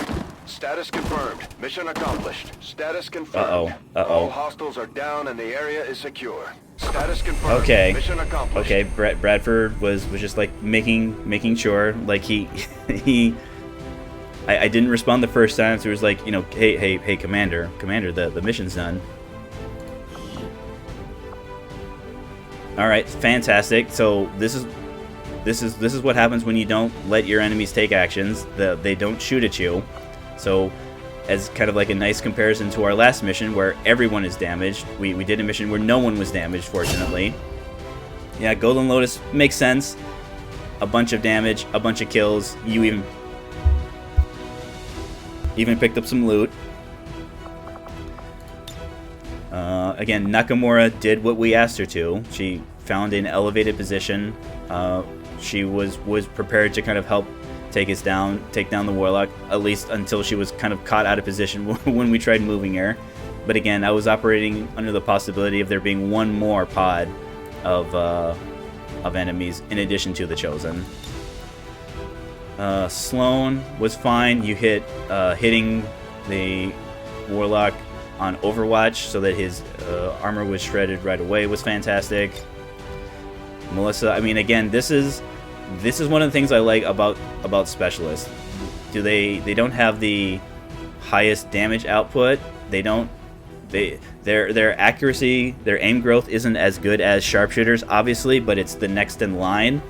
Status confirmed. Mission accomplished. Status confirmed. All hostiles are down and the area is secure. Status confirmed. Okay. Mission accomplished. Okay. Bradford was just like making sure, like he. I didn't respond the first time, so he was like, you know, hey, Commander, the mission's done. All right, fantastic. So this is what happens when you don't let your enemies take actions. They don't shoot at you. So, as kind of like a nice comparison to our last mission where everyone is damaged, we did a mission where no one was damaged, fortunately. Yeah, Golden Lotus makes sense. A bunch of damage, a bunch of kills. You even picked up some loot. Again, Nakamura did what we asked her to. She found an elevated position. She was prepared to kind of help take down the Warlock, at least until she was kind of caught out of position when we tried moving her. But again, I was operating under the possibility of there being one more pod of enemies in addition to the Chosen. Sloan was fine. You hitting the Warlock on Overwatch so that his armor was shredded right away was fantastic. Melissa, I mean, again, this is one of the things I like about specialists. They don't have the highest damage output. Their accuracy, their aim growth isn't as good as sharpshooters, obviously, but it's the next in line.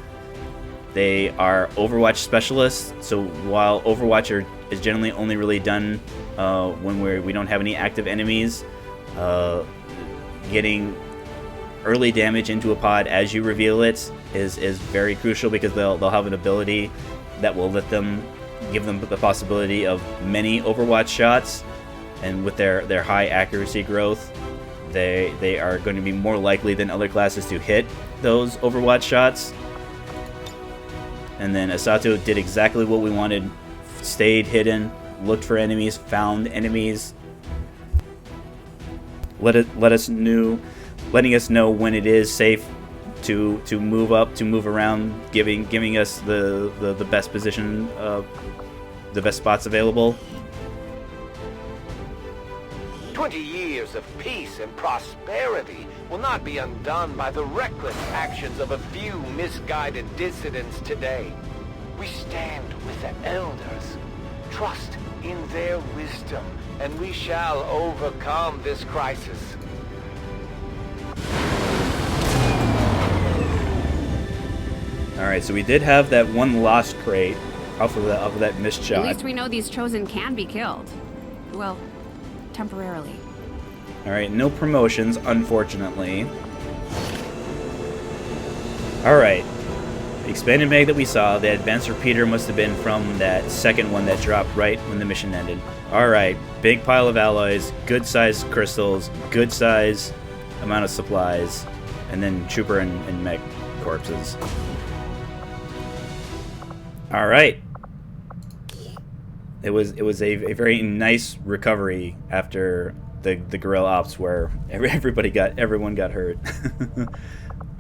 They are Overwatch specialists, so while Overwatch is generally only really done when we don't have any active enemies, getting early damage into a pod as you reveal it is very crucial, because they'll have an ability that will give them the possibility of many Overwatch shots, and with their high accuracy growth, they are going to be more likely than other classes to hit those Overwatch shots. And then Asato did exactly what we wanted. Stayed hidden, looked for enemies, found enemies. Letting us know when it is safe to move up, to move around, giving us the best position, the best spots available. 20 years of peace and prosperity will not be undone by the reckless actions of a few misguided dissidents today. We stand with the elders. Trust in their wisdom, and we shall overcome this crisis. Alright, so we did have that one lost crate off of that missed shot. At least we know these Chosen can be killed. Well, temporarily. Alright, no promotions, unfortunately. Alright. The expanded mag that we saw, the advanced repeater must have been from that second one that dropped right when the mission ended. Alright, big pile of alloys, good size crystals, good size amount of supplies, and then trooper and mech corpses. Alright. It was a very nice recovery after the guerrilla ops where everyone got hurt.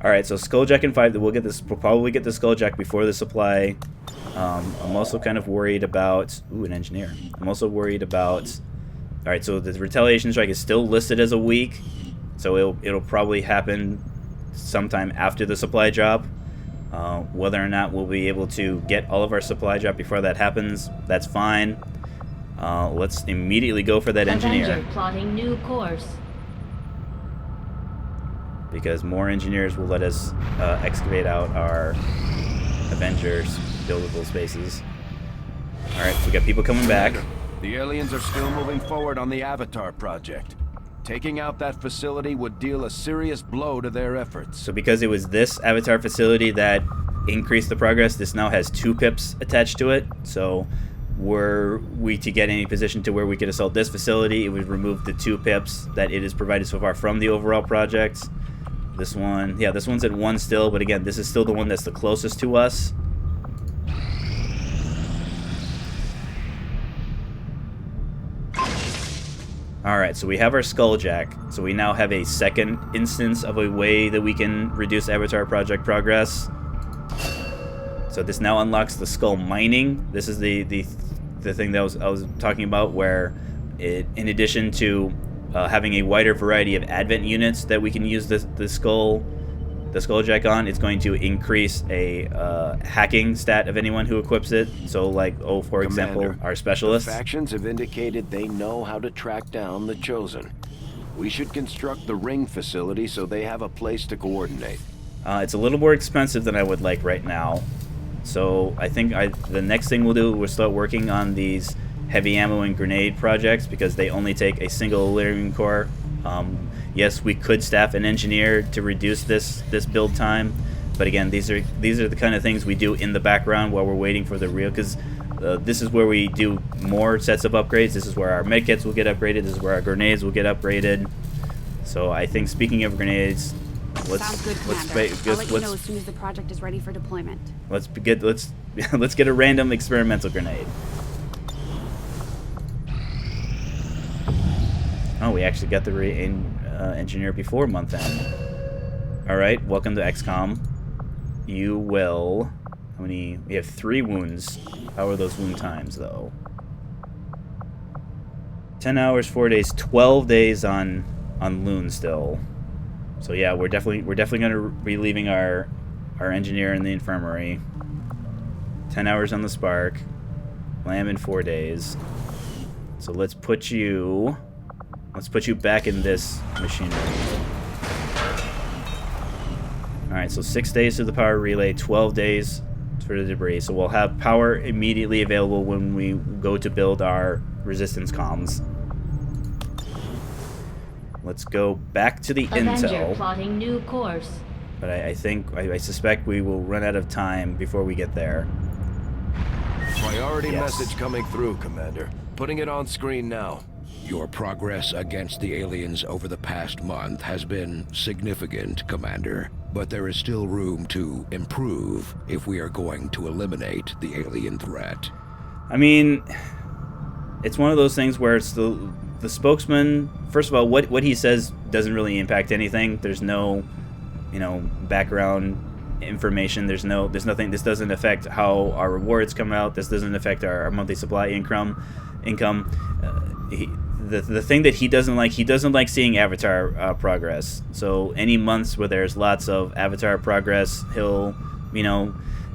All right, so Skulljack and 5. We'll probably get the Skulljack before the supply. I'm also kind of worried about an engineer. I'm also worried about. All right, so the retaliation strike is still listed as a week, so it'll probably happen sometime after the supply drop. Whether or not we'll be able to get all of our supply drop before that happens, that's fine. Let's immediately go for that engineer. Avenger plotting new course. Because more engineers will let us excavate out our Avengers buildable spaces. Alright, we got people coming back. The aliens are still moving forward on the Avatar project. Taking out that facility would deal a serious blow to their efforts. So because it was this Avatar facility that increased the progress, this now has 2 pips attached to it. So were we to get any position to where we could assault this facility, it would remove the 2 pips that it has provided so far from the overall project. This one, yeah, this one's at 1 still, but again, this is still the one that's the closest to us. Alright, so we have our Skulljack, so we now have a second instance of a way that we can reduce Avatar project progress. So this now unlocks the skull mining. This is the thing that I was talking about, where in addition to having a wider variety of advent units that we can use the Skulljack on, it's going to increase a hacking stat of anyone who equips it. So, like, for example, our specialists. The factions have indicated they know how to track down the Chosen. We should construct the ring facility so they have a place to coordinate. It's a little more expensive than I would like right now. So I think the next thing we'll start working on these heavy ammo and grenade projects, because they only take a single Illyrium core. Yes, we could staff an engineer to reduce this build time, but again, these are the kind of things we do in the background while we're waiting for the real. Because this is where we do more sets of upgrades. This is where our medkits will get upgraded. This is where our grenades will get upgraded. So I think, speaking of grenades, Sounds good, Commander. I'll let you know as soon as the project is ready for deployment. Let's get a random experimental grenade. Oh, we actually got the engineer before month end. Alright, welcome to XCOM. You will... How many... We have 3 wounds. How are those wound times, though? 10 hours, 4 days, 12 days on Loon still. So yeah, we're definitely going to be leaving our engineer in the infirmary. 10 hours on the Spark. Lamb in 4 days. So let's put you back in this machinery. Alright, so 6 days to the power relay, 12 days for the debris. So we'll have power immediately available when we go to build our resistance comms. Let's go back to the Avenger intel. plotting new course. But I suspect we will run out of time before we get there. Priority message coming through, Commander. Putting it on screen now. Your progress against the aliens over the past month has been significant, Commander. But there is still room to improve if we are going to eliminate the alien threat. I mean, it's one of those things where it's the spokesman. First of all, what he says doesn't really impact anything. There's no, background information. There's nothing. This doesn't affect how our rewards come out. This doesn't affect our monthly supply income. The thing that he doesn't like seeing Avatar progress. So any months where there's lots of Avatar progress, he'll,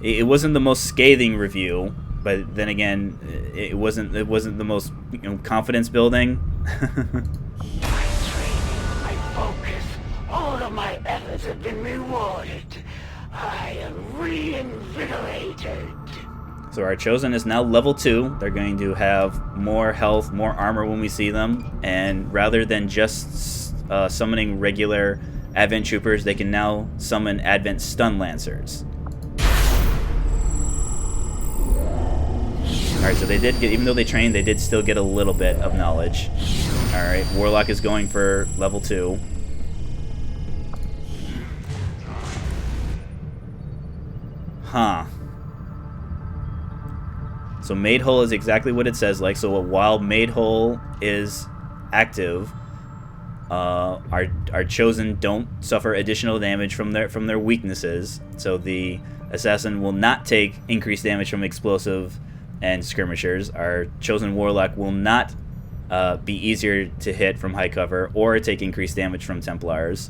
it wasn't the most scathing review, but then again, it wasn't the most confidence building. I focus. All of my efforts have been rewarded. I am reinvigorated. So our Chosen is now level 2. They're going to have more health, more armor when we see them, and rather than just summoning regular Advent Troopers, they can now summon Advent Stun Lancers. Alright, so they did get, even though they trained, they did still get a little bit of knowledge. Alright, Warlock is going for level 2. Huh. So Made Whole is exactly what it says like. So while Made Whole is active, our chosen don't suffer additional damage from their weaknesses. So the assassin will not take increased damage from explosive and skirmishers. Our chosen warlock will not be easier to hit from high cover or take increased damage from Templars.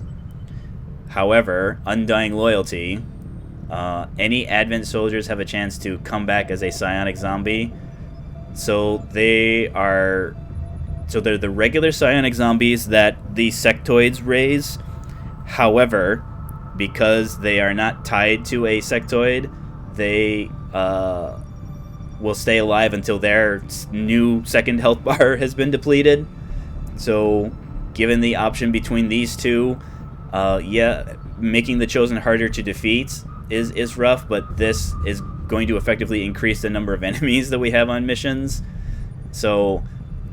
However, Undying Loyalty, any Advent soldiers have a chance to come back as a psionic zombie. So they're the regular psionic zombies that the sectoids raise. However, because they are not tied to a sectoid, they will stay alive until their new second health bar has been depleted. So, given the option between these two, making the chosen harder to defeat is rough, but this is going to effectively increase the number of enemies that we have on missions. So,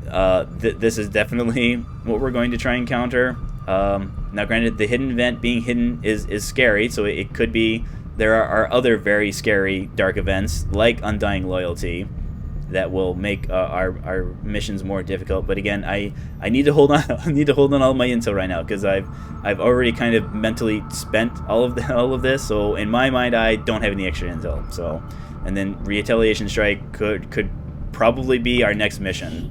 this is definitely what we're going to try and counter. Now, granted, the hidden event being hidden is scary, so it could be there are other very scary dark events like Undying Loyalty that will make our missions more difficult. But again, I need to hold on. I need to hold on all my intel right now because I've already kind of mentally spent all of this. So in my mind, I don't have any extra intel. So, and then Retaliation Strike could probably be our next mission.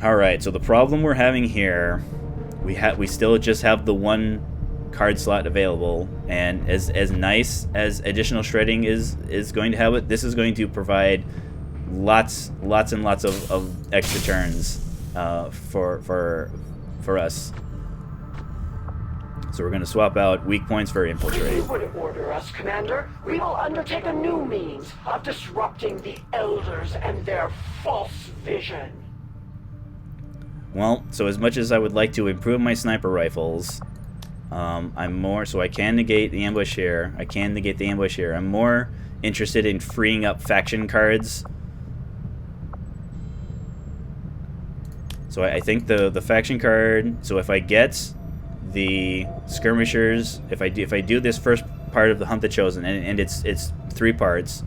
All right. So the problem we're having here, we still just have the one card slot available, and as nice as additional shredding is going to have it, this is going to provide lots and lots of extra turns for us. So we're going to swap out weak points for infiltrate. You would order us, Commander. We will undertake a new means of disrupting the Elders and their false vision. Well, so as much as I would like to improve my sniper rifles, I'm more, so I can negate the ambush here. I'm more interested in freeing up faction cards. So I think the faction card, so if I get the skirmishers, if I do this first part of the Hunt the Chosen, and it's 3 parts.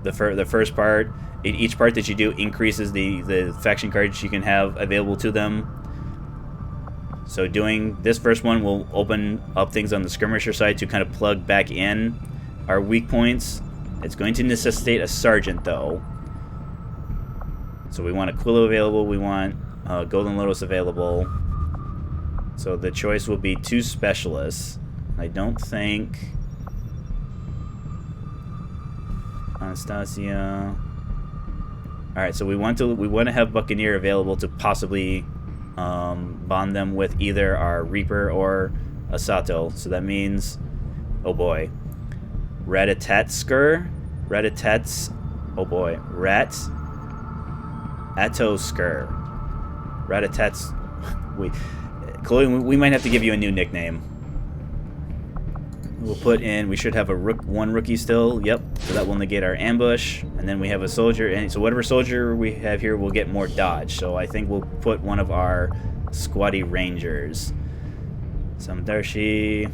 The first part, each part that you do increases the faction cards you can have available to them. So doing this first one will open up things on the skirmisher side to kind of plug back in our weak points. It's going to necessitate a sergeant though. So we want Aquila available, we want Golden Lotus available. So the choice will be 2 specialists. I don't think... Anastasia... Alright, so we want to have Buccaneer available to possibly bond them with either our Reaper or Asato. So that means, oh boy, Ratatatsker, oh boy, Atosker, Wait, Chloe, we might have to give you a new nickname. We'll put in, we should have one rookie still, yep, so that will negate our ambush, and then we have a soldier, and so whatever soldier we have here will get more dodge, so I think we'll put one of our squatty rangers. Samdarshi.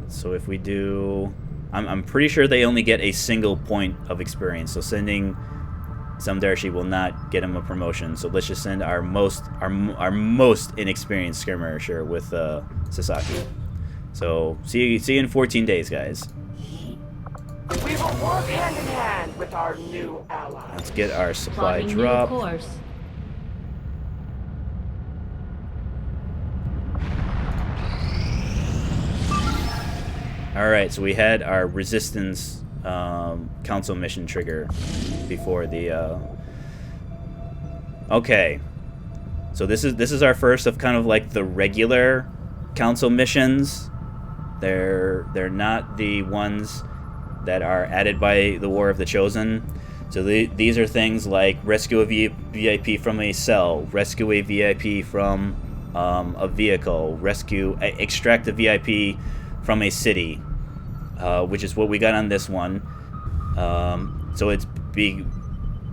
So if we do, I'm pretty sure they only get a single point of experience, so sending Samdarshi will not get him a promotion, so let's just send our most inexperienced skirmisher with Sasaki. So see you in 14 days, guys. We will work hand in hand with our new allies. Let's get our supply drop. Alright, so we had our resistance council mission trigger before the okay. So this is our first of kind of like the regular council missions. They're not the ones that are added by the War of the Chosen. So these are things like rescue a VIP from a cell, rescue a VIP from a vehicle, extract a VIP from a city, which is what we got on this one. So it's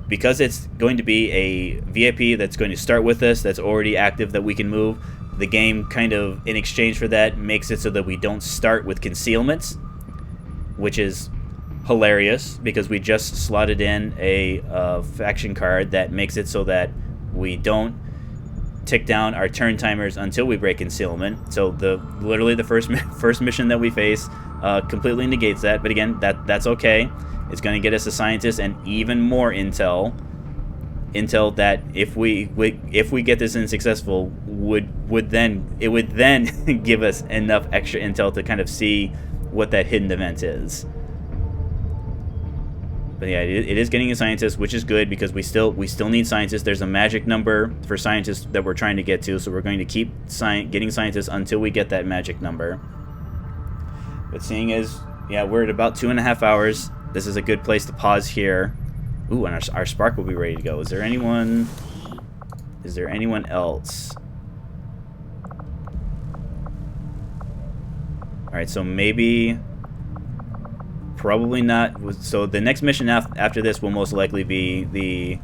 because it's going to be a VIP that's going to start with us, that's already active, that we can move. The game kind of, in exchange for that, makes it so that we don't start with concealments, which is hilarious because we just slotted in a faction card that makes it so that we don't tick down our turn timers until we break concealment. So literally the first mission that we face completely negates that. But again, that's okay. It's going to get us a scientist and even more intel that if we get this in successful would then give us enough extra intel to kind of see what that hidden event is. But yeah, it is getting a scientist, which is good because we still need scientists. There's a magic number for scientists that we're trying to get to, so we're going to keep getting scientists until we get that magic number. But seeing as we're at about 2.5 hours, this is a good place to pause here. Ooh, and our spark will be ready to go. Is there anyone else? Alright, so maybe... Probably not. So the next mission after this will most likely be the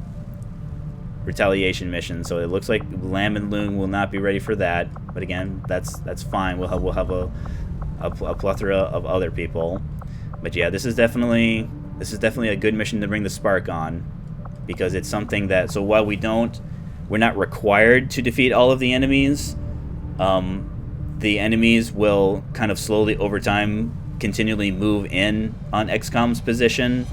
retaliation mission. So it looks like Lamb and Loon will not be ready for that. But again, that's fine. We'll have a plethora of other people. But yeah, this is definitely a good mission to bring the spark on, because it's something that, so while we're not required to defeat all of the enemies, the enemies will kind of slowly over time continually move in on XCOM's position.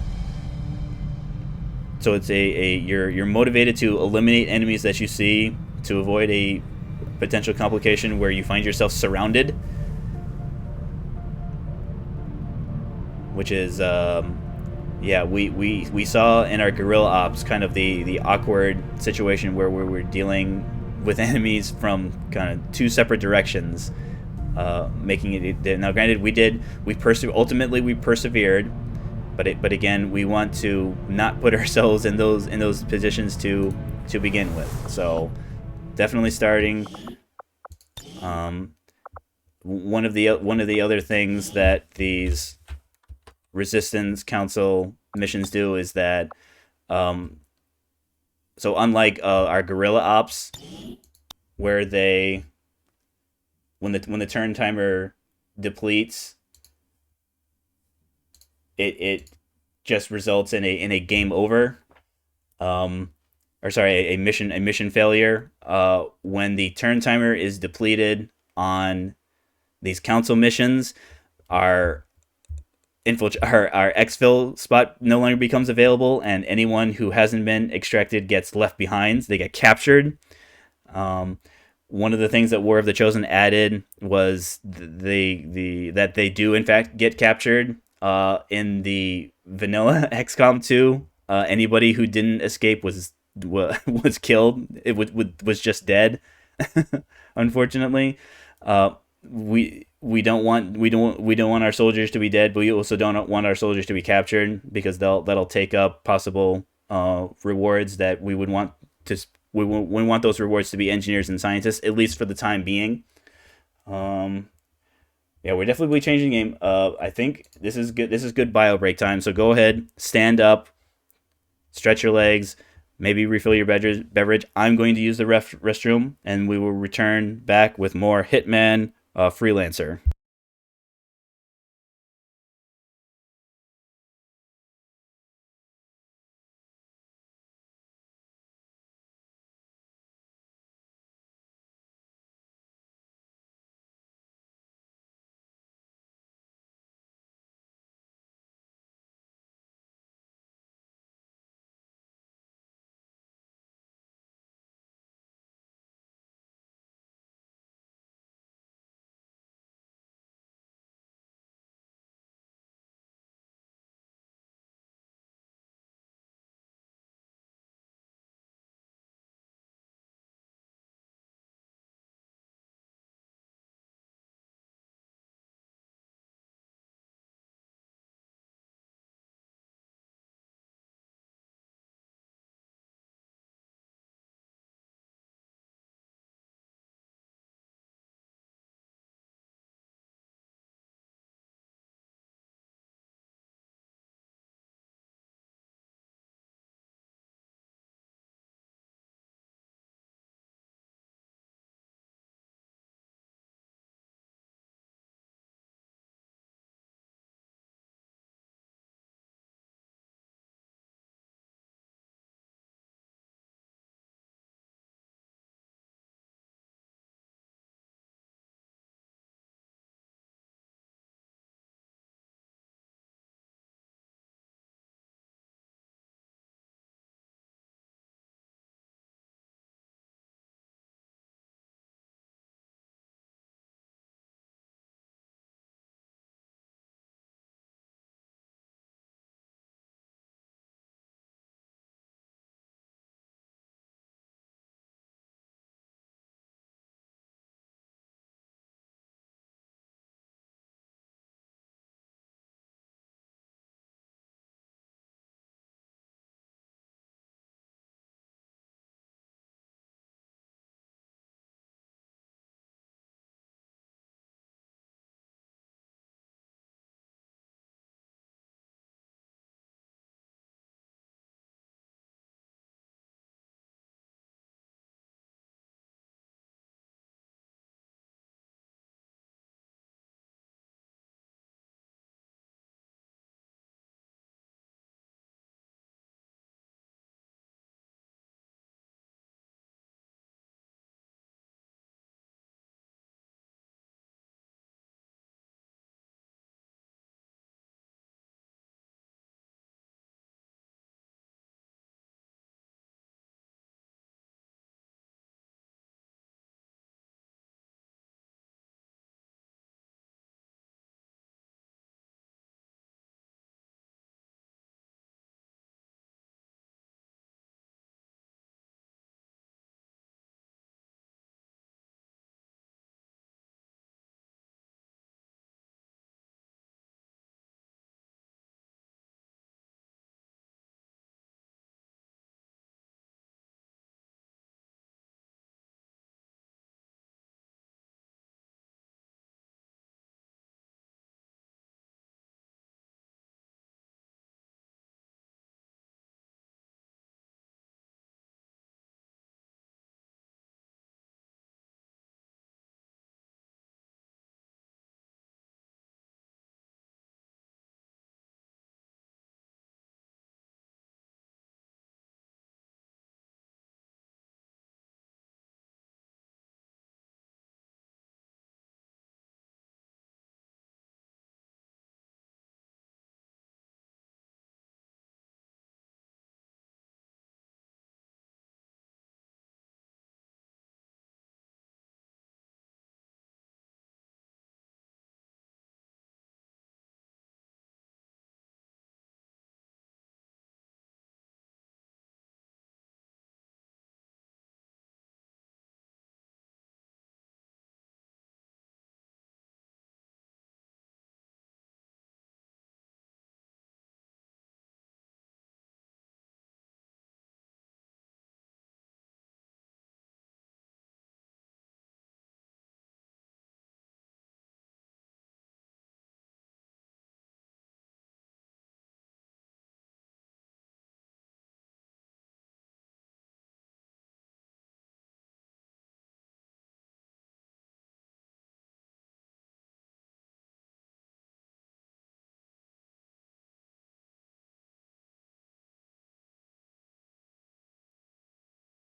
So it's you're motivated to eliminate enemies that you see to avoid a potential complication where you find yourself surrounded, which is we saw in our guerrilla ops kind of the awkward situation where we were dealing with enemies from kind of two separate directions, making it. Now granted, ultimately we persevered, but again, we want to not put ourselves in those positions to begin with. So definitely starting. One of the other things that these Resistance Council missions do is that, so unlike our guerrilla ops, where when the turn timer depletes, it just results in a game over, or sorry, a mission failure. When the turn timer is depleted on these council missions, our exfil spot no longer becomes available, and anyone who hasn't been extracted gets left behind. They get captured. One of the things that War of the Chosen added was that they do in fact get captured. In the vanilla XCOM 2, anybody who didn't escape was killed. It was just dead. Unfortunately, we don't want our soldiers to be dead, but we also don't want our soldiers to be captured, because that'll take up possible rewards that we would want to. We want those rewards to be engineers and scientists, at least for the time being. Yeah, we're definitely changing the game. I think this is good. This is good bio break time. So go ahead, stand up, stretch your legs, maybe refill your beverage. I'm going to use the restroom, and we will return back with more Hitman Freelancer.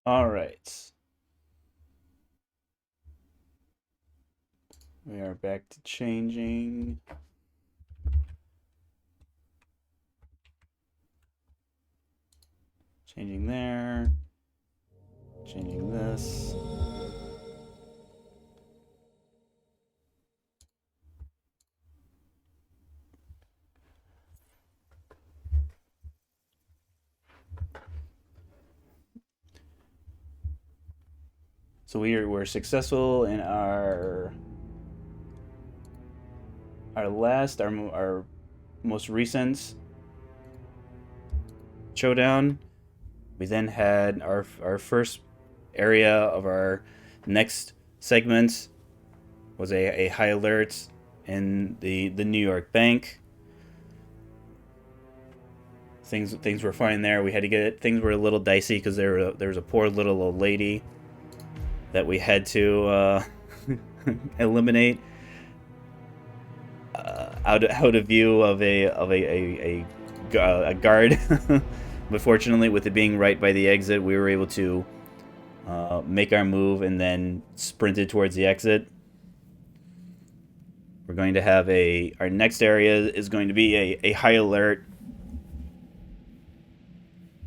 All right. We are back to changing. Changing there. Changing this. So we're successful in our most recent showdown. We then had our first area of our next segment was a high alert in the New York bank. Things were fine there. We had to get things were a little dicey because there was a poor little old lady that we had to eliminate out of view of a guard. But fortunately, with it being right by the exit, we were able to make our move and then sprinted towards the exit. We're going to have our next area is going to be a high alert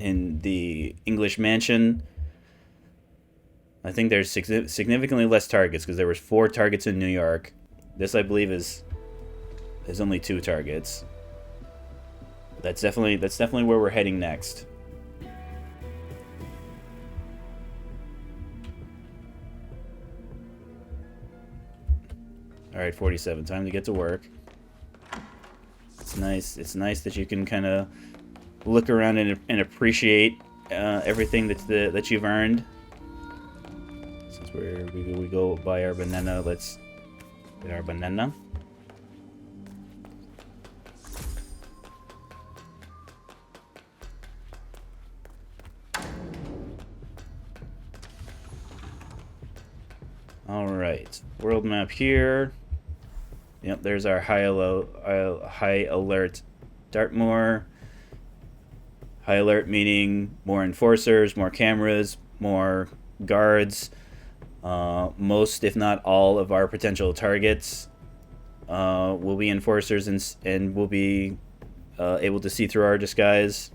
in the English Mansion. I think there's significantly less targets because there was 4 targets in New York. This, I believe, is only 2 targets. That's definitely where we're heading next. All right, 47. Time to get to work. It's nice. It's nice that you can kind of look around and appreciate everything that you've earned. Since we go buy our banana, let's get our banana. All right, world map here. Yep, there's our high alert Dartmoor. High alert meaning more enforcers, more cameras, more guards. Most, if not all, of our potential targets will be enforcers and will be able to see through our disguise.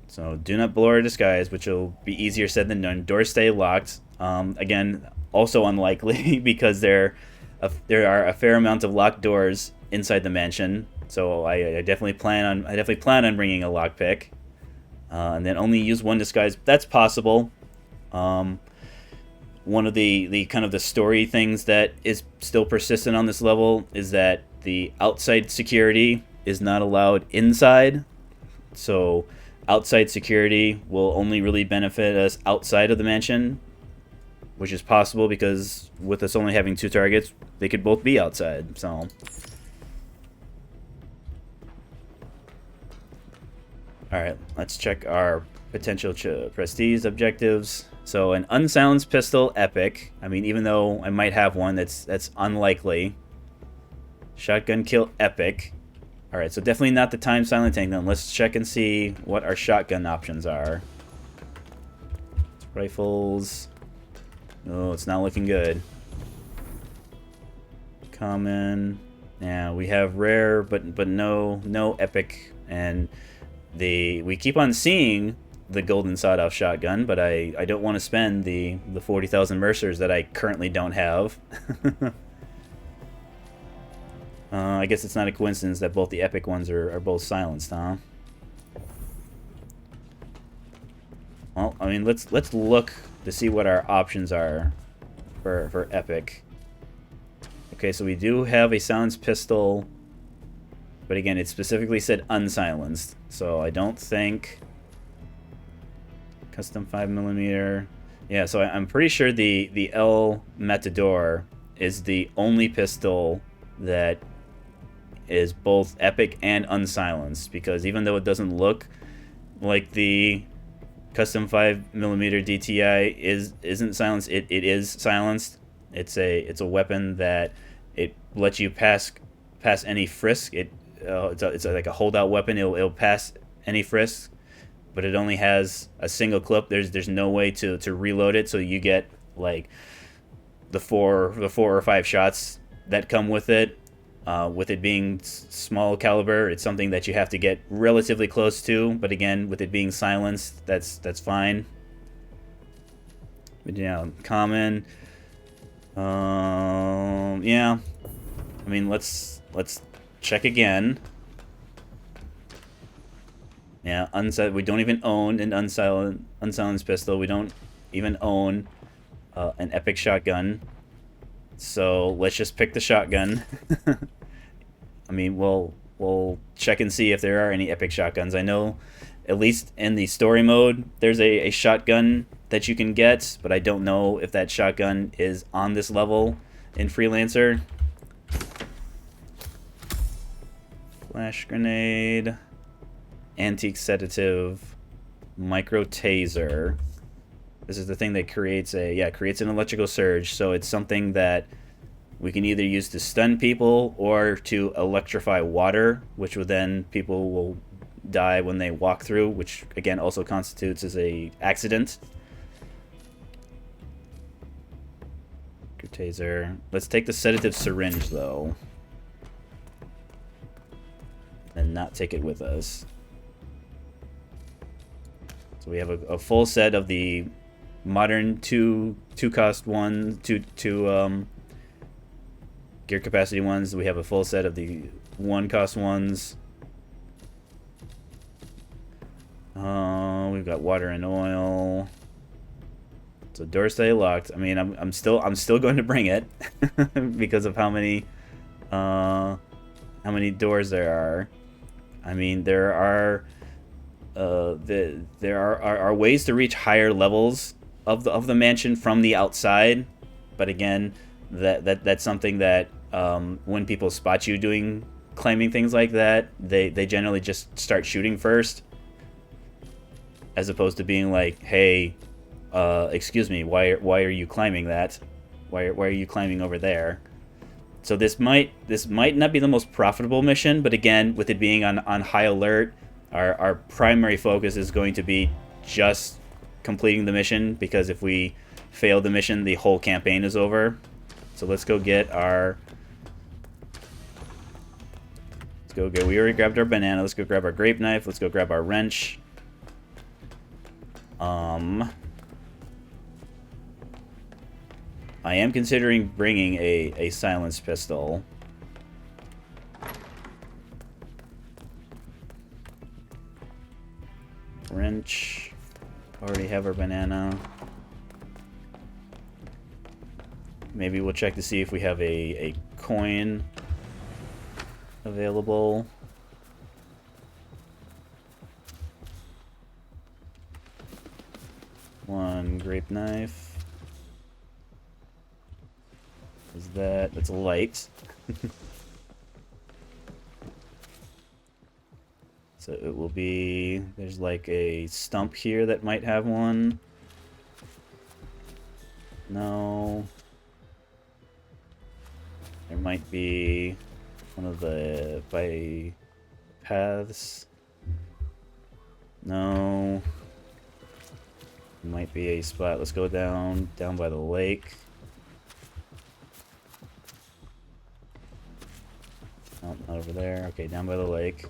So do not blow our disguise, which will be easier said than done. Doors stay locked. Again, also unlikely because there are a fair amount of locked doors inside the mansion. So I definitely plan on bringing a lockpick, and then only use one disguise. That's possible. One of the kind of the story things that is still persistent on this level is that the outside security is not allowed inside. So outside security will only really benefit us outside of the mansion, which is possible because with us only having 2 targets, they could both be outside. So alright, let's check our potential prestige objectives. So an unsilenced pistol, epic. I mean, even though I might have one, that's unlikely. Shotgun kill, epic. Alright, so definitely not the time silent tank then. Let's check and see what our shotgun options are. Rifles. Oh, it's not looking good. Common. Yeah, we have rare, but no epic. And we keep on seeing the golden sawed-off shotgun, but I don't want to spend the 40,000 Mercers that I currently don't have. I guess it's not a coincidence that both the epic ones are both silenced, huh? Well, I mean, let's look to see what our options are for epic. Okay, so we do have a silenced pistol, but again, it specifically said unsilenced, so I don't think custom 5mm. Yeah, so I'm pretty sure the El Matador is the only pistol that is both epic and unsilenced, because even though it doesn't look like the custom 5mm DTI isn't silenced, it is silenced. It's a weapon that it lets you pass any frisk. It's like a holdout weapon. It'll pass any frisk but it only has a single clip. There's no way to reload it, so you get like the four or five shots that come with it. With it being small caliber, it's something that you have to get relatively close to. But again, with it being silenced, that's fine. But yeah, common. Yeah. I mean, let's check again. Yeah, we don't even own an unsilenced pistol. We don't even own an epic shotgun. So let's just pick the shotgun. I mean, we'll check and see if there are any epic shotguns. I know, at least in the story mode, there's a shotgun that you can get, but I don't know if that shotgun is on this level in Freelancer. Flash grenade, antique sedative, micro taser. This is the thing that creates an electrical surge. So it's something that we can either use to stun people or to electrify water, which would then people will die when they walk through, which again also constitutes as a accident. Taser. Let's take the sedative syringe though, and not take it with us. So we have a full set of the modern two cost one, two gear capacity ones. We have a full set of the one cost ones. We've got water and oil. So doors stay locked. I mean, I'm still going to bring it because of how many doors there are. I mean, there are ways to reach higher levels of the mansion from the outside, but again, that's something that when people spot you claiming things like that, they generally just start shooting first, as opposed to being like, hey, excuse me, why are you climbing that? Why are you climbing over there? So this might not be the most profitable mission, but again, with it being on high alert, our primary focus is going to be just completing the mission, because if we fail the mission, the whole campaign is over. So let's go get our... We already grabbed our banana. Let's go grab our grape knife. Let's go grab our wrench. I am considering bringing a silenced pistol. Wrench. Already have our banana. Maybe we'll check to see if we have a coin available. One grape knife. Is that's a light. So it will be, there's like a stump here that might have one. No. There might be one of the by paths. No. Might be a spot. Let's go down by the lake. Oh, not over there. Okay, down by the lake.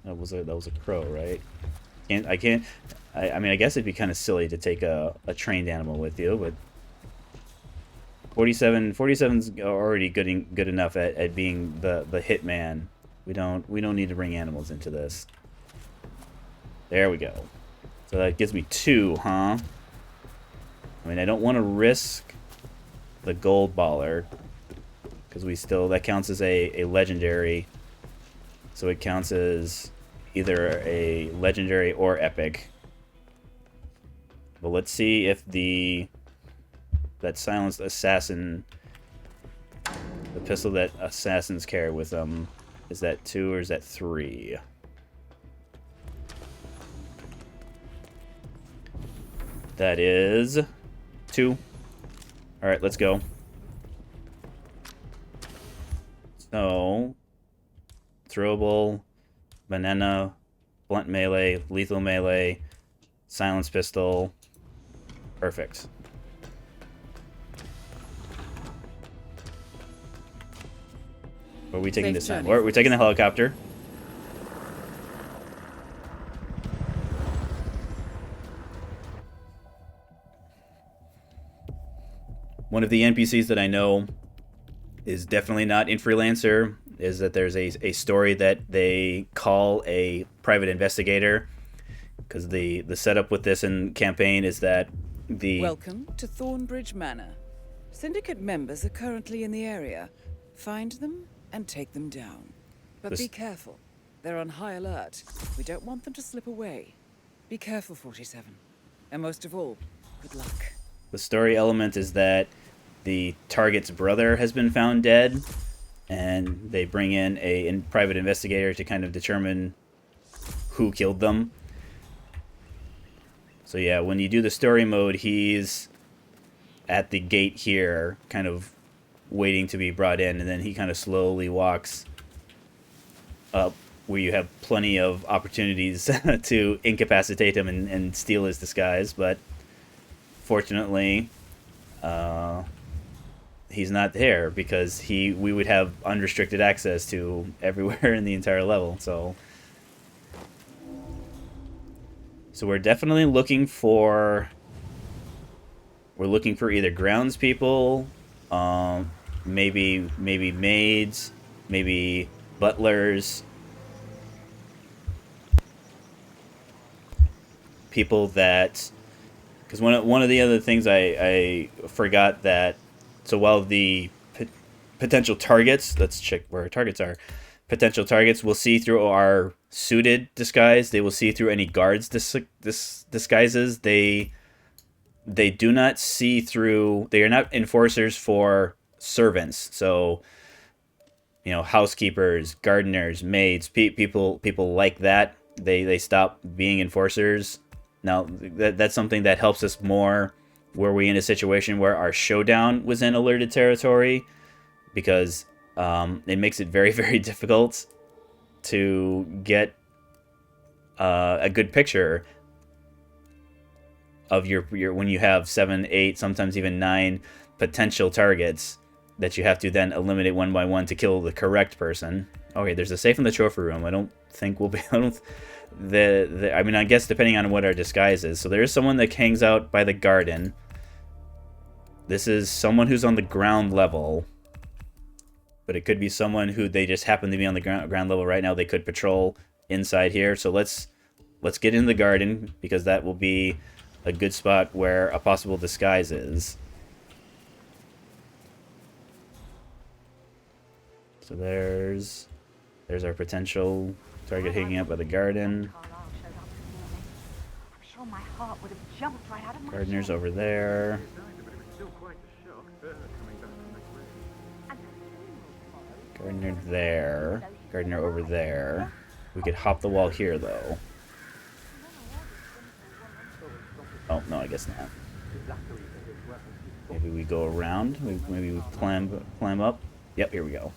That was a crow, right? I mean, I guess it'd be kind of silly to take a trained animal with you, but 47's already good enough at being the hitman. We don't need to bring animals into this. There we go. So that gives me 2, huh? I mean, I don't want to risk the gold baller, because that counts as a legendary. So it counts as either a legendary or epic. But let's see if that silenced assassin, the pistol that assassins carry with them, is that 2 or is that 3? That is 2. Alright, let's go. So, throwable, banana, blunt melee, lethal melee, silence pistol. Perfect. Where are we taking this time? We're taking the helicopter. One of the NPCs that I know is definitely not in Freelancer is that there's a story that they call a private investigator, because the setup with this in campaign is that the... Welcome to Thornbridge Manor. Syndicate members are currently in the area. Find them and take them down. But be careful. They're on high alert. We don't want them to slip away. Be careful, 47. And most of all, good luck. The story element is that the target's brother has been found dead, and they bring in a private investigator to kind of determine who killed them. So yeah, when you do the story mode, he's at the gate here, kind of waiting to be brought in, and then he kind of slowly walks up, where you have plenty of opportunities to incapacitate him and steal his disguise, but fortunately, he's not there, because we would have unrestricted access to everywhere in the entire level. So we're definitely looking for either groundspeople, maybe maids, maybe butlers, people that, because one of the other things I forgot that, so while the potential targets, let's check where our targets are. Potential targets will see through our suited disguise. They will see through any guards' disguises. They do not see through. They are not enforcers for servants. So, housekeepers, gardeners, maids, people like that. They stop being enforcers. Now that's something that helps us more. Were we in a situation where our showdown was in alerted territory, because it makes it very, very difficult to get a good picture of your when you have 7, 8, sometimes even 9 potential targets that you have to then eliminate one by one to kill the correct person. Okay, there's a safe in the trophy room. I don't think we'll be. I mean, I guess depending on what our disguise is. So there is someone that hangs out by the garden. This is someone who's on the ground level, but it could be someone who they just happen to be on the ground level right now. They could patrol inside here. So let's get in the garden, because that will be a good spot where a possible disguise is. So there's our potential target hanging out by the garden. Gardener's over there. Gardener there. Gardener over there. We could hop the wall here, though. Oh, no, I guess not. Maybe we go around. Maybe we climb up. Yep, here we go.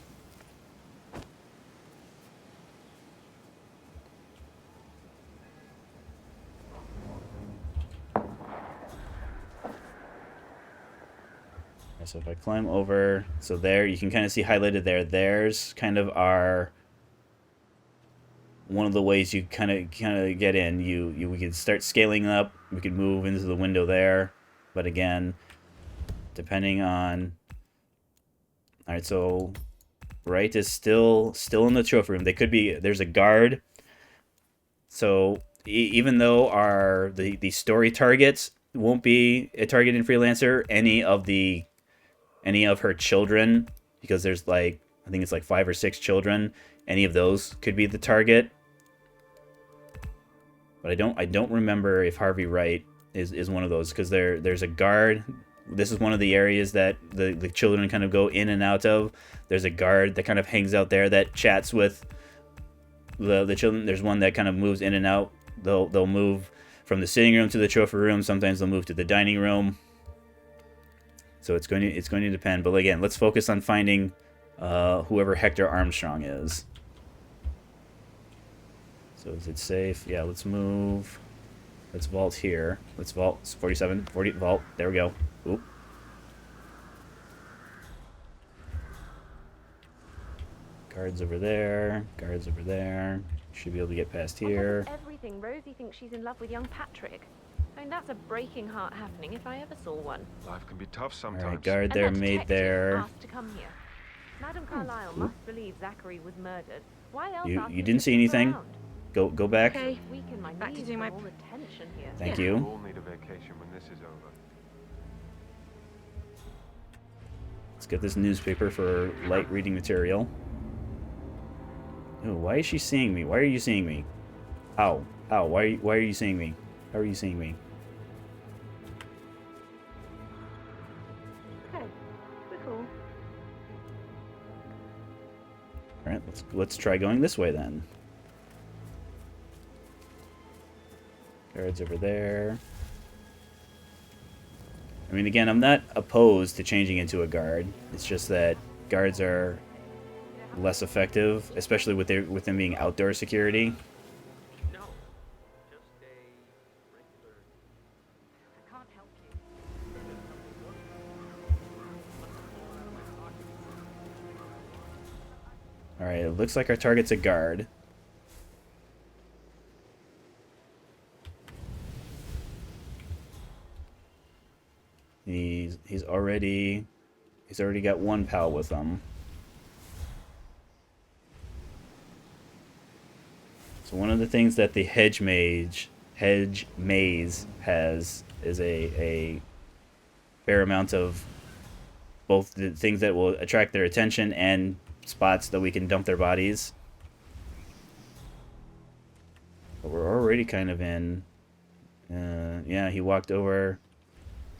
So if I climb over, so there, you can kind of see highlighted there. There's kind of one of the ways you kind of get in. We can start scaling up. We could move into the window there, but again, depending on. All right, so right is still in the trophy room. They could be. There's a guard. So even though the story targets won't be a target in Freelancer, any of her children, because there's I think it's 5 or 6 children, any of those could be the target. But I don't remember if Harvey Wright is one of those, because there's a guard. This is one of the areas that the children kind of go in and out of. There's a guard that kind of hangs out there that chats with the children. There's one that kind of moves in and out. They'll move from the sitting room to the trophy room. Sometimes they'll move to the dining room. So it's going to depend. But again, let's focus on finding whoever Hector Armstrong is. So is it safe? Yeah, let's move. Let's vault here. Let's vault. 47, 40, vault. There we go. Oop. Guards over there. Guards over there. Should be able to get past here. Everything. Rosie thinks she's in love with young Patrick. I mean, that's a breaking heart happening if I ever saw one. Life can be tough sometimes. Alright, guard there, maid there. Asked to come here. Madam Carlyle must believe Zachary was murdered. Why else You didn't see anything? Go back. Okay. Weaken my back to doing my all the tension here. Thank you. We all need a vacation when this is over. Let's get this newspaper for light reading material. Oh, why is she seeing me? Why are you seeing me? How? How? Why are you seeing me? How are you seeing me? Okay. We're cool. Alright, let's try going this way then. Guards over there. I mean, again, I'm not opposed to changing into a guard. It's just that guards are less effective, especially with them being outdoor security. Alright, it looks like our target's a guard. He's already got one pal with him. So one of the things that the hedge maze has is a fair amount of both the things that will attract their attention and spots that we can dump their bodies. But we're already kind of in. Yeah, he walked over.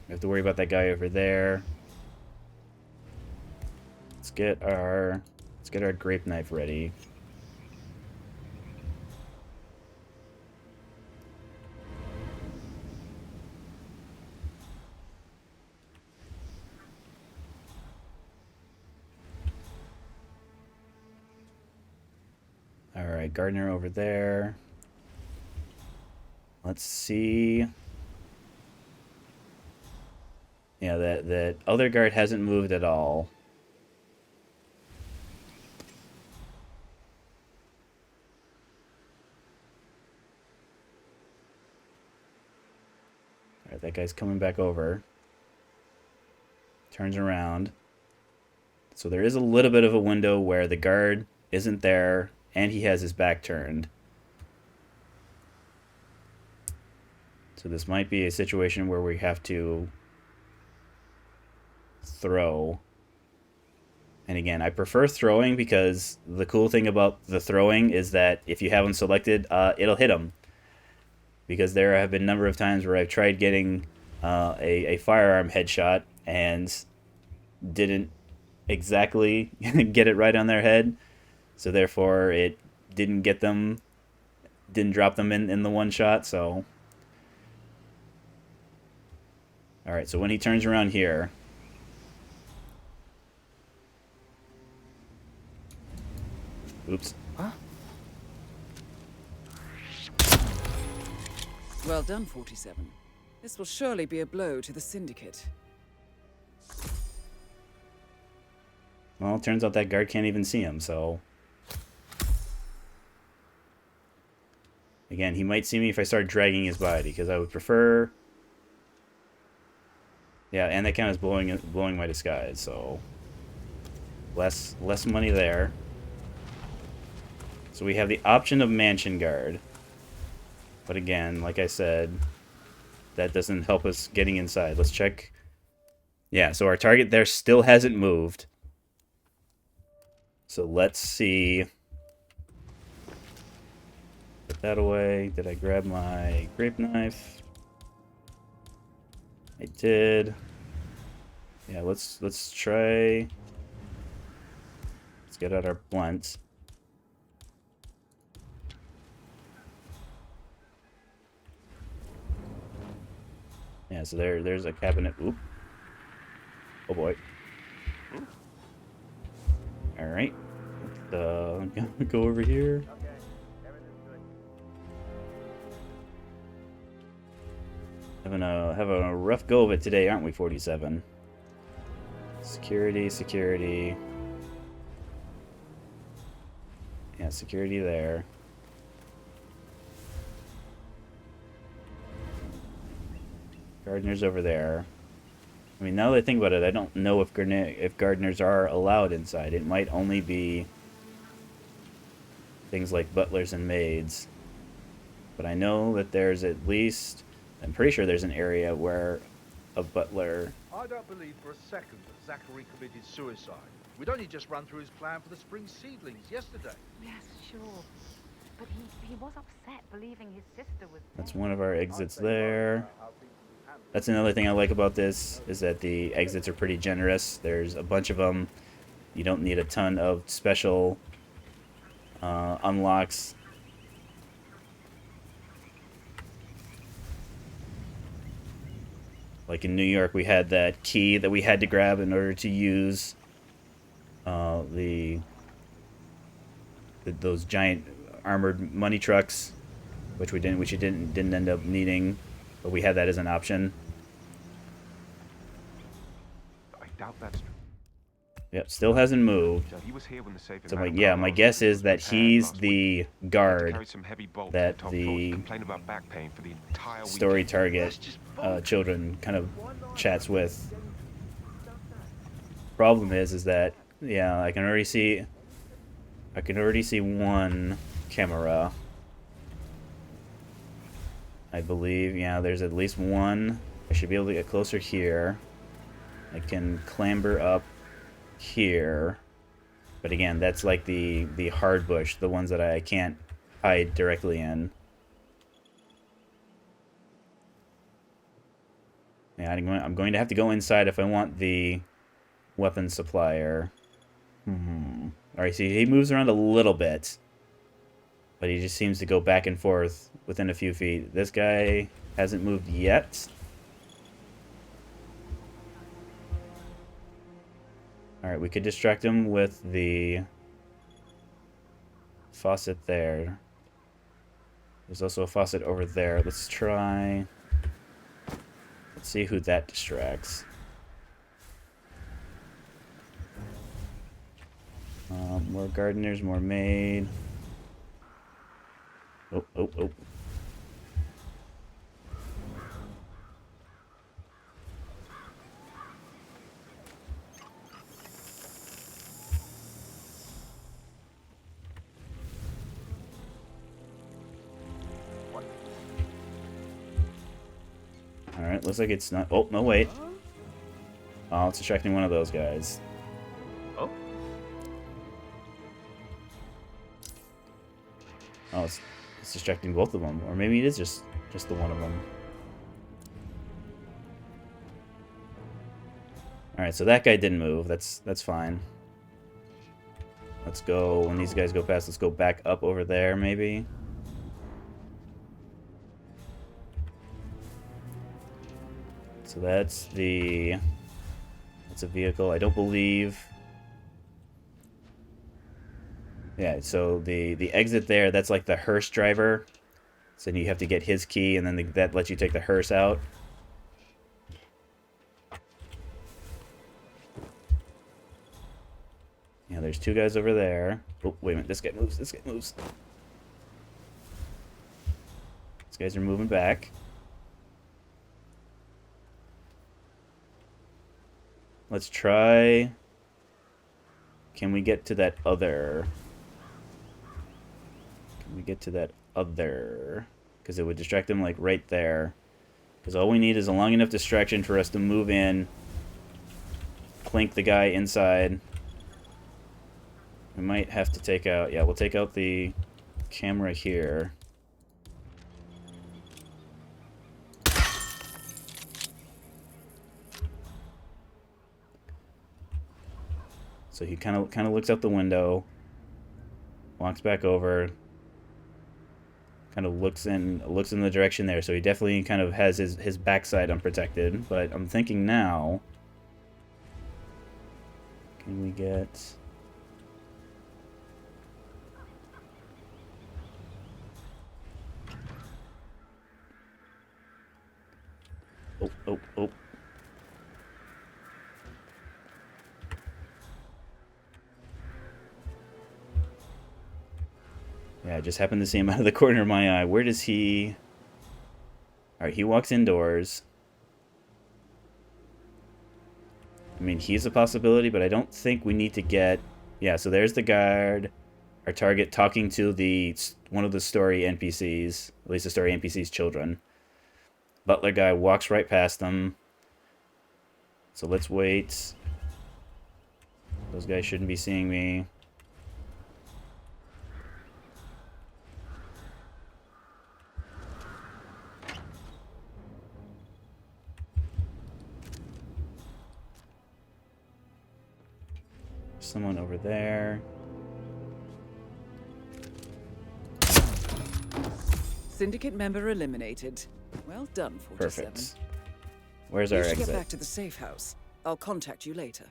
We have to worry about that guy over there. Let's get our grape knife ready. Alright, Gardner over there. Let's see. Yeah, that other guard hasn't moved at all. Alright, that guy's coming back over. Turns around. So there is a little bit of a window where the guard isn't there and he has his back turned. So this might be a situation where we have to throw. And again, I prefer throwing because the cool thing about the throwing is that if you have them selected, it'll hit them. Because there have been a number of times where I've tried getting a firearm headshot and didn't exactly get it right on their head. So therefore, it didn't drop them in the one shot, so. Alright, so when he turns around here. Oops. Huh? Well done, 47. This will surely be a blow to the Syndicate. Well, it turns out that guard can't even see him, so. Again, he might see me if I start dragging his body, because I would prefer. Yeah, and that kind of is blowing my disguise, so less money there. So we have the option of Mansion Guard. But again, like I said, that doesn't help us getting inside. Let's check. Yeah, so our target there still hasn't moved. So let's see. Put that away. Did I grab my grape knife? I did. Yeah, let's try. Let's get out our blunts. Yeah, so there's a cabinet. Oop. Oh boy. Alright. Go over here. Having a rough go of it today, aren't we, 47? Security, security. Yeah, security there. Gardeners over there. I mean, now that I think about it, I don't know if gardeners are allowed inside. It might only be things like butlers and maids. But I know that there's at least... I'm pretty sure there's an area where a butler... I don't believe for a second that Zachary committed suicide. We'd only just run through his plan for the spring seedlings yesterday. Yes, sure. But he was upset believing his sister was dead. That's one of our exits there. That's another thing I like about this, is that the exits are pretty generous. There's a bunch of them. You don't need a ton of special unlocks. Like in New York, we had that key that we had to grab in order to use those giant armored money trucks, which you didn't end up needing, but we had that as an option. I doubt that's true. Yep, still hasn't moved. He was here when the safe So my guess is that he's the guard that the story target children kind of chats with. Problem is that, yeah, I can already see one camera. I believe, yeah, there's at least one. I should be able to get closer here. I can clamber up here. But again, that's like the hard bush, the ones that I can't hide directly in. Yeah, I'm going to have to go inside if I want the weapon supplier. Alright, see, he moves around a little bit. But he just seems to go back and forth within a few feet. This guy hasn't moved yet. Alright, we could distract him with the faucet there. There's also a faucet over there. Let's try... Let's see who that distracts. More gardeners, more maid. Oh. Alright, looks like it's not... Oh, no, wait. Oh, it's distracting one of those guys. Oh, it's distracting both of them. Or maybe it is just the one of them. Alright, so that guy didn't move. That's fine. Let's go, when these guys go past, let's go back up over there, maybe. So that's a vehicle. I don't believe... Yeah, so the exit there, that's like the hearse driver. So you have to get his key, and then that lets you take the hearse out. Yeah, there's two guys over there. Oh, wait a minute, this guy moves, These guys are moving back. Let's try... Can we get to that other... Because it would distract them, like, right there. Because all we need is a long enough distraction for us to move in. Clink the guy inside. We might have to take out... Yeah, we'll take out the camera here. So he kind of looks out the window, walks back over, kind of looks in the direction there. So he definitely kind of has his backside unprotected. But I'm thinking now, can we get... Oh, oh, oh. Yeah, I just happened to see him out of the corner of my eye. Where does he... Alright, he walks indoors. I mean, he's a possibility, but I don't think we need to get... Yeah, so there's the guard. Our target talking to one of the story NPCs. At least the story NPC's children. Butler guy walks right past them. So let's wait. Those guys shouldn't be seeing me. Someone over there. Syndicate member eliminated. Well done, 47. Perfect. Where's our You should exit? get back to the safe house. I'll contact you later.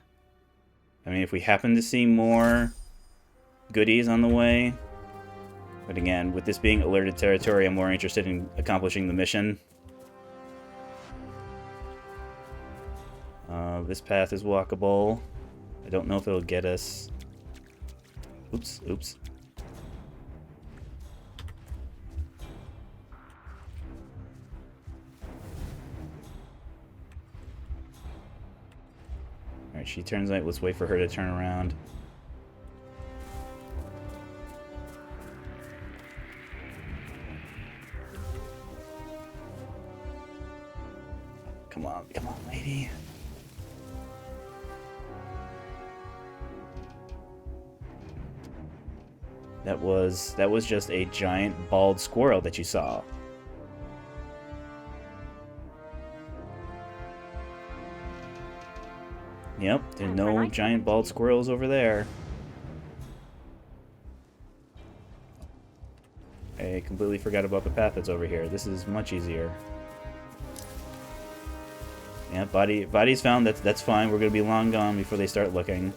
I mean, if we happen to see more goodies on the way. But again, with this being alerted territory, I'm more interested in accomplishing the mission. This path is walkable. I don't know if it'll get us... Oops, oops. Alright, she turns right. Let's wait for her to turn around. Come on, lady. That was just a giant bald squirrel that you saw. Yep, there's no giant bald squirrels over there. I completely forgot about the path that's over here. This is much easier. Yeah, body's found. That's fine. We're gonna be long gone before they start looking.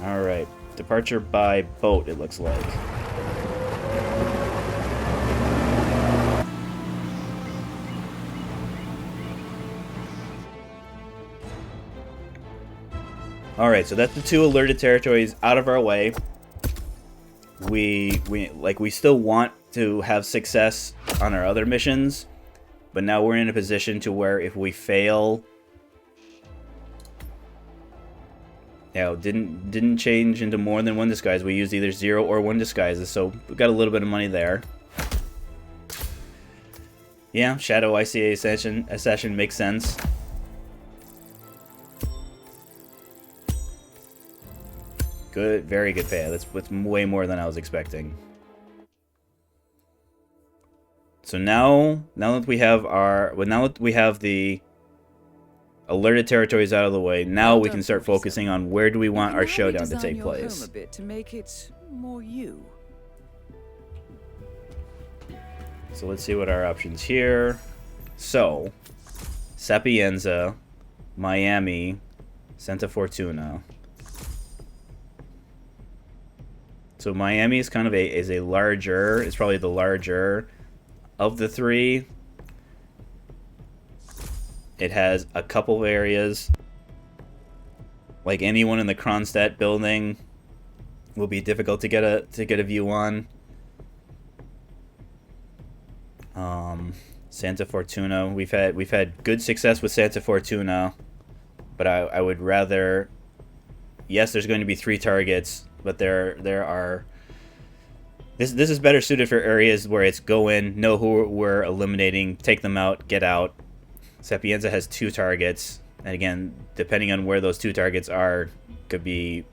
Alright, departure by boat, it looks like. Alright, so that's the two alerted territories out of our way. We still want to have success on our other missions, but now we're in a position to where if we fail... Yeah, didn't change into more than one disguise. We used either 0 or 1 disguises, so we've got a little bit of money there. Yeah, Shadow ICA Assassin makes sense. Good, very good pay. That's way more than I was expecting. So now that we have the alerted territories out of the way, now we can start focusing on where do we want our showdown to take place. A bit to make it more you. So let's see what our options here. So, Sapienza, Miami, Santa Fortuna. So Miami is kind of a larger, it's probably the larger of the three. It has a couple of areas. Like anyone in the Kronstadt building will be difficult to get a view on. Santa Fortuna, we've had good success with Santa Fortuna, but I would rather. Yes, there's going to be 3 targets, but there are. This is better suited for areas where it's go in, know who we're eliminating, take them out, get out. Sapienza has 2 targets, and again, depending on where those 2 targets are, could be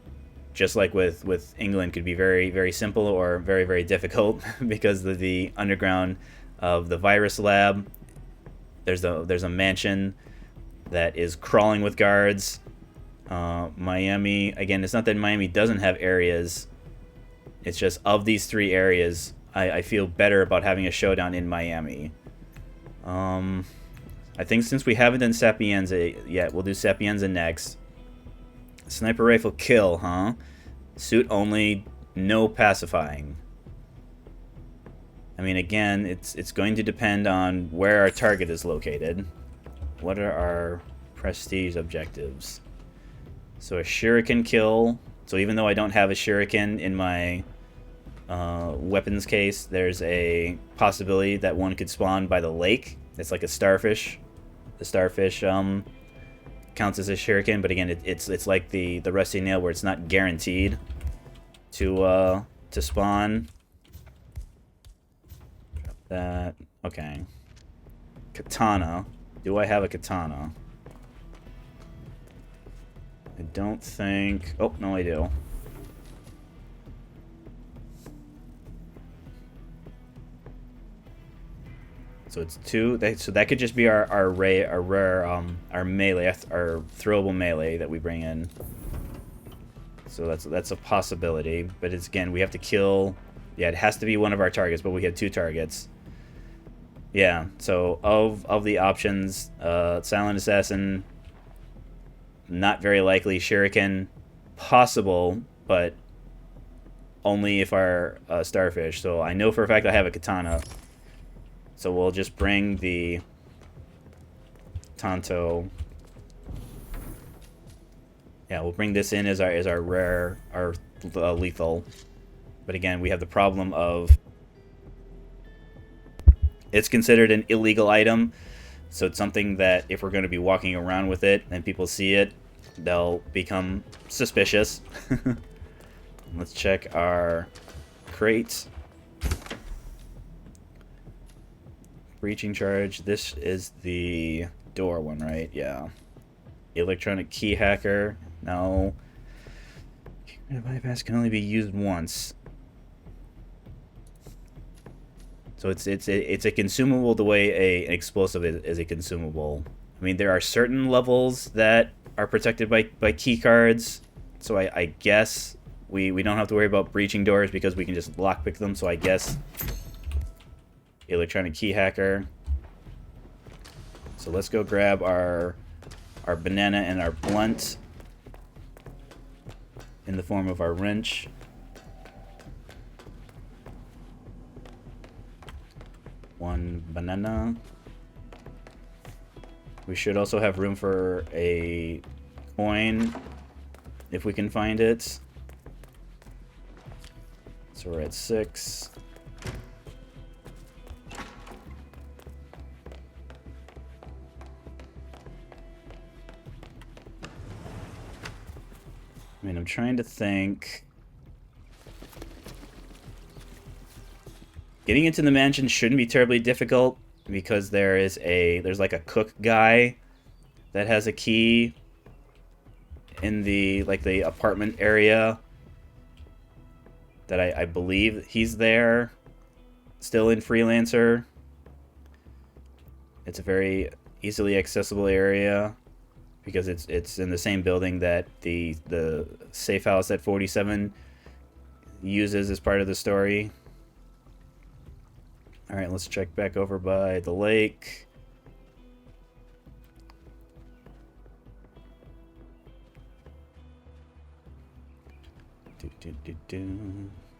just like with England, could be very, very simple or very, very difficult because of the underground of the virus lab. There's a mansion that is crawling with guards. Miami, again, it's not that Miami doesn't have areas. It's just of these 3 areas, I feel better about having a showdown in Miami. I think since we haven't done Sapienza yet, we'll do Sapienza next. Sniper rifle kill, huh? Suit only, no pacifying. I mean, again, it's going to depend on where our target is located. What are our prestige objectives? So a shuriken kill. So even though I don't have a shuriken in my weapons case, there's a possibility that one could spawn by the lake. It's like a starfish. The starfish counts as a shuriken, but again, it's like the rusty nail where it's not guaranteed to spawn. Drop that. Okay. Katana. Do I have a katana? I don't think... Oh, no, I do. So it's two. So that could just be our melee, our throwable melee that we bring in. So that's a possibility. But it's, again, we have to kill... Yeah, it has to be one of our targets, but we had 2 targets. Yeah, so of the options, Silent Assassin, not very likely. Shuriken, possible, but only if our starfish. So I know for a fact I have a katana. So we'll just bring the Tanto. Yeah, we'll bring this in as our rare, our lethal. But again, we have the problem of it's considered an illegal item. So it's something that if we're going to be walking around with it and people see it, they'll become suspicious. Let's check our crate. Breaching charge. This is the door one, right? Yeah. Electronic key hacker. No. Bypass can only be used once. So it's a consumable the way an explosive is a consumable. I mean, there are certain levels that are protected by key cards. So I guess we don't have to worry about breaching doors because we can just lockpick them. So I guess electronic key hacker. So let's go grab our banana and our blunt in the form of our wrench. One banana. We should also have room for a coin if we can find it. So we're at 6. I mean, I'm trying to think. Getting into the mansion shouldn't be terribly difficult because there's like a cook guy that has a key in the apartment area that I believe he's there still in Freelancer. It's a very easily accessible area because it's in the same building that the safe house that 47 uses as part of the story. All right, let's check back over by the lake.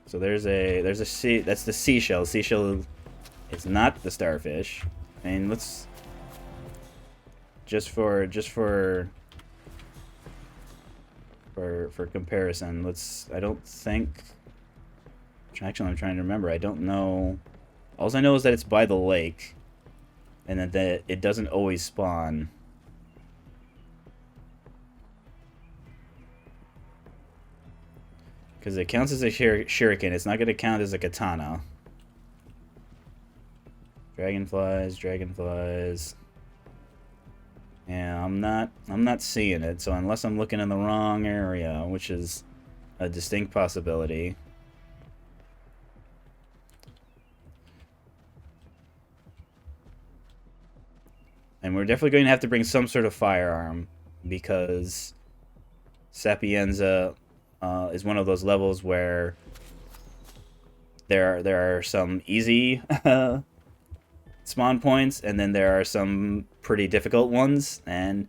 So there's a sea. That's the seashell. Seashell is not the starfish. I mean, let's just for comparison. Let's. I don't think. Actually, I'm trying to remember. I don't know. All I know is that it's by the lake, and that it doesn't always spawn. Because it counts as a shuriken, it's not going to count as a katana. Dragonflies. Yeah, I'm not seeing it. So unless I'm looking in the wrong area, which is a distinct possibility. And we're definitely going to have to bring some sort of firearm because Sapienza is one of those levels where there are some easy spawn points, and then there are some pretty difficult ones. And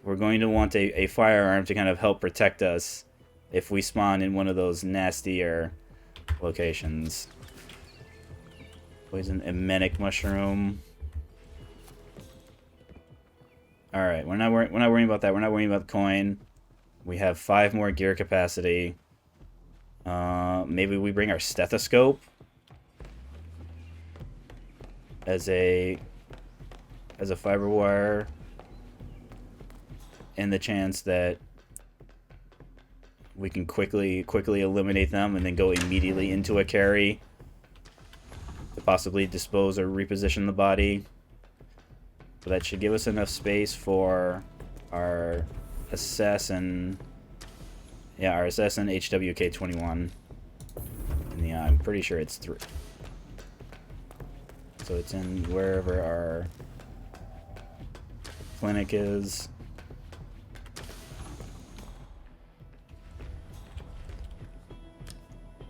we're going to want a firearm to kind of help protect us if we spawn in one of those nastier locations. Poison emetic mushroom. Alright, we're not worrying about that. We're not worrying about the coin. We have 5 more gear capacity. Maybe we bring our stethoscope as a fiber wire, and the chance that we can quickly eliminate them and then go immediately into a carry to possibly dispose or reposition the body. So that should give us enough space for our assassin. Yeah, our assassin HWK-21. And yeah, I'm pretty sure it's 3. So it's in wherever our clinic is.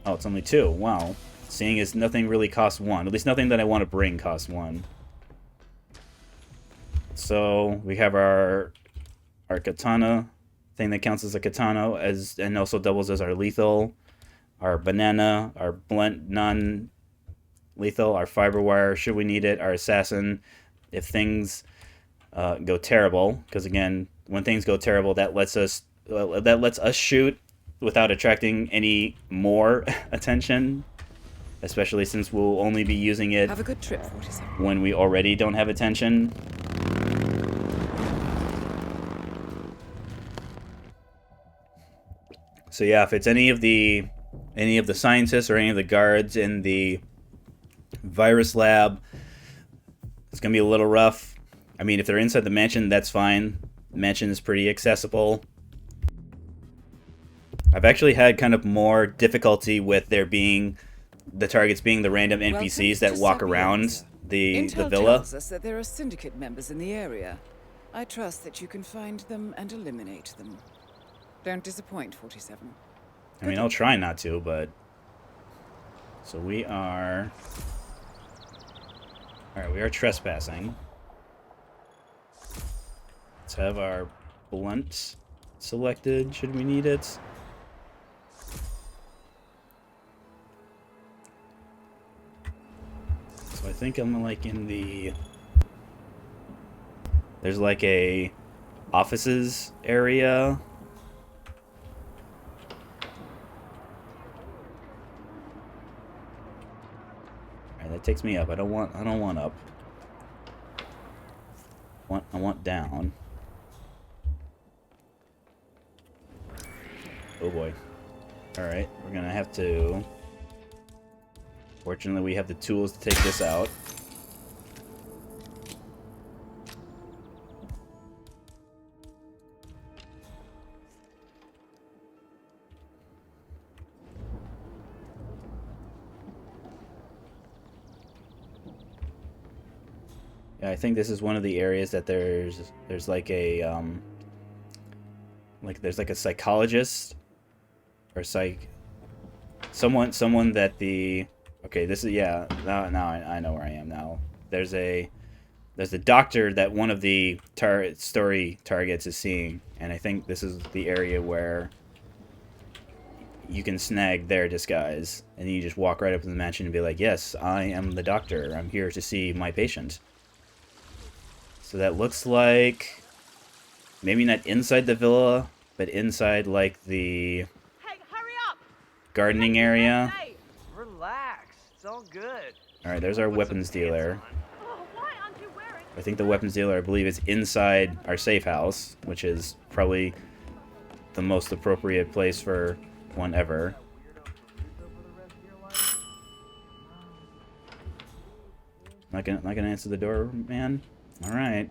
Oh, it's only 2. Wow. Seeing as nothing really costs 1. At least nothing that I want to bring costs 1. So we have our katana thing that counts as a katana and also doubles as our lethal. Our banana, our blunt non-lethal, our fiber wire should we need it, our assassin if things go terrible, because again, when things go terrible, that lets us shoot without attracting any more attention, especially since we'll only be using it have a good trip, 47. When we already don't have attention. So yeah, if it's any of the scientists or any of the guards in the virus lab, it's gonna be a little rough. I mean, if they're inside the mansion, that's fine. The mansion is pretty accessible. I've actually had kind of more difficulty with the targets being the random NPCs that walk around the Intel villa. tells us that there are syndicate members in the area. I trust that you can find them and eliminate them. Don't disappoint, 47. I mean, I'll try not to, but... So we are... Alright, we are trespassing. Let's have our blunt selected, should we need it. So I think I'm like in the... There's like a offices area. That takes me up. I don't want up. I want down. Oh boy. Alright, we're gonna have to... Fortunately, we have the tools to take this out. Yeah, I think this is one of the areas that there's like a there's like a psychologist or someone that the this is now I know where I am now. There's a doctor that one of the story targets is seeing, and I think this is the area where you can snag their disguise, and you just walk right up to the mansion and be like, "Yes, I am the doctor. I'm here to see my patient." So that looks like maybe not inside the villa, but inside like the gardening area. Relax, it's all good. All right, there's our weapons dealer. I think the weapons dealer, I believe, is inside our safe house, which is probably the most appropriate place for one ever. Not gonna answer the door, man. All right.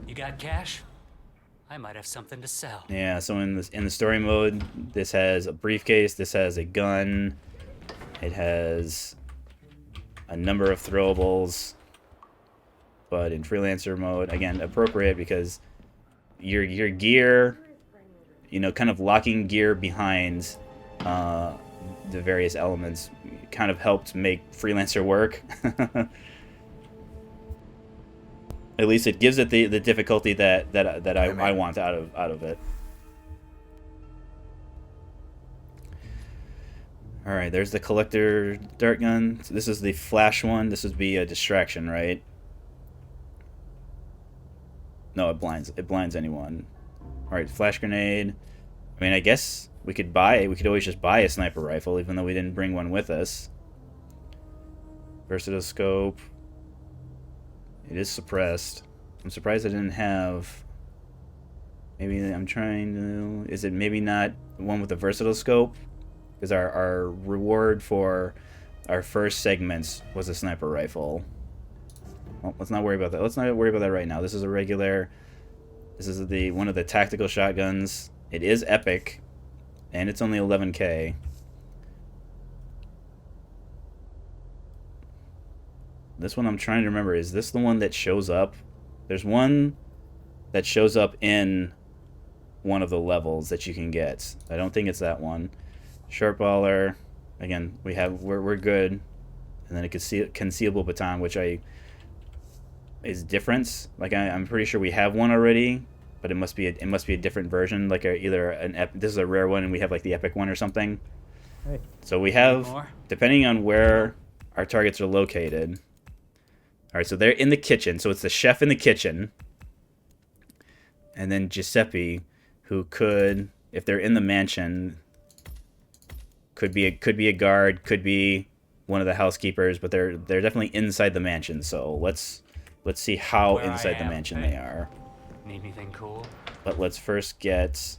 You got cash? I might have something to sell. Yeah. So in the story mode, this has a briefcase. This has a gun. It has a number of throwables. But in freelancer mode, again, appropriate because your gear, kind of locking gear behind the various elements, kind of helped make freelancer work. At least it gives it the difficulty that I want out of it. All right, there's the collector dart gun. So this is the flash one. This would be a distraction, right? No, it blinds anyone. All right, flash grenade. I mean, I guess we could always just buy a sniper rifle, even though we didn't bring one with us. Versatile scope. It is suppressed. I'm surprised I didn't have... Maybe I'm trying to... Is it maybe not one with a versatile scope? Because our reward for our first segments was a sniper rifle. Well, let's not worry about that. Let's not worry about that right now. This is a regular... This is one of the tactical shotguns. It is epic. And it's only 11K. This one I'm trying to remember. Is this the one that shows up? There's one that shows up in one of the levels that you can get. I don't think it's that one. Short baller. Again, we're good. And then a concealable baton, which is different. Like I'm pretty sure we have one already, but it must be a different version. Like this is a rare one, and we have like the epic one or something. Hey. So we have, depending on where our targets are located. All right, so they're in the kitchen. So it's the chef in the kitchen. And then Giuseppe, who could, if they're in the mansion, could be a guard, could be one of the housekeepers, but they're definitely inside the mansion. So let's see how inside the mansion they are. Need anything cool? But let's first get,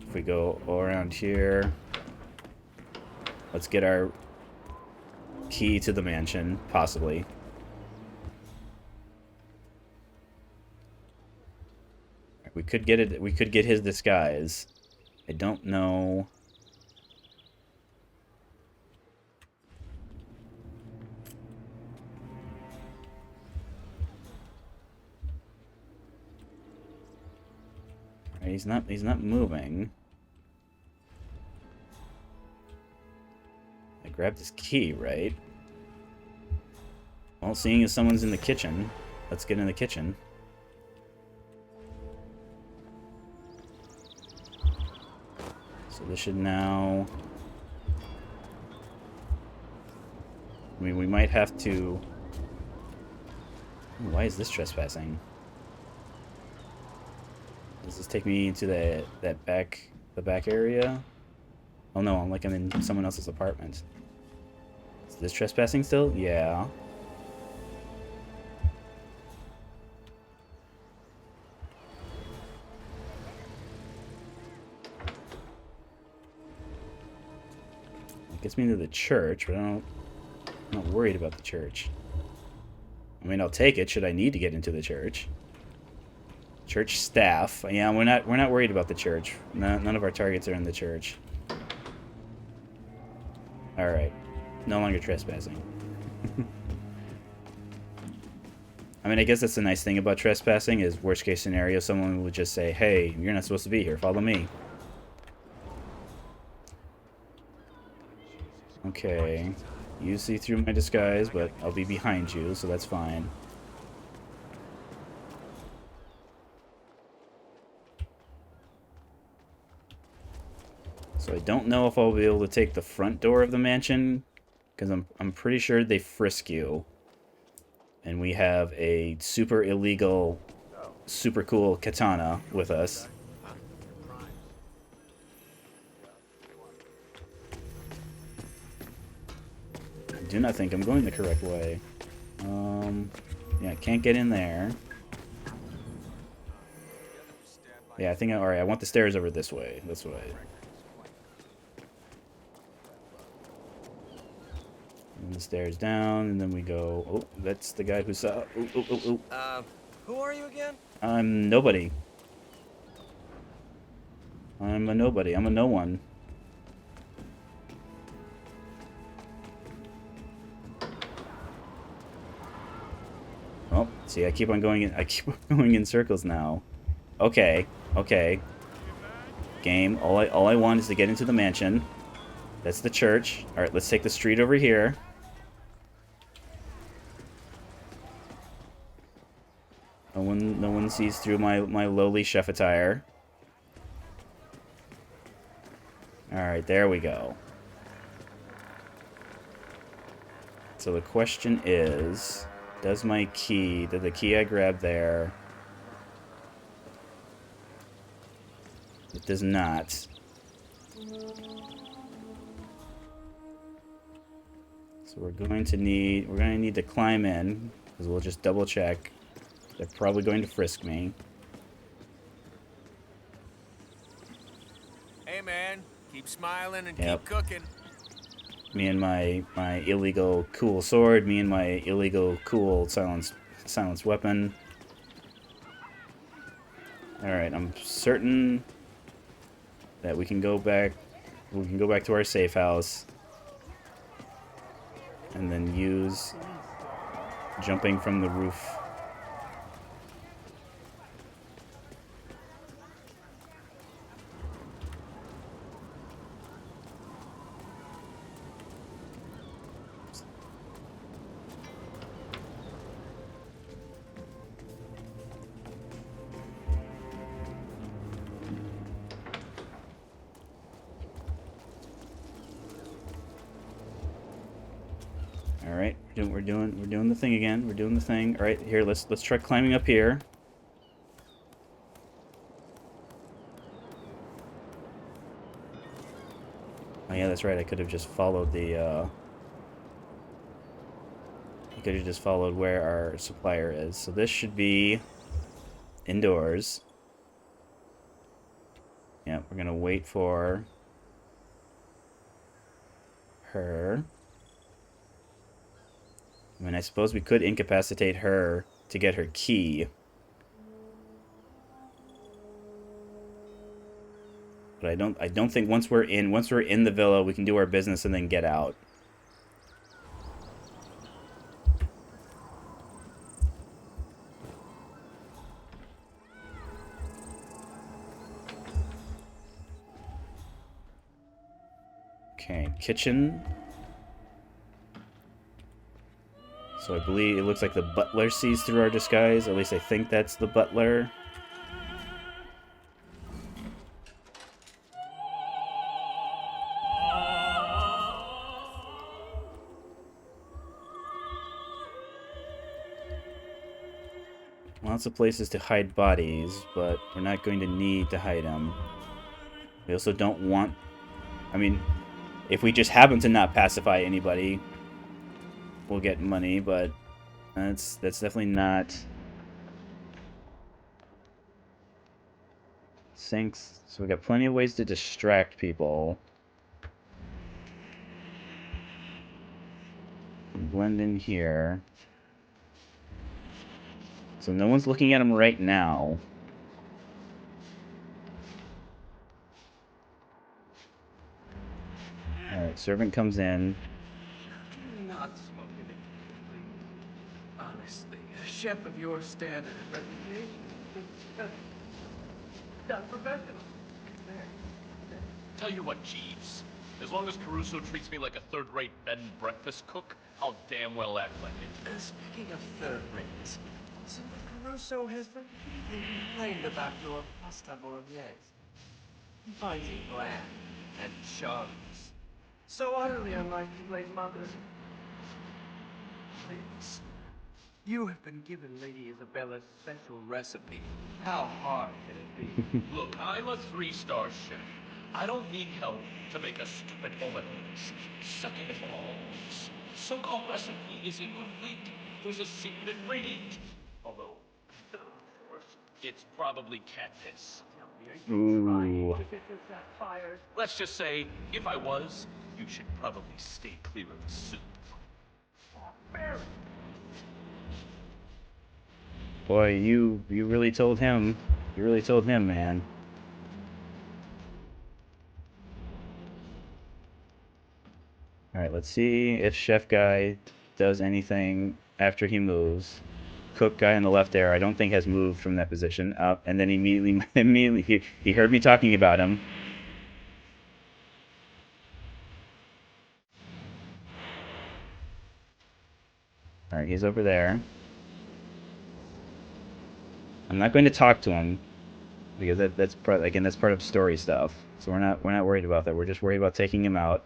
if we go around here, let's get our key to the mansion, possibly. We could get it. We could get his disguise. I don't know. He's not moving. I grabbed his key, right? Well, seeing as someone's in the kitchen, let's get in the kitchen. So this should now... I mean, we might have to... Why is this trespassing? Does this take me to the back area? Oh no, I'm in someone else's apartment. Is this trespassing still? Yeah. It gets me to the church, but I'm not worried about the church. I mean, I'll take it should I need to get into the church. Church staff. Yeah, we're not worried about the church. None of our targets are in the church. All right, no longer trespassing. I mean, I guess that's the nice thing about trespassing is worst case scenario, someone would just say, "Hey, you're not supposed to be here. Follow me." Okay, you see through my disguise, but I'll be behind you, so that's fine. So I don't know if I'll be able to take the front door of the mansion, because I'm pretty sure they frisk you. And we have a super illegal, super cool katana with us. I do not think I'm going the correct way. Yeah, I can't get in there. Yeah, I think, alright, I want the stairs over this way. This way. And the stairs down, and then we go... Oh, that's the guy who saw... Ooh. Who are you again? I'm nobody. I'm a nobody. I'm a no one. Oh, see, I keep on going in circles now. Okay. Game. All I want is to get into the mansion. That's the church. All right, let's take the street over here. No one sees through my lowly chef attire. Alright, there we go. So the question is, did the key I grabbed there... It does not. So we're going to need to climb in, because we'll just double check. They're probably going to frisk me. Hey man, keep smiling and Yep. keep cooking. Me and my illegal cool sword, me and my illegal cool silence weapon. Alright, I'm certain that we can go back to our safe house and then use jumping from the roof. All right, we're doing the thing again. We're doing the thing. All right, here, let's try climbing up here. Oh yeah, that's right. I could have just followed the. I could have just followed where our supplier is. So this should be indoors. Yeah, we're gonna wait for her. I mean, I suppose we could incapacitate her to get her key. But I don't think once we're in the villa, we can do our business and then get out. Okay, kitchen. So I believe it looks like the butler sees through our disguise. At least I think that's the butler. Lots of places to hide bodies, but we're not going to need to hide them. We also don't want... I mean, if we just happen to not pacify anybody, we'll get money, but that's definitely not... Sinks. So we got plenty of ways to distract people. Blend in here. So no one's looking at him right now. Alright, servant comes in. Not smoking it. Honestly, a chef of your standard and reputation is unprofessional. Tell you what, Jeeves. As long as Caruso treats me like a third-rate bed and breakfast cook, I'll damn well act like it. Speaking of third rates, Senator Caruso has repeatedly complained about your pasta bolognese. He finds it bland and chunks. So utterly unlike you late mothers. Please. You have been given Lady Isabella's special recipe. How hard can it be? Look, I'm a 3-star chef. I don't need help to make a stupid omelet. Second of all, so-called recipe is incomplete. There's a secret ingredient. Although, it's probably cat piss. Ooh. Let's just say, if I was, you should probably stay clear of the soup. Boy, you really told him. You really told him, man. Alright, let's see if Chef Guy does anything after he moves. Cook guy on the left there, I don't think has moved from that position. Up, and then immediately he heard me talking about him. Alright, he's over there. I'm not going to talk to him because that's part of story stuff. So we're not worried about that. We're just worried about taking him out.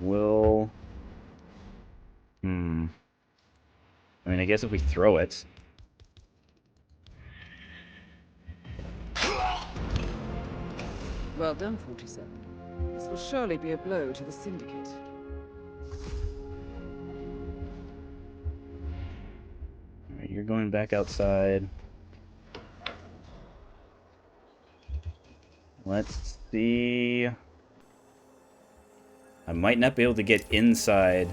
Will. I mean, I guess if we throw it. Well done, 47. This will surely be a blow to the Syndicate. Alright, you're going back outside. Let's see. I might not be able to get inside.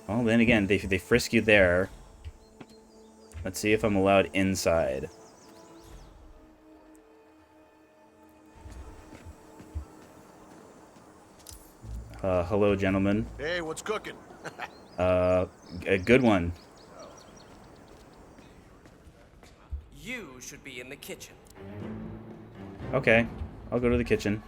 Well, then again, they frisk you there. Let's see if I'm allowed inside. Hello, gentlemen. Hey, what's cooking? A good one. You should be in the kitchen. Okay, I'll go to the kitchen.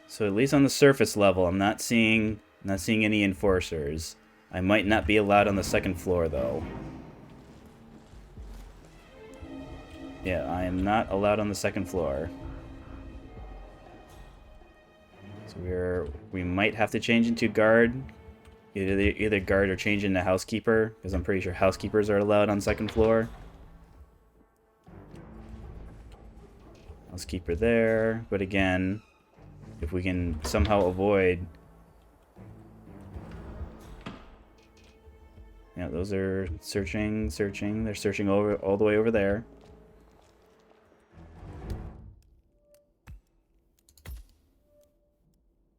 So at least on the surface level, I'm not seeing any enforcers. I might not be allowed on the second floor though. Yeah, I am not allowed on the second floor. So we might have to change into guard. Either guard or change into housekeeper, because I'm pretty sure housekeepers are allowed on second floor. Housekeeper there, but again, if we can somehow avoid... Yeah, those are searching. They're searching all the way over there.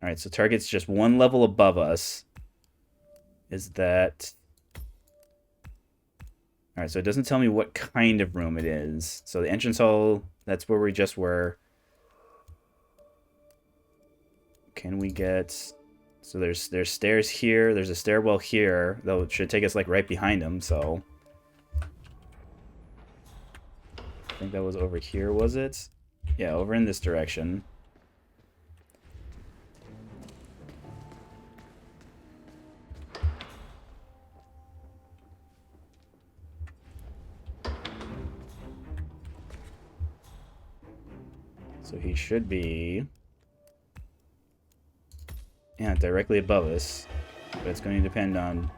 Alright, so target's just one level above us. Is that... Alright, so it doesn't tell me what kind of room it is. So the entrance hall, that's where we just were. Can we get... So there's stairs here, there's a stairwell here, though it should take us like right behind him, so... I think that was over here, was it? Yeah, over in this direction. So he should be... Yeah, directly above us. But it's going to depend on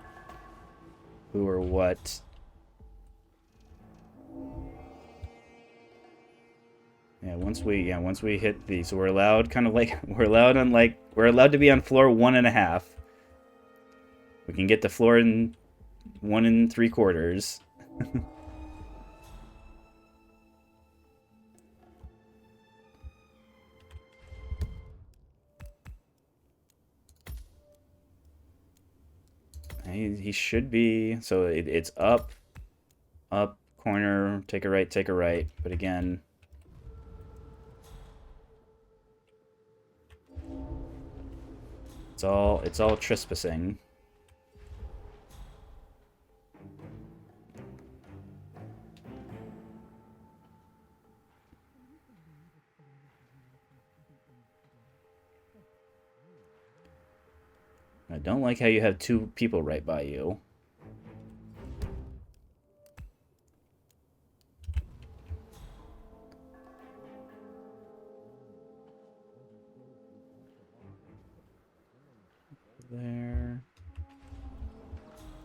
who or what. Yeah, once we hit the... So we're allowed kind of like... We're allowed to be on floor 1.5. We can get to floor 1 3/4. He should be, so it's up, corner, take a right, but again... It's all trespassing. I don't like how you have 2 people right by you. There.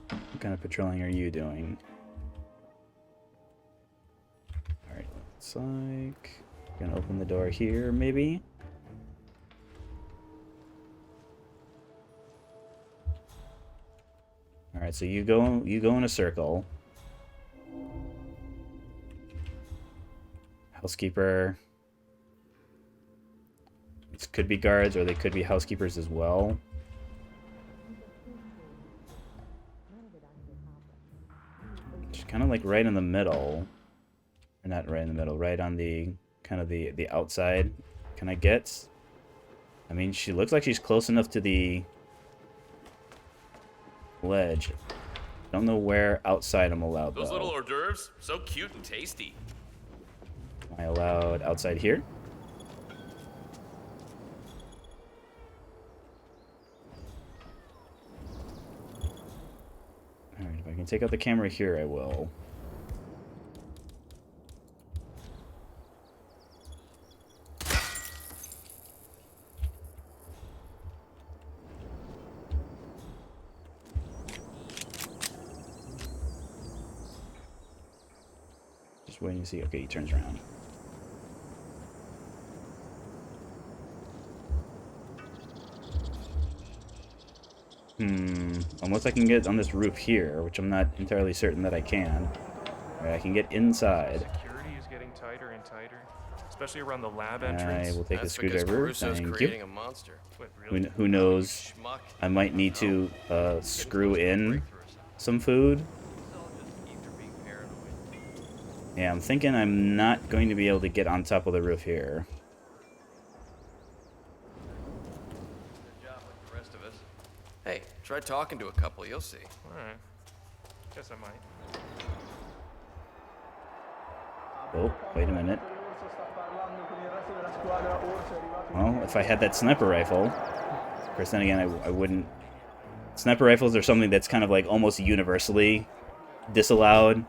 What kind of patrolling are you doing? Alright, looks like... Gonna open the door here, maybe? Alright, so you go in a circle. Housekeeper. It could be guards, or they could be housekeepers as well. Just kind of like right in the middle. Or not right in the middle, right on the kind of the outside. Can I get... I mean, she looks like she's close enough to the ledge. Don't know where outside I'm allowed, Those though. little hors d'oeuvres, so cute and tasty. Am I allowed outside here? If I can take out the camera here, I will. Just waiting to see. Okay, he turns around. Unless I can get on this roof here, which I'm not entirely certain that I can. Alright, I can get inside. Security is getting tighter and tighter, especially around the lab entrance. I will take a That's because screwdriver. Caruso's Thank creating you. a monster. Wait, really? Who knows? Schmuck. I might need to screw in some food. Yeah, I'm thinking I'm not going to be able to get on top of the roof here. Good job with the rest of us. Hey, try talking to a couple, you'll see. Alright. Guess I might. Oh, wait a minute. Well, if I had that sniper rifle, of course, then again, I wouldn't. Sniper rifles are something that's kind of like almost universally disallowed.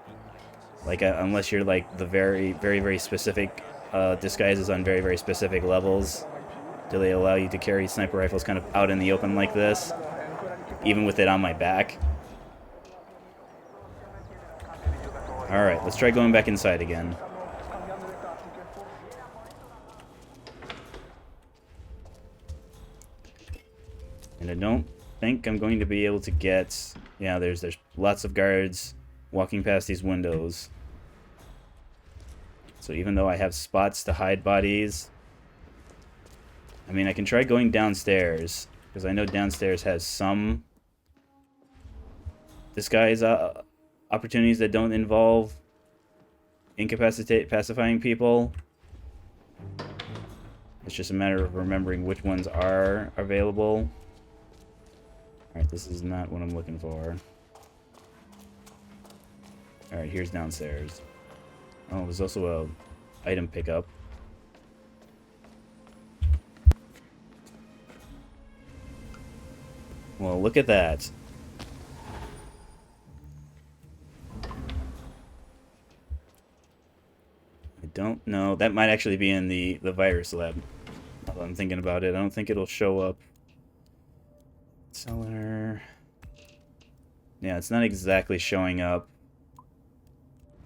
Like, unless you're like the very, very, very specific disguises on very, very specific levels, do they allow you to carry sniper rifles kind of out in the open like this, even with it on my back? Alright, let's try going back inside again. And I don't think I'm going to be able to get... Yeah, there's lots of guards walking past these windows. So even though I have spots to hide bodies... I mean, I can try going downstairs, because I know downstairs has some disguise opportunities that don't involve pacifying people. It's just a matter of remembering which ones are available. Alright, this is not what I'm looking for. Alright, here's downstairs. Oh, there's also a item pickup. Well, look at that. I don't know. That might actually be in the virus lab. Now that I'm thinking about it, I don't think it'll show up. Seller. Yeah, it's not exactly showing up.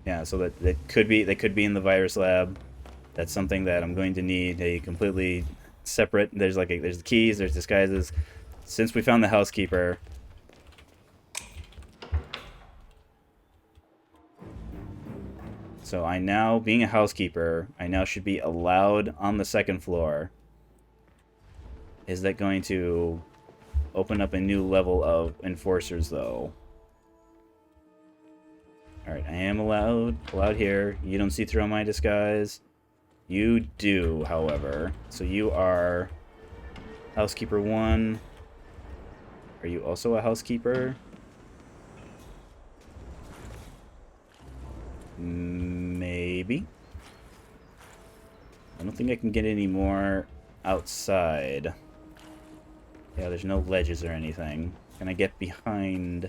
Yeah, so that could be in the virus lab. That's something that I'm going to need a completely separate. There's there's the keys, there's disguises. Since we found the housekeeper, so I now, being a housekeeper, I now should be allowed on the second floor. Is that going to open up a new level of enforcers, though? Alright, I am allowed here. You don't see through my disguise. You do, however. So you are housekeeper 1. Are you also a housekeeper? Maybe. I don't think I can get any more outside. Yeah, there's no ledges or anything. Can I get behind?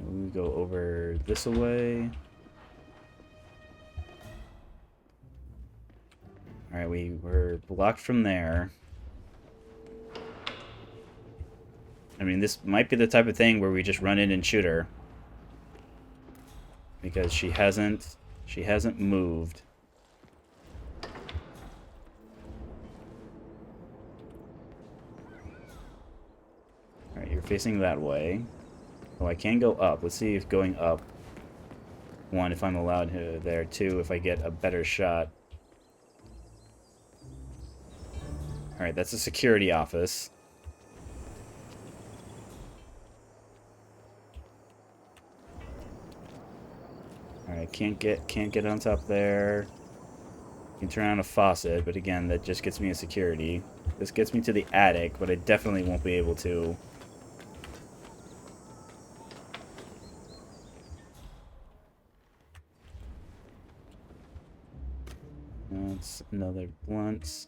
We go over this way. Alright, we were blocked from there. I mean, this might be the type of thing where we just run in and shoot her. Because she hasn't moved. Alright, you're facing that way. Oh, I can go up. Let's see if going up... 1, if I'm allowed there. 2, if I get a better shot. Alright, that's a security office. Alright, can't get on top there. You can turn on a faucet, but again, that just gets me a security. This gets me to the attic, but I definitely won't be able to. That's another blunt.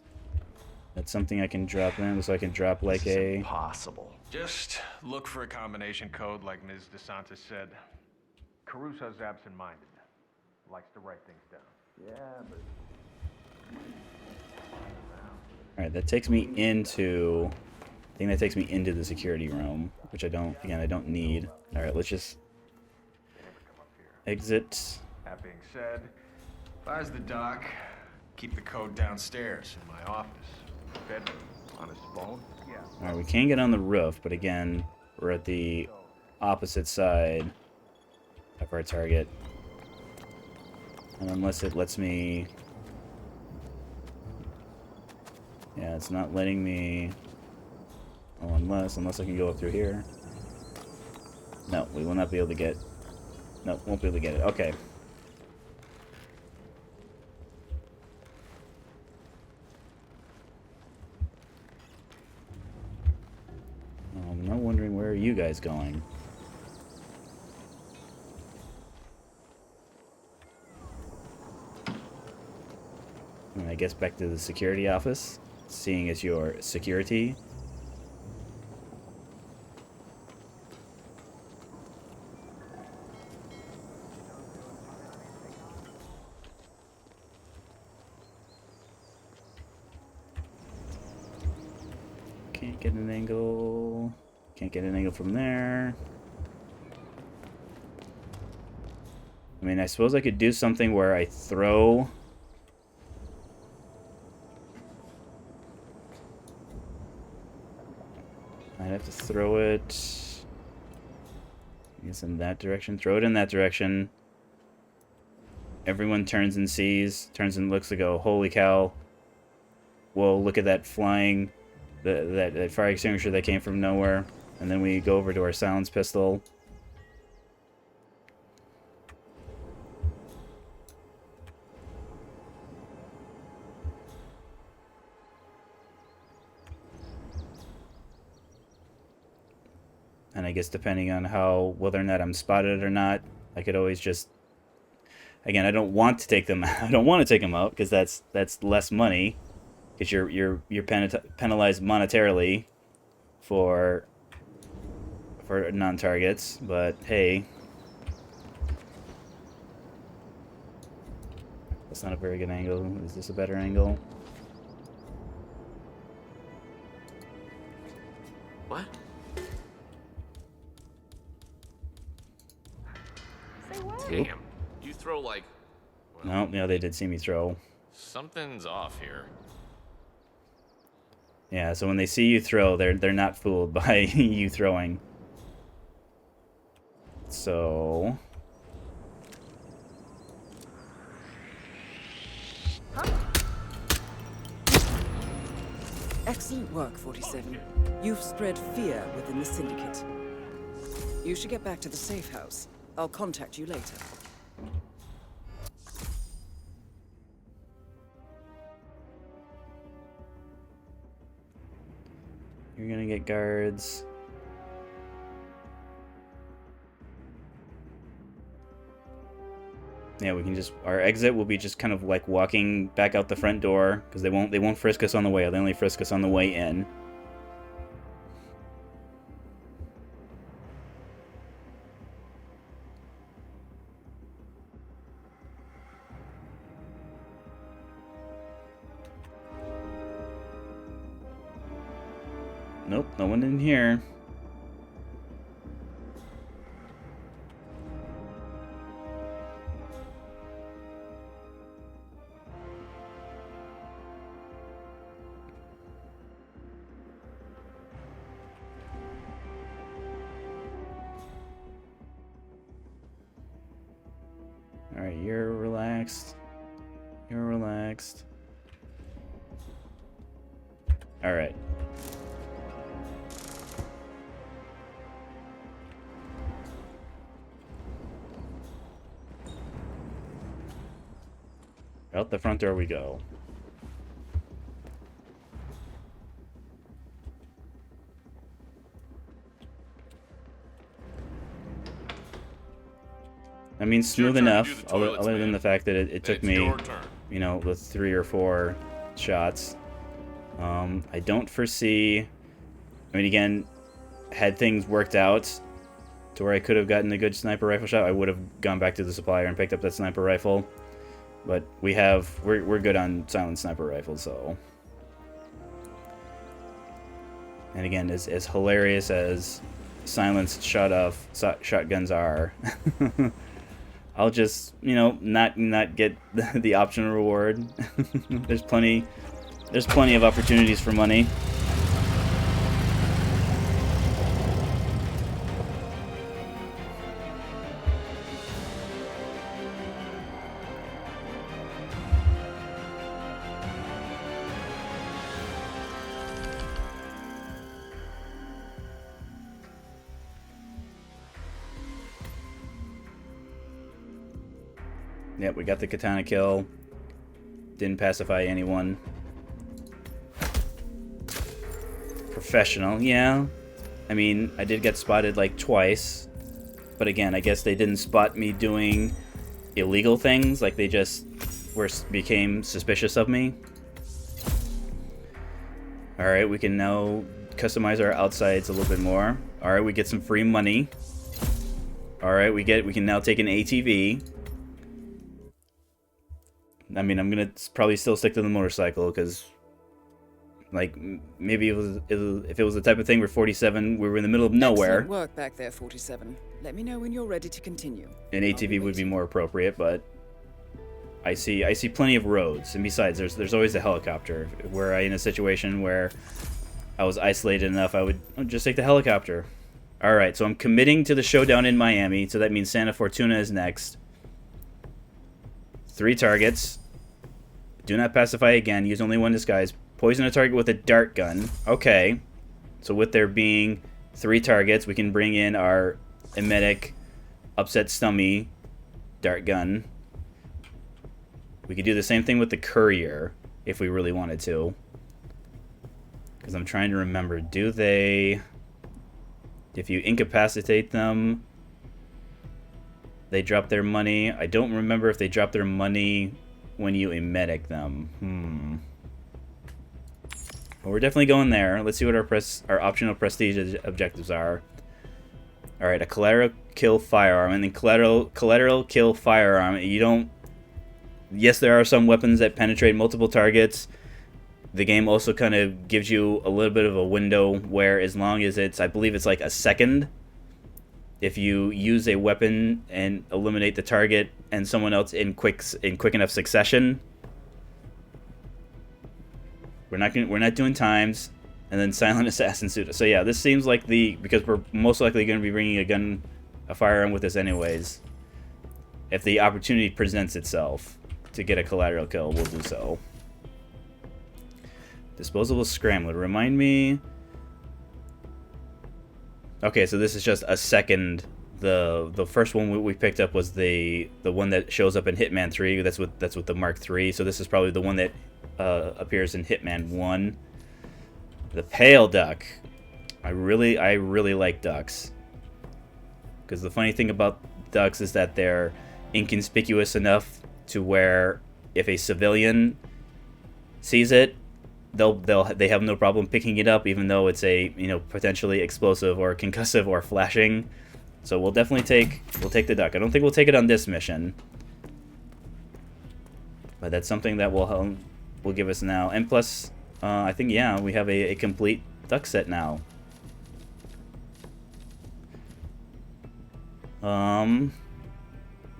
That's something I can drop in, so I can drop like a... Impossible. Just look for a combination code like Ms. DeSantis said. Caruso's absent-minded. Likes to write things down. Yeah, but... Alright, that takes me into... I think that takes me into the security room, which I don't need. Alright, let's just... exit. That being said, if I was the doc, keep the code downstairs in my office. Bedroom, on his phone. Yeah. Alright, we can get on the roof, but again, we're at the opposite side of our target. And unless it lets me... yeah, it's not letting me... oh, unless I can go up through here. No, we will not be able to get... no, won't be able to get it. Okay. I'm not wondering where are you guys going. And I guess back to the security office, seeing as your security. Can't get an angle. Can't get an angle from there. I mean, I suppose I could do something where I throw... I'd have to throw it... I guess in that direction. Throw it in that direction. Everyone turns and sees. Turns and looks to go, holy cow. Whoa, look at that flying... that fire extinguisher that came from nowhere. And then we go over to our silence pistol. And I guess depending on whether or not I'm spotted or not, I could always just... again, I don't want to take them I don't want to take them out because that's less money. Because you're penalized monetarily for non-targets, but hey, that's not a very good angle. Is this a better angle? What? Say what? Damn. You throw like... well, no, they did see me throw. Something's off here. Yeah, so when they see you throw, they're not fooled by you throwing. So... excellent work, 47. You've spread fear within the Syndicate. You should get back to the safe house. I'll contact you later. You're gonna get guards. Yeah, we can just... our exit will be just kind of like walking back out the front door, because they won't frisk us on the way. They only frisk us on the way in. Nope, no one in here. Alright, you're relaxed. You're relaxed. Alright. Out the front door we go. I mean, smooth enough, other than the fact that it took me, you know, with 3 or 4 shots. I don't foresee... I mean, again, had things worked out to where I could have gotten a good sniper rifle shot, I would have gone back to the supplier and picked up that sniper rifle. But we're good on silent sniper rifles, so... And again, as hilarious as silenced shotguns are, I'll just, you know, not get the optional reward. There's plenty of opportunities for money. Yep, we got the katana kill. Didn't pacify anyone. Professional, yeah. I mean, I did get spotted like twice. But again, I guess they didn't spot me doing illegal things. Like they just became suspicious of me. Alright, we can now customize our outsides a little bit more. Alright, we get some free money. Alright, we can now take an ATV. I mean, I'm gonna probably still stick to the motorcycle because, like, maybe if it was the type of thing where 47, we were in the middle of nowhere. Excellent work back there, 47. Let me know when you're ready to continue. An ATV would be more appropriate, but I see plenty of roads, and besides, there's always a helicopter. Were I in a situation where I was isolated enough, I would just take the helicopter. All right, so I'm committing to the showdown in Miami, so that means Santa Fortuna is next. 3 targets. Do not pacify again. Use only one disguise. Poison a target with a dart gun. Okay. So with there being 3 targets, we can bring in our emetic, upset stummy dart gun. We could do the same thing with the courier if we really wanted to. Because I'm trying to remember. Do they... If you incapacitate them... They drop their money. I don't remember if they drop their money when you emetic them. Well, we're definitely going there. Let's see what our optional prestige objectives are. All right, a collateral kill firearm, and then collateral kill firearm. You don't. Yes, there are some weapons that penetrate multiple targets. The game also kind of gives you a little bit of a window where, as long as it's, I believe it's like a second. If you use a weapon and eliminate the target and someone else in quick enough succession, we're not doing times, and then silent assassin suit. So yeah, this seems like because we're most likely going to be bringing a firearm with us anyways. If the opportunity presents itself to get a collateral kill, we'll do so. Disposable scrambler. Remind me. Okay, so this is just a second. The first one we picked up was the one that shows up in Hitman 3. That's with the Mark 3. So this is probably the one that appears in Hitman 1. The pale duck. I really like ducks. Because the funny thing about ducks is that they're inconspicuous enough to where if a civilian sees it, they have no problem picking it up, even though it's a potentially explosive or concussive or flashing. So we'll definitely take the duck. I don't think we'll take it on this mission, but that's something that will give us now. And plus, I think we have a complete duck set now.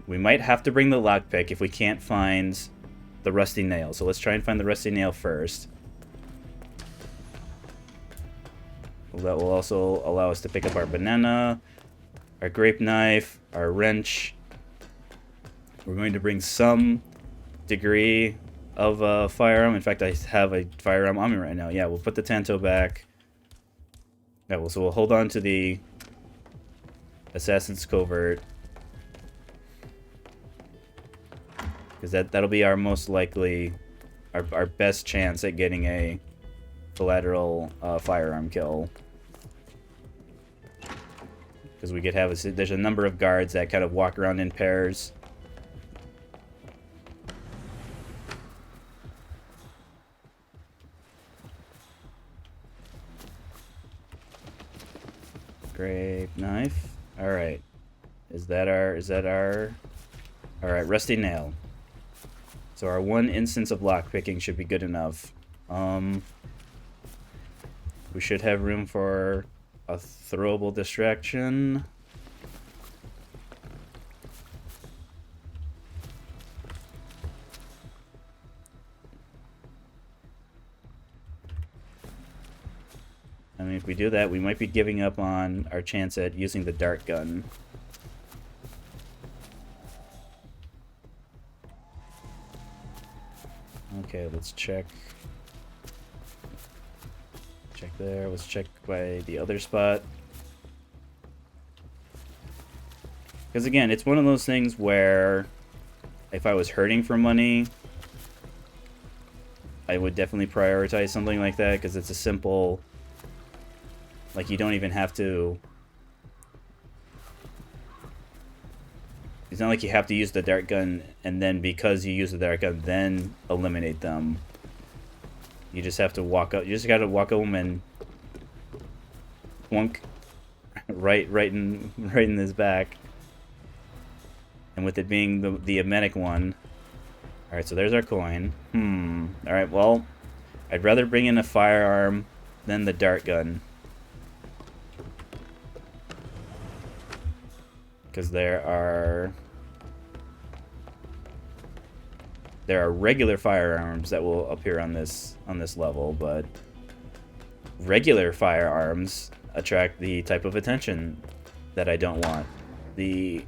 We might have to bring the lockpick if we can't find the rusty nail. So let's try and find the rusty nail first. That will also allow us to pick up our banana, our grape knife, our wrench. We're going to bring some degree of a firearm. In fact, I have a firearm on me right now. Yeah, we'll put the Tanto back. Yeah, so we'll hold on to the Assassin's Covert. Because that'll be our most likely, our best chance at getting a collateral firearm kill. Because we could have there's a number of guards that kind of walk around in pairs. Grape knife. Alright. Is that our... Alright, rusty nail. So our one instance of lockpicking should be good enough. We should have room for a throwable distraction. I mean, if we do that, we might be giving up on our chance at using the dart gun. Okay, let's check. Check there. Let's check by the other spot. Because again, it's one of those things where if I was hurting for money, I would definitely prioritize something like that because it's a simple... Like, you don't even have to... It's not like you have to use the dart gun, and then because you use the dart gun, then eliminate them. You just have to walk up. You just gotta walk up and plunk right in his back. And with it being the emetic one. All right, so there's our coin. All right, well, I'd rather bring in a firearm than the dart gun. Because there are regular firearms that will appear on this level, but regular firearms attract the type of attention that I don't want. Any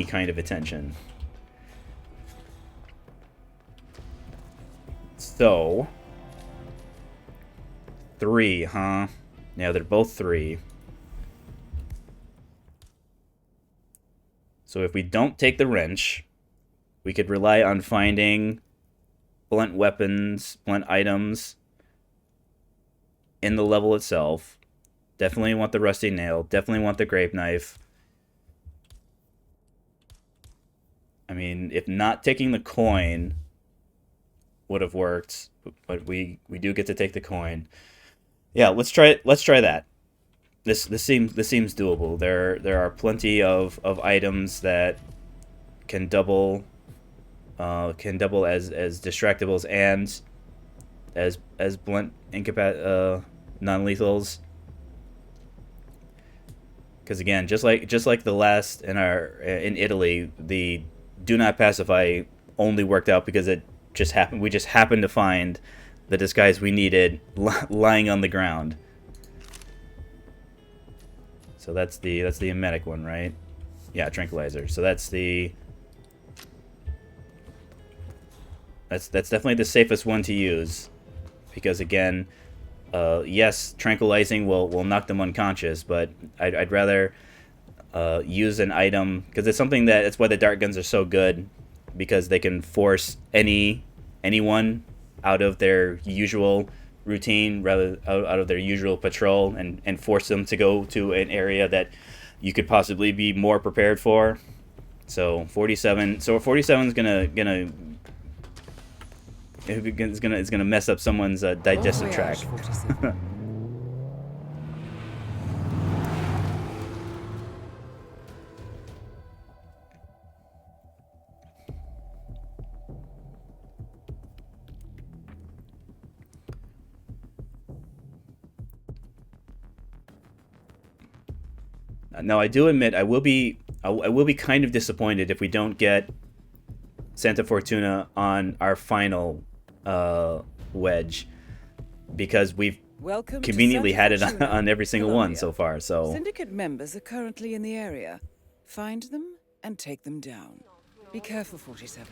kind of attention. So 3, huh? Yeah, they're both 3. So if we don't take the wrench, we could rely on finding blunt weapons, blunt items in the level itself. Definitely want the rusty nail. Definitely want the grape knife. I mean, if not taking the coin would have worked, but we do get to take the coin. Yeah, let's try it. Let's try that. This seems doable. There are plenty of items that can double as distractables and as blunt non-lethals. Because again, just like the last in Italy, the do not pacify only worked out because it just happened. We just happened to find the disguise we needed lying on the ground. So that's the emetic one, right? Yeah, tranquilizer. So that's definitely the safest one to use, because again, yes, tranquilizing will knock them unconscious, but I'd rather use an item because it's something that's why the dart guns are so good, because they can force anyone out of their usual routine, rather out of their usual patrol, and force them to go to an area that you could possibly be more prepared for. So 47. So 47 is gonna mess up someone's digestive tract. Now, I do admit I will be kind of disappointed if we don't get Santa Fortuna on our final wedge, because we've conveniently had it on every single one so far. So Syndicate members are currently in the area. Find them and take them down. Be careful, 47.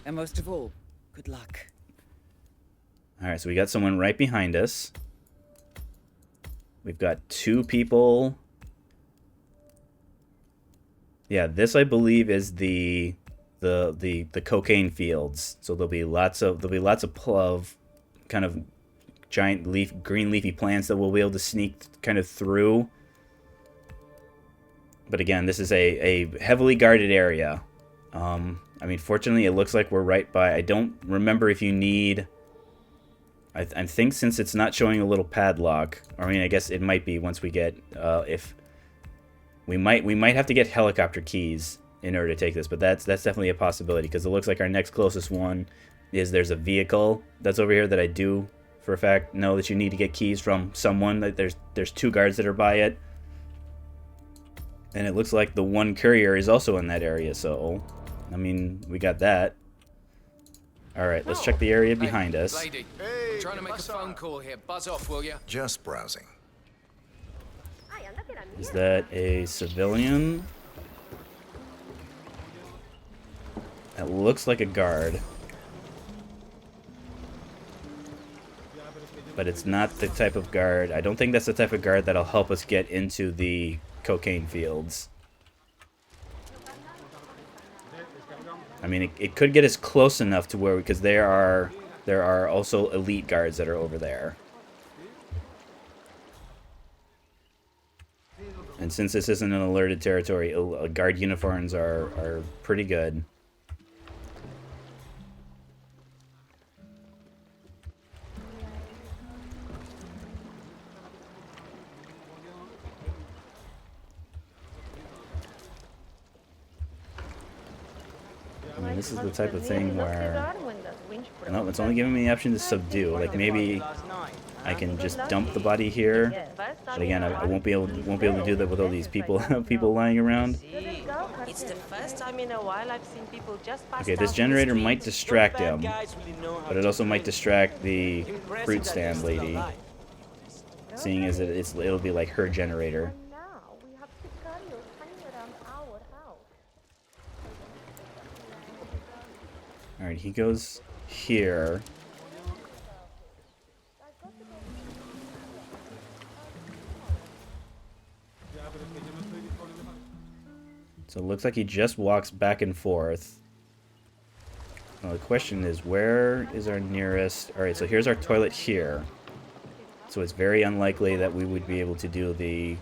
And most of all, good luck. All right, so we got someone right behind us. We've got 2 people. Yeah, this I believe is the cocaine fields. So there'll be lots of kind of giant green leafy plants that we'll be able to sneak kind of through. But again, this is a heavily guarded area. I mean, fortunately, it looks like we're right by. I don't remember if you need I think since it's not showing a little padlock, or I mean, I guess it might be once we get if we might have to get helicopter keys in order to take this, but that's definitely a possibility because it looks like our next closest one is there's a vehicle that's over here that I do for a fact know that you need to get keys from someone. There's 2 guards that are by it, and it looks like the one courier is also in that area. So, I mean, we got that. All right, let's check the area behind us. Lady, trying to make a phone call here. Buzz off, will ya? Just browsing. Is that a civilian? That looks like a guard. But it's not the type of guard. I don't think that's the type of guard that'll help us get into the cocaine fields. I mean, it could get us close enough to where, because there are also elite guards that are over there. And since this isn't an alerted territory, guard uniforms are pretty good. I mean, this is the type of thing where... No, it's only giving me the option to subdue. Like, maybe I can just dump the body here. But again, I won't be able to do that with all these people lying around. It's the first time in a while I've seen people just pass Okay, this generator might distract him, but it also might distract the fruit stand lady. Seeing as it'll be like her generator. Alright, he goes here. So it looks like he just walks back and forth. Well, the question is, where is our nearest... Alright, so here's our toilet here. So it's very unlikely that we would be able to do the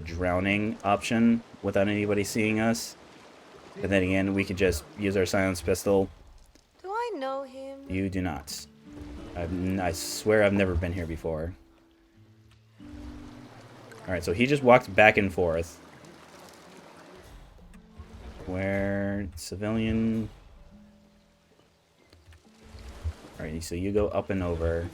drowning option without anybody seeing us. And then again, we could just use our silence pistol. Do I know him? You do not. I swear I've never been here before. Alright, so he just walked back and forth. Where... Civilian... Alright, so you go up and over.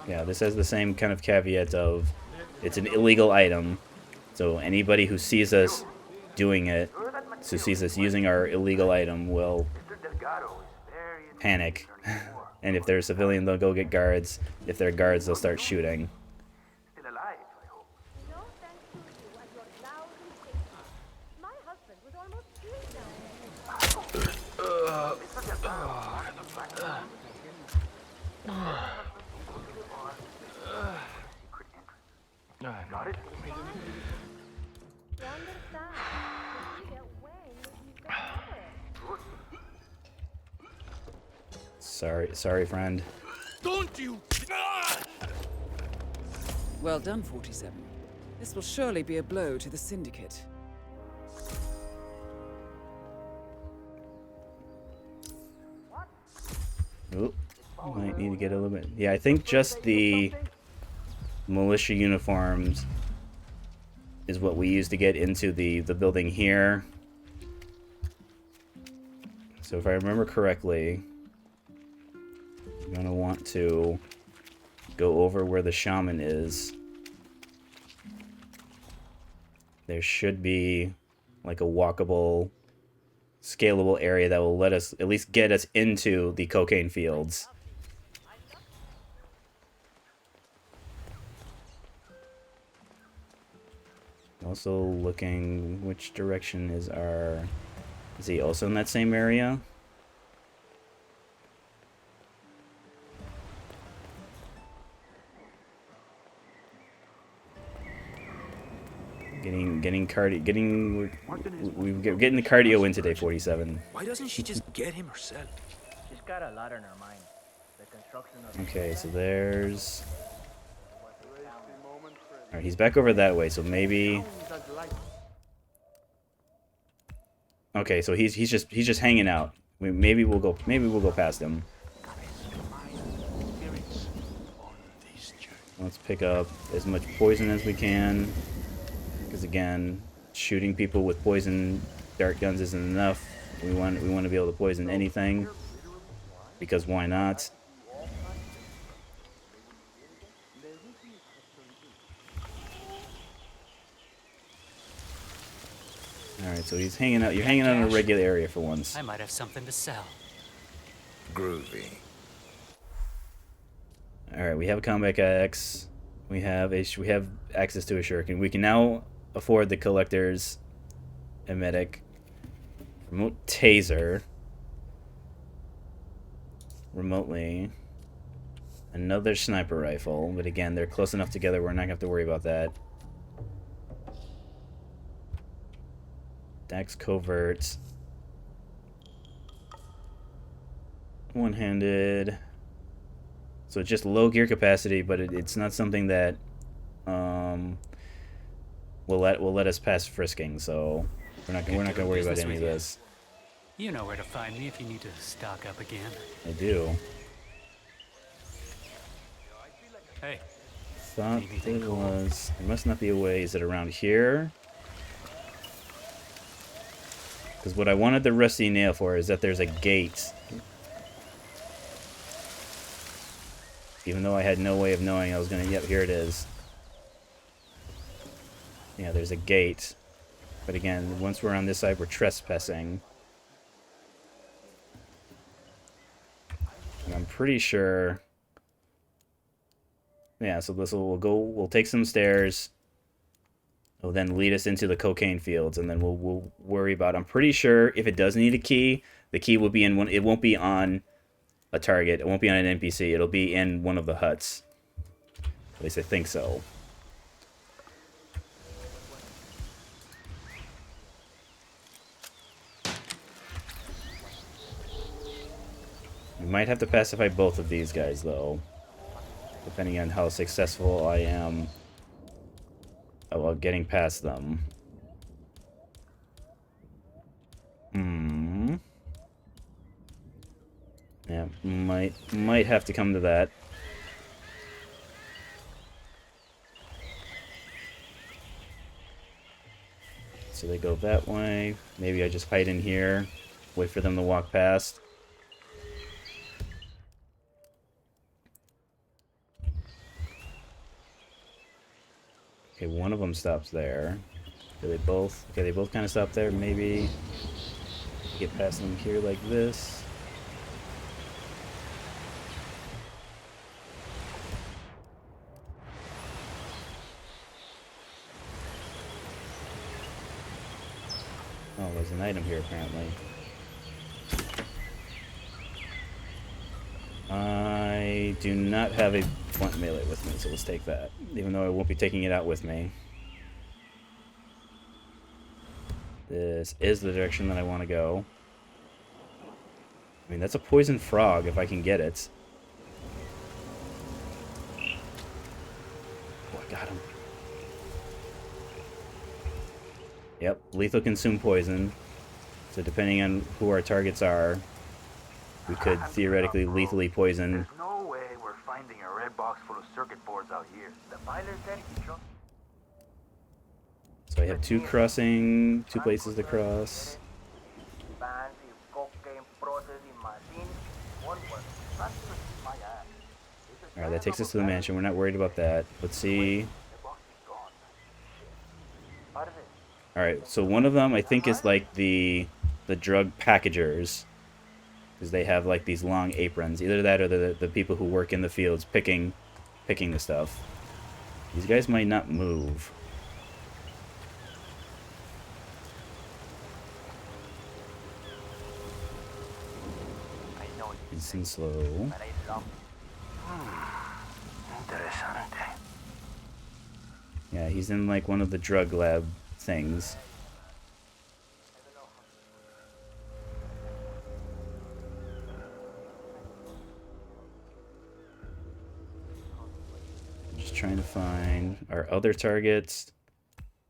Yeah, this has the same kind of caveat of... It's an illegal item, so anybody who sees us doing it, who sees us using our illegal item, will panic. And if they're a civilian, they'll go get guards. If they're guards, they'll start shooting. Got it? Sorry, friend. Don't you? Well done, 47. This will surely be a blow to the Syndicate. Oh, might need to get a little bit... Yeah, I think just the militia uniforms is what we use to get into the building here. So if I remember correctly, I'm going to want to go over where the shaman is. There should be like a walkable, scalable area that will let us at least get us into the cocaine fields. Also looking, which direction is our... Is he also in that same area? Getting the cardio in today, 47. Why doesn't she just get him herself? She's got a lot on her mind. The construction of Okay, so there's... Alright, he's back over that way, so maybe... Okay, so he's just hanging out. Maybe we'll go past him. Let's pick up as much poison as we can, because again, shooting people with poison dart guns isn't enough. We want to be able to poison anything, because why not? Alright, so he's hanging out. You're hanging out in a regular area for once. I might have something to sell. Groovy. Alright, we have a combat axe. We have access to a shuriken. We can now afford the collector's emetic. Remote taser. Remotely. Another sniper rifle, but again, they're close enough together we're not gonna have to worry about that. Dax covert. One-handed. So it's just low gear capacity, but it's not something that will let us pass frisking. So we're not gonna worry about any of this. You know where to find me if you need to stock up again. I do. Hey. Thought there was. There must not be a way. Is it around here? Because what I wanted the rusty nail for is that there's a gate. Even though I had no way of knowing I was gonna. Yep, here it is. Yeah, there's a gate. But again, once we're on this side, we're trespassing. And I'm pretty sure. Yeah, so this we'll take some stairs. It'll then lead us into the cocaine fields, and then we'll worry about. I'm pretty sure if it does need a key, the key will be in one. It won't be on a target. It won't be on an NPC. It'll be in one of the huts. At least I think so. We might have to pacify both of these guys, though, depending on how successful I am about getting past them. Yeah, might have to come to that. So they go that way. Maybe I just hide in here, wait for them to walk past. Okay, one of them stops there. Do they both? Okay, they both kind of stop there. Maybe get past them here like this. Oh, there's an item here apparently. I do not have a blunt melee with me, so let's take that. Even though I won't be taking it out with me. This is the direction that I want to go. I mean, that's a poison frog if I can get it. Oh, I got him. Yep, lethal consume poison. So depending on who our targets are, we could theoretically lethally poison. There's no way we're finding a red box full of circuit boards out here. The filer said he trust. So I have two places to cross. Alright, that takes us to the mansion. We're not worried about that. Let's see. Alright, so one of them I think is like the drug packagers. Because they have like these long aprons. Either that or the people who work in the fields picking the stuff. These guys might not move. Nice and slow. Yeah, he's in like one of the drug lab things. Just trying to find our other targets.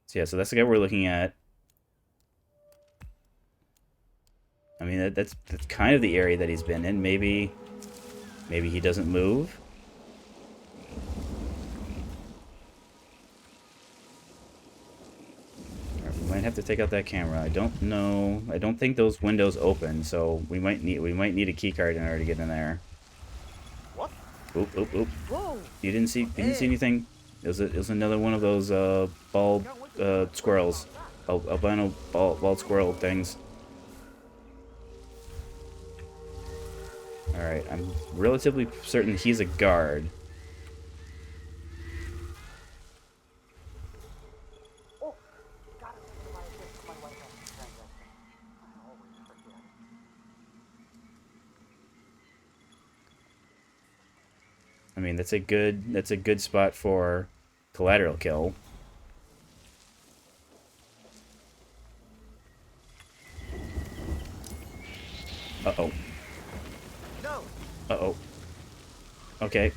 So yeah, so that's the guy we're looking at. I mean, that's kind of the area that he's been in. Maybe he doesn't move. Alright, we might have to take out that camera. I don't know. I don't think those windows open, so we might need a key card in order to get in there. What? Oop, oop, oop. Whoa. You didn't see anything? It was another one of those bald squirrels. Albino bald squirrel things. Alright, I'm relatively certain he's a guard. I mean, that's a good spot for collateral kill. Uh-oh. No. Uh-oh. Okay.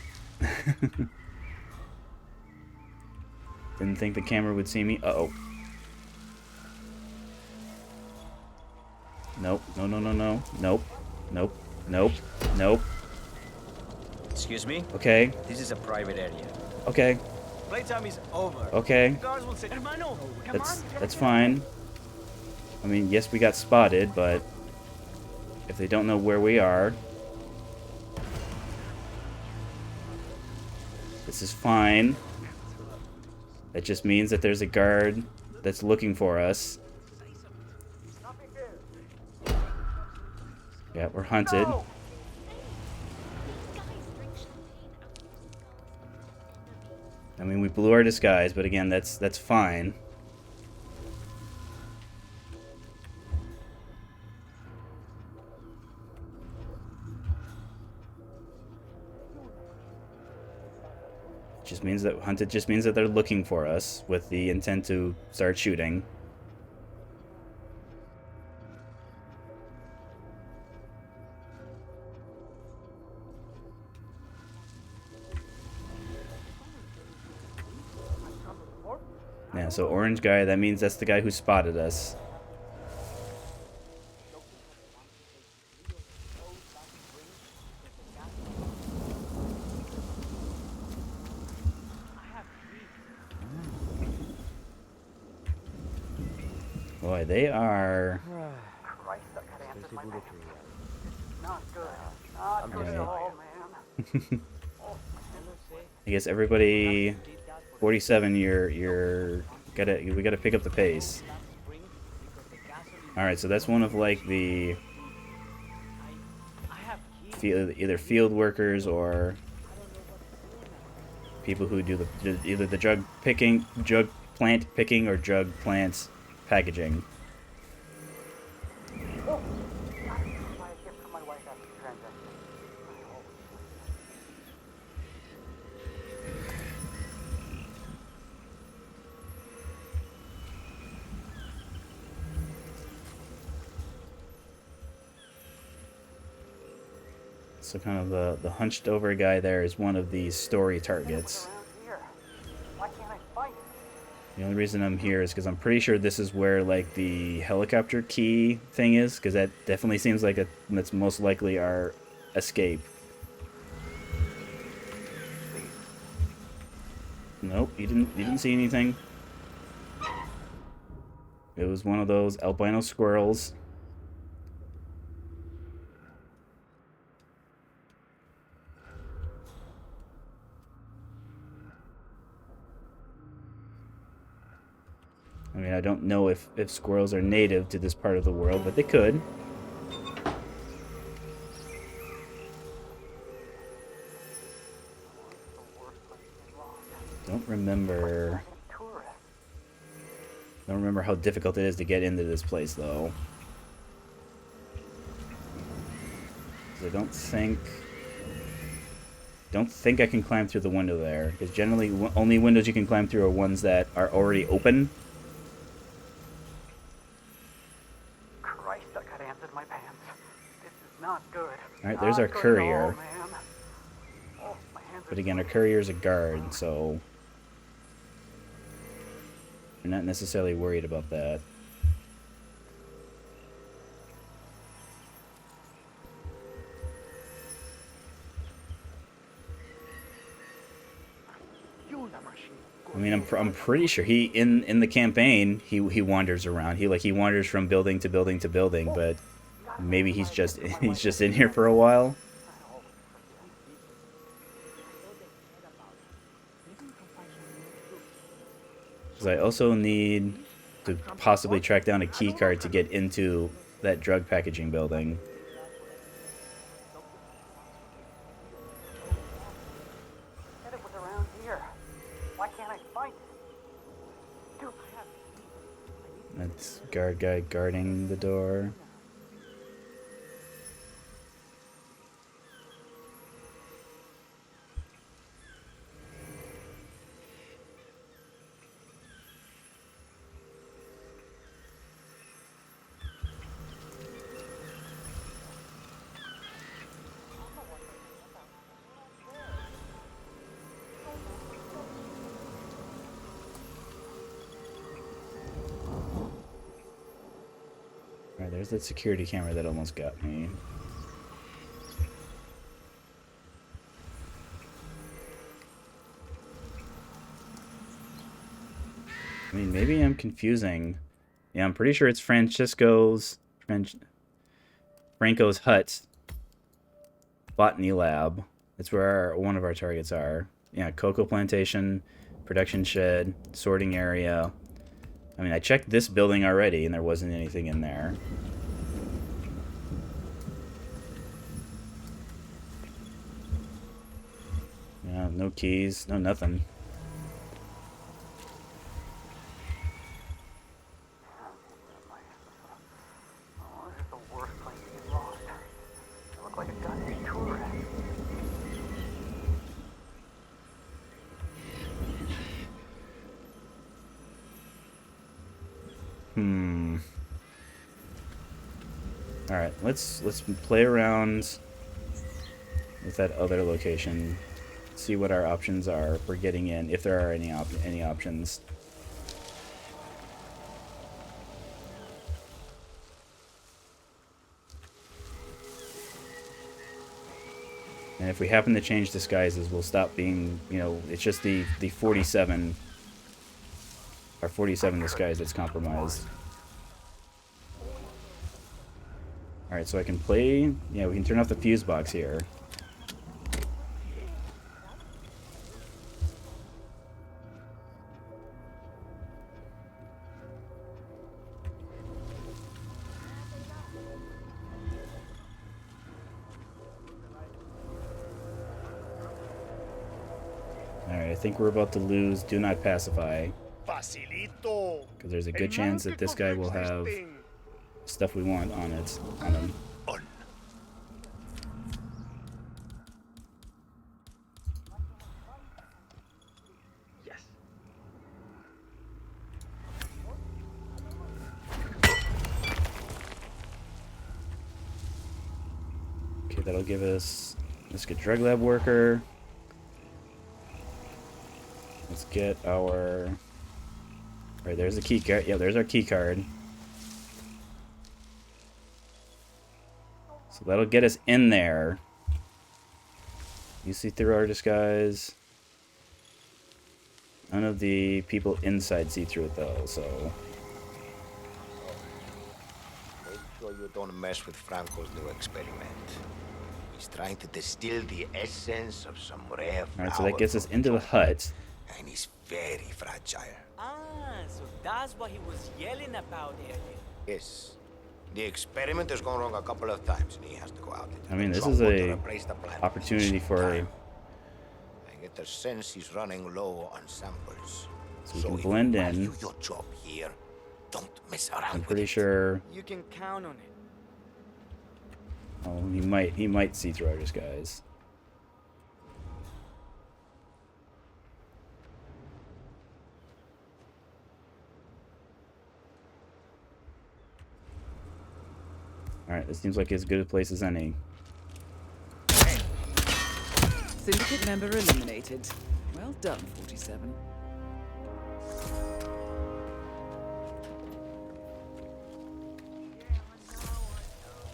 Didn't think the camera would see me. Uh-oh. Nope. No, no, no, no. Nope. Nope. Nope. Nope. Excuse me? Okay. This is a private area. Okay. Playtime is over. Okay. The guards will say, Hermano, come on. That's fine. I mean, yes, we got spotted, but if they don't know where we are, this is fine. That just means that there's a guard that's looking for us. Yeah, we're hunted. No. I mean, we blew our disguise, but again, that's fine. Just means that hunted just means that they're looking for us with the intent to start shooting. Yeah, so orange guy, that means that's the guy who spotted us. Boy, they are... Christ, that could answer my question. Not good. Not good at all, man. I guess everybody 47 we gotta pick up the pace. Alright, so that's one of like the either field workers or people who do either the drug plant picking or drug plants packaging. So kind of the hunched over guy there is one of the story targets. The only reason I'm here is because I'm pretty sure this is where like the helicopter key thing is, because that definitely seems like that's most likely our escape. Nope, you didn't see anything. It was one of those albino squirrels. I mean, I don't know if squirrels are native to this part of the world, but they could. Don't remember how difficult it is to get into this place, though. 'Cause I don't think I can climb through the window there, because generally only windows you can climb through are ones that are already open. Alright, there's our courier. But again, our courier's a guard, so we're not necessarily worried about that. I mean, I'm pretty sure he in the campaign he wanders around. He wanders from building to building to building, but maybe he's just in here for a while. Because I also need to possibly track down a key card to get into that drug packaging building. Said it was around here. Why can't I find it? Dude, I have... That's guard guy guarding the door. Alright, there's that security camera that almost got me. I mean, maybe I'm confusing. Yeah, I'm pretty sure it's Franco's hut. Botany lab. That's where one of our targets are. Yeah, cocoa plantation, production shed, sorting area. I mean, I checked this building already, and there wasn't anything in there. Yeah, no keys, no nothing. Oh, this is the worst place to get lost. I look like a goddamn tourist. Alright, let's play around with that other location. See what our options are for getting in, if there are any options. And if we happen to change disguises, we'll stop being, you know, it's just the 47, our 47 disguise that's compromised. Alright, so I can play, yeah, we can turn off the fuse box here. Alright, I think we're about to lose Do Not Pacify. Because there's a good chance that this guy will have stuff we want on him. Yes. Okay, that'll give us... Let's get drug lab worker. Let's get our... Alright, there's a key card. Yeah, there's our key card. So that'll get us in there. You see through our disguise. None of the people inside see through it though, so... Make sure you don't mess with Franco's new experiment. He's trying to distill the essence of some rare flower. Alright, so that gets us into the hut. And he's very fragile. Ah, so that's what he was yelling about earlier. Yes. The experiment has gone wrong a couple of times, and he has to go out. I mean, this is a opportunity for... I get the sense he's running low on samples. So we can blend in. Do your job here. Don't mess around. I'm pretty sure... You can count on it. Oh, he might see through our disguise. Alright, this seems like as good a place as any. Syndicate member eliminated. Well done, 47.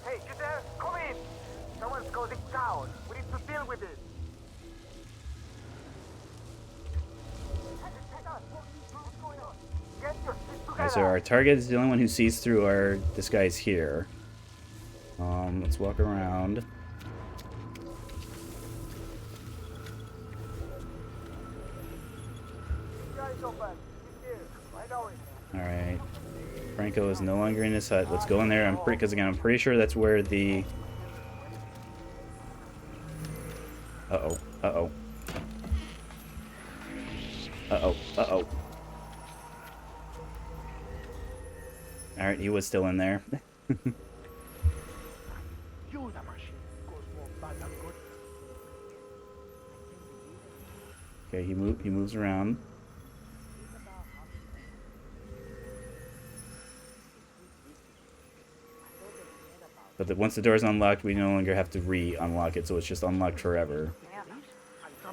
Hey, you there? Come in! Someone's causing chaos. We need to deal with it. Take us! so our target is the only one who sees through our disguise here. Let's walk around. Alright. Franco is no longer in his hut. Let's go in there. Because again, I'm pretty sure that's where the... Uh-oh. Uh-oh. Uh-oh. Uh-oh. Alright, he was still in there. Okay, he moves around. But once the door is unlocked, we no longer have to re-unlock it, so it's just unlocked forever.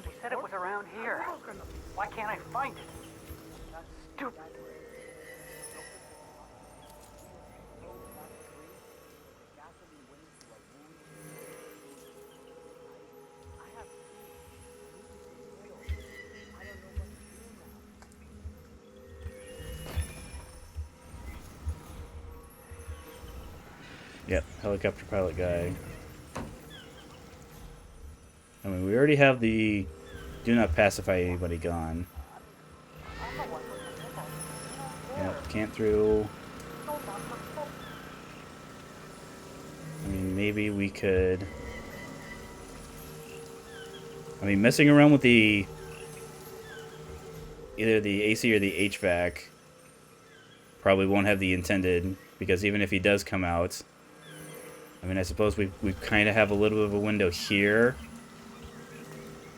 He said it was around here. Why can't I find it? That's stupid. Yep, helicopter pilot guy. I mean, we already have the do not pacify anybody gone. Yep, can't through. I mean, maybe we could... I mean, messing around with the... either the AC or the HVAC probably won't have the intended, because even if he does come out... I mean, I suppose we kind of have a little bit of a window here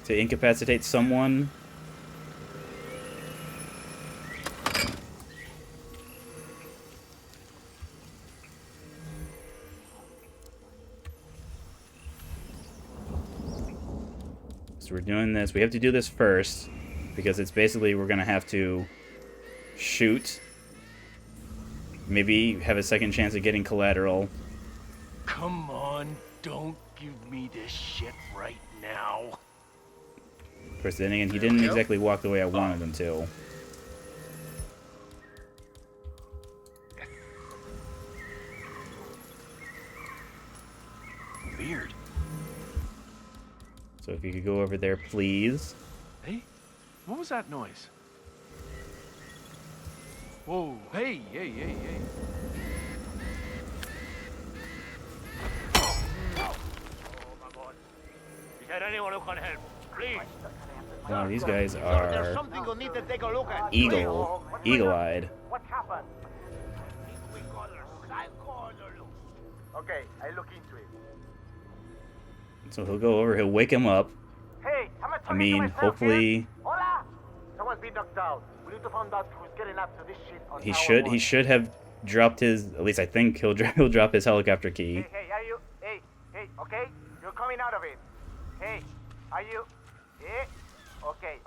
to incapacitate someone. So we're doing this. We have to do this first because it's basically we're going to have to shoot. Maybe have a second chance at getting collateral. Come on, don't give me this shit right now. Of course, then again, he didn't exactly walk the way I wanted him to. Weird. So if you could go over there, please. Hey, what was that noise? Whoa, hey, hey, hey, hey. Is there anyone who can help? Please. Wow, these guys are eagle-eyed. What happened? Okay, I look into it. So he'll go over, he'll wake him up. Hey, I mean, hopefully Hola! Someone's been knocked out. We need to find out who's getting up to this shit on he should have dropped his, at least I think he'll drop his helicopter key. Hey, are you? Hey, okay? You're coming out of it. Hey, are you? Yeah? Okay.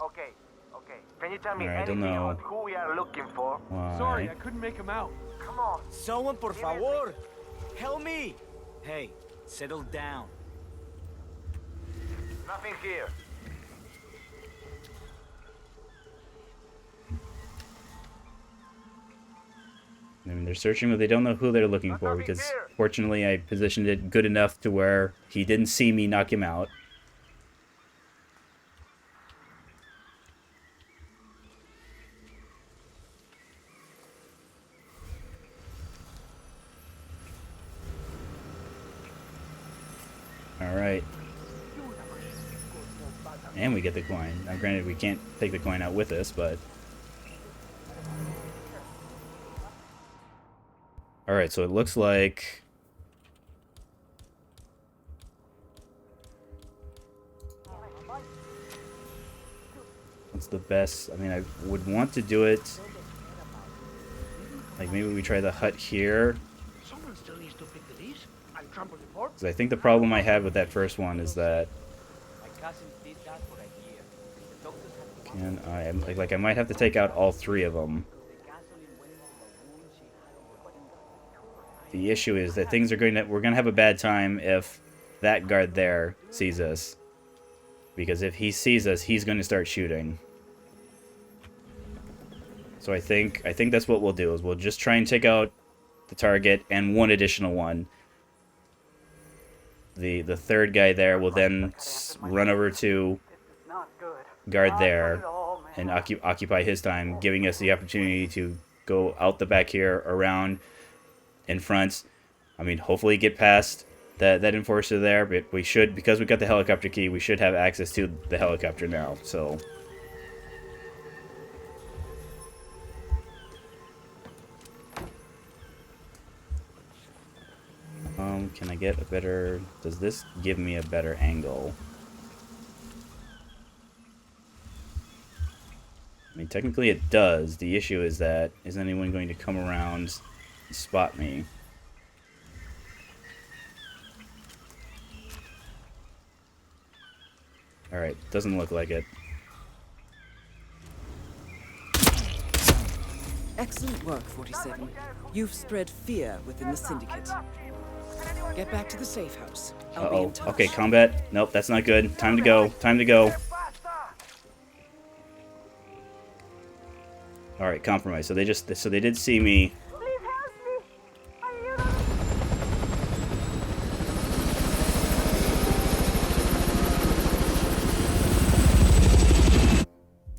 Can you tell me Alright, I don't anything know. about who we are looking for? Why? Sorry, I couldn't make him out. Come on. Someone, por favor! Help me! Hey, settle down. Nothing here. I mean, they're searching, but they don't know who they're looking for, because fortunately I positioned it good enough to where he didn't see me knock him out. Alright. And we get the coin. Now granted, we can't take the coin out with us, but... Alright, so it looks like... What's the best? I mean, I would want to do it... Like, maybe we try the hut here. Someone still needs to pick the leash and trample the board. Because I think the problem I had with that first one is that... Can I... Like, I might have to take out all three of them. The issue is that we're going to have a bad time if that guard there sees us. Because if he sees us, he's going to start shooting. So I think that's what we'll do, is we'll just try and take out the target and one additional one. The third guy there will then run over to guard there and occupy his time, giving us the opportunity to go out the back here, around, in front. I mean, hopefully get past that enforcer there, but we should, because we got the helicopter key, we should have access to the helicopter now, so... Can I get a better... Does this give me a better angle? I mean, technically it does. The issue is that, is anyone going to come around and spot me? Alright, doesn't look like it. Excellent work, 47. You've spread fear within the Syndicate. Get back to the safe house. I'll be in touch. Okay, combat. Nope, that's not good. Time to go. Time to go. Alright, compromise. So they did see me.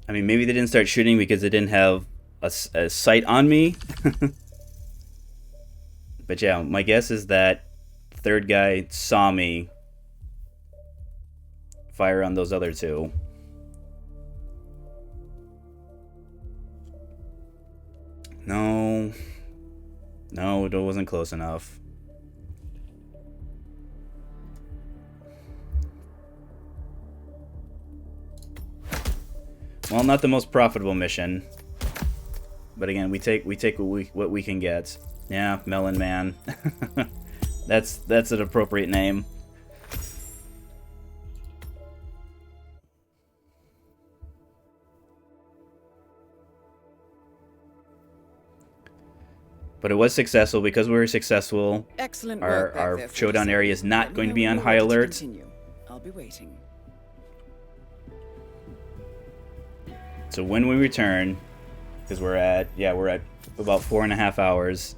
I mean, maybe they didn't start shooting because they didn't have a sight on me. But yeah, my guess is that the third guy saw me fire on those other two. No, it wasn't close enough. Well, not the most profitable mission, but again, we take what we can get. Yeah, Melon Man. that's an appropriate name. But it was successful. Because we were successful, Excellent work our back there, showdown 47. area is not Let me going to know be when on you're high ready to alert. continue. I'll be waiting. So when we return, because we're at about 4.5 hours,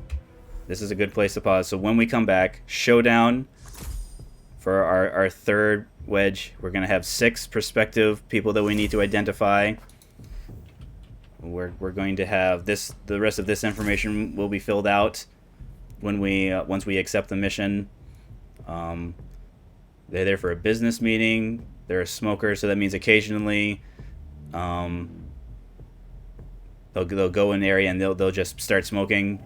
this is a good place to pause. So when we come back, showdown for our third wedge. We're gonna have 6 prospective people that we need to identify. We're going to have this. The rest of this information will be filled out when we once we accept the mission. They're there for a business meeting. They're a smoker, so that means occasionally they'll go in the area and they'll just start smoking.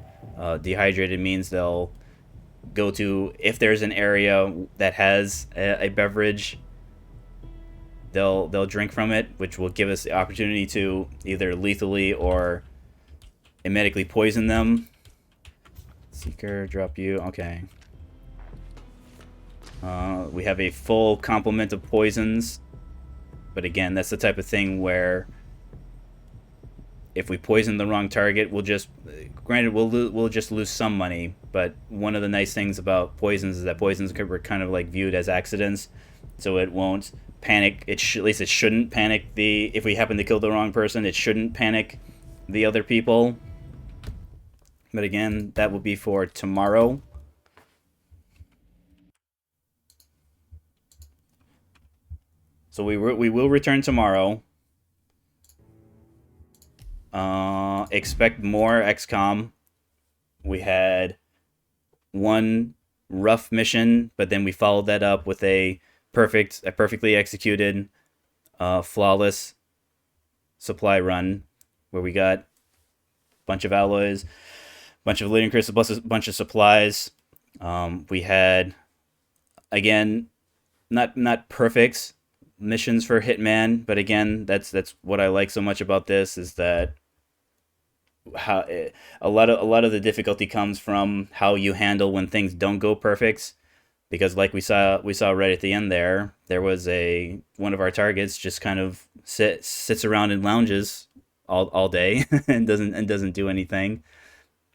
Dehydrated means they'll go to, if there's an area that has a beverage, they'll drink from it, which will give us the opportunity to either lethally or medically poison them. Seeker, drop you. Okay. We have a full complement of poisons, but again, that's the type of thing where if we poison the wrong target, we'll just, granted, we'll just lose some money, but one of the nice things about poisons is that poisons were kind of like viewed as accidents, so it won't panic. At least it shouldn't panic if we happen to kill the wrong person, it shouldn't panic the other people. But again, that will be for tomorrow. So we will return tomorrow. Expect more XCOM. We had one rough mission, but then we followed that up with a perfectly executed, flawless supply run, where we got a bunch of alloys, a bunch of living crystals, plus a bunch of supplies. We had, again, not perfect missions for Hitman, but again, that's what I like so much about this, is that how a lot of the difficulty comes from how you handle when things don't go perfect. Because like we saw right at the end there was one of our targets just kind of sits around and lounges all day and doesn't do anything.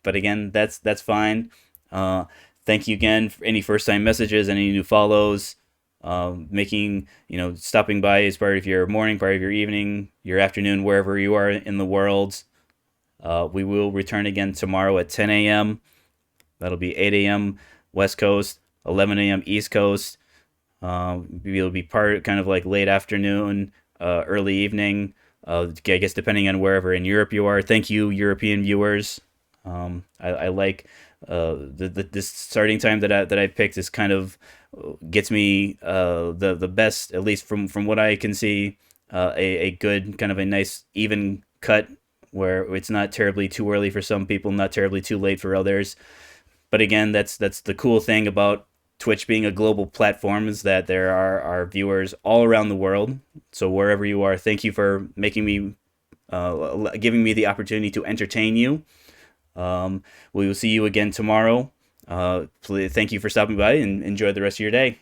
But again, that's fine. Thank you again for any first time messages, any new follows. Making, stopping by as part of your morning, part of your evening, your afternoon, wherever you are in the world. We will return again tomorrow at 10 a.m. That'll be 8 a.m. West Coast, 11 a.m. East Coast. It'll be kind of like late afternoon, early evening. I guess depending on wherever in Europe you are. Thank you, European viewers. I like this starting time that I picked is kind of gets me the best, at least from what I can see, a good kind of a nice even cut where it's not terribly too early for some people, not terribly too late for others. But again, that's the cool thing about Twitch being a global platform, is that there are viewers all around the world. So wherever you are, thank you for making me, giving me the opportunity to entertain you. We will see you again tomorrow. Thank you for stopping by and enjoy the rest of your day.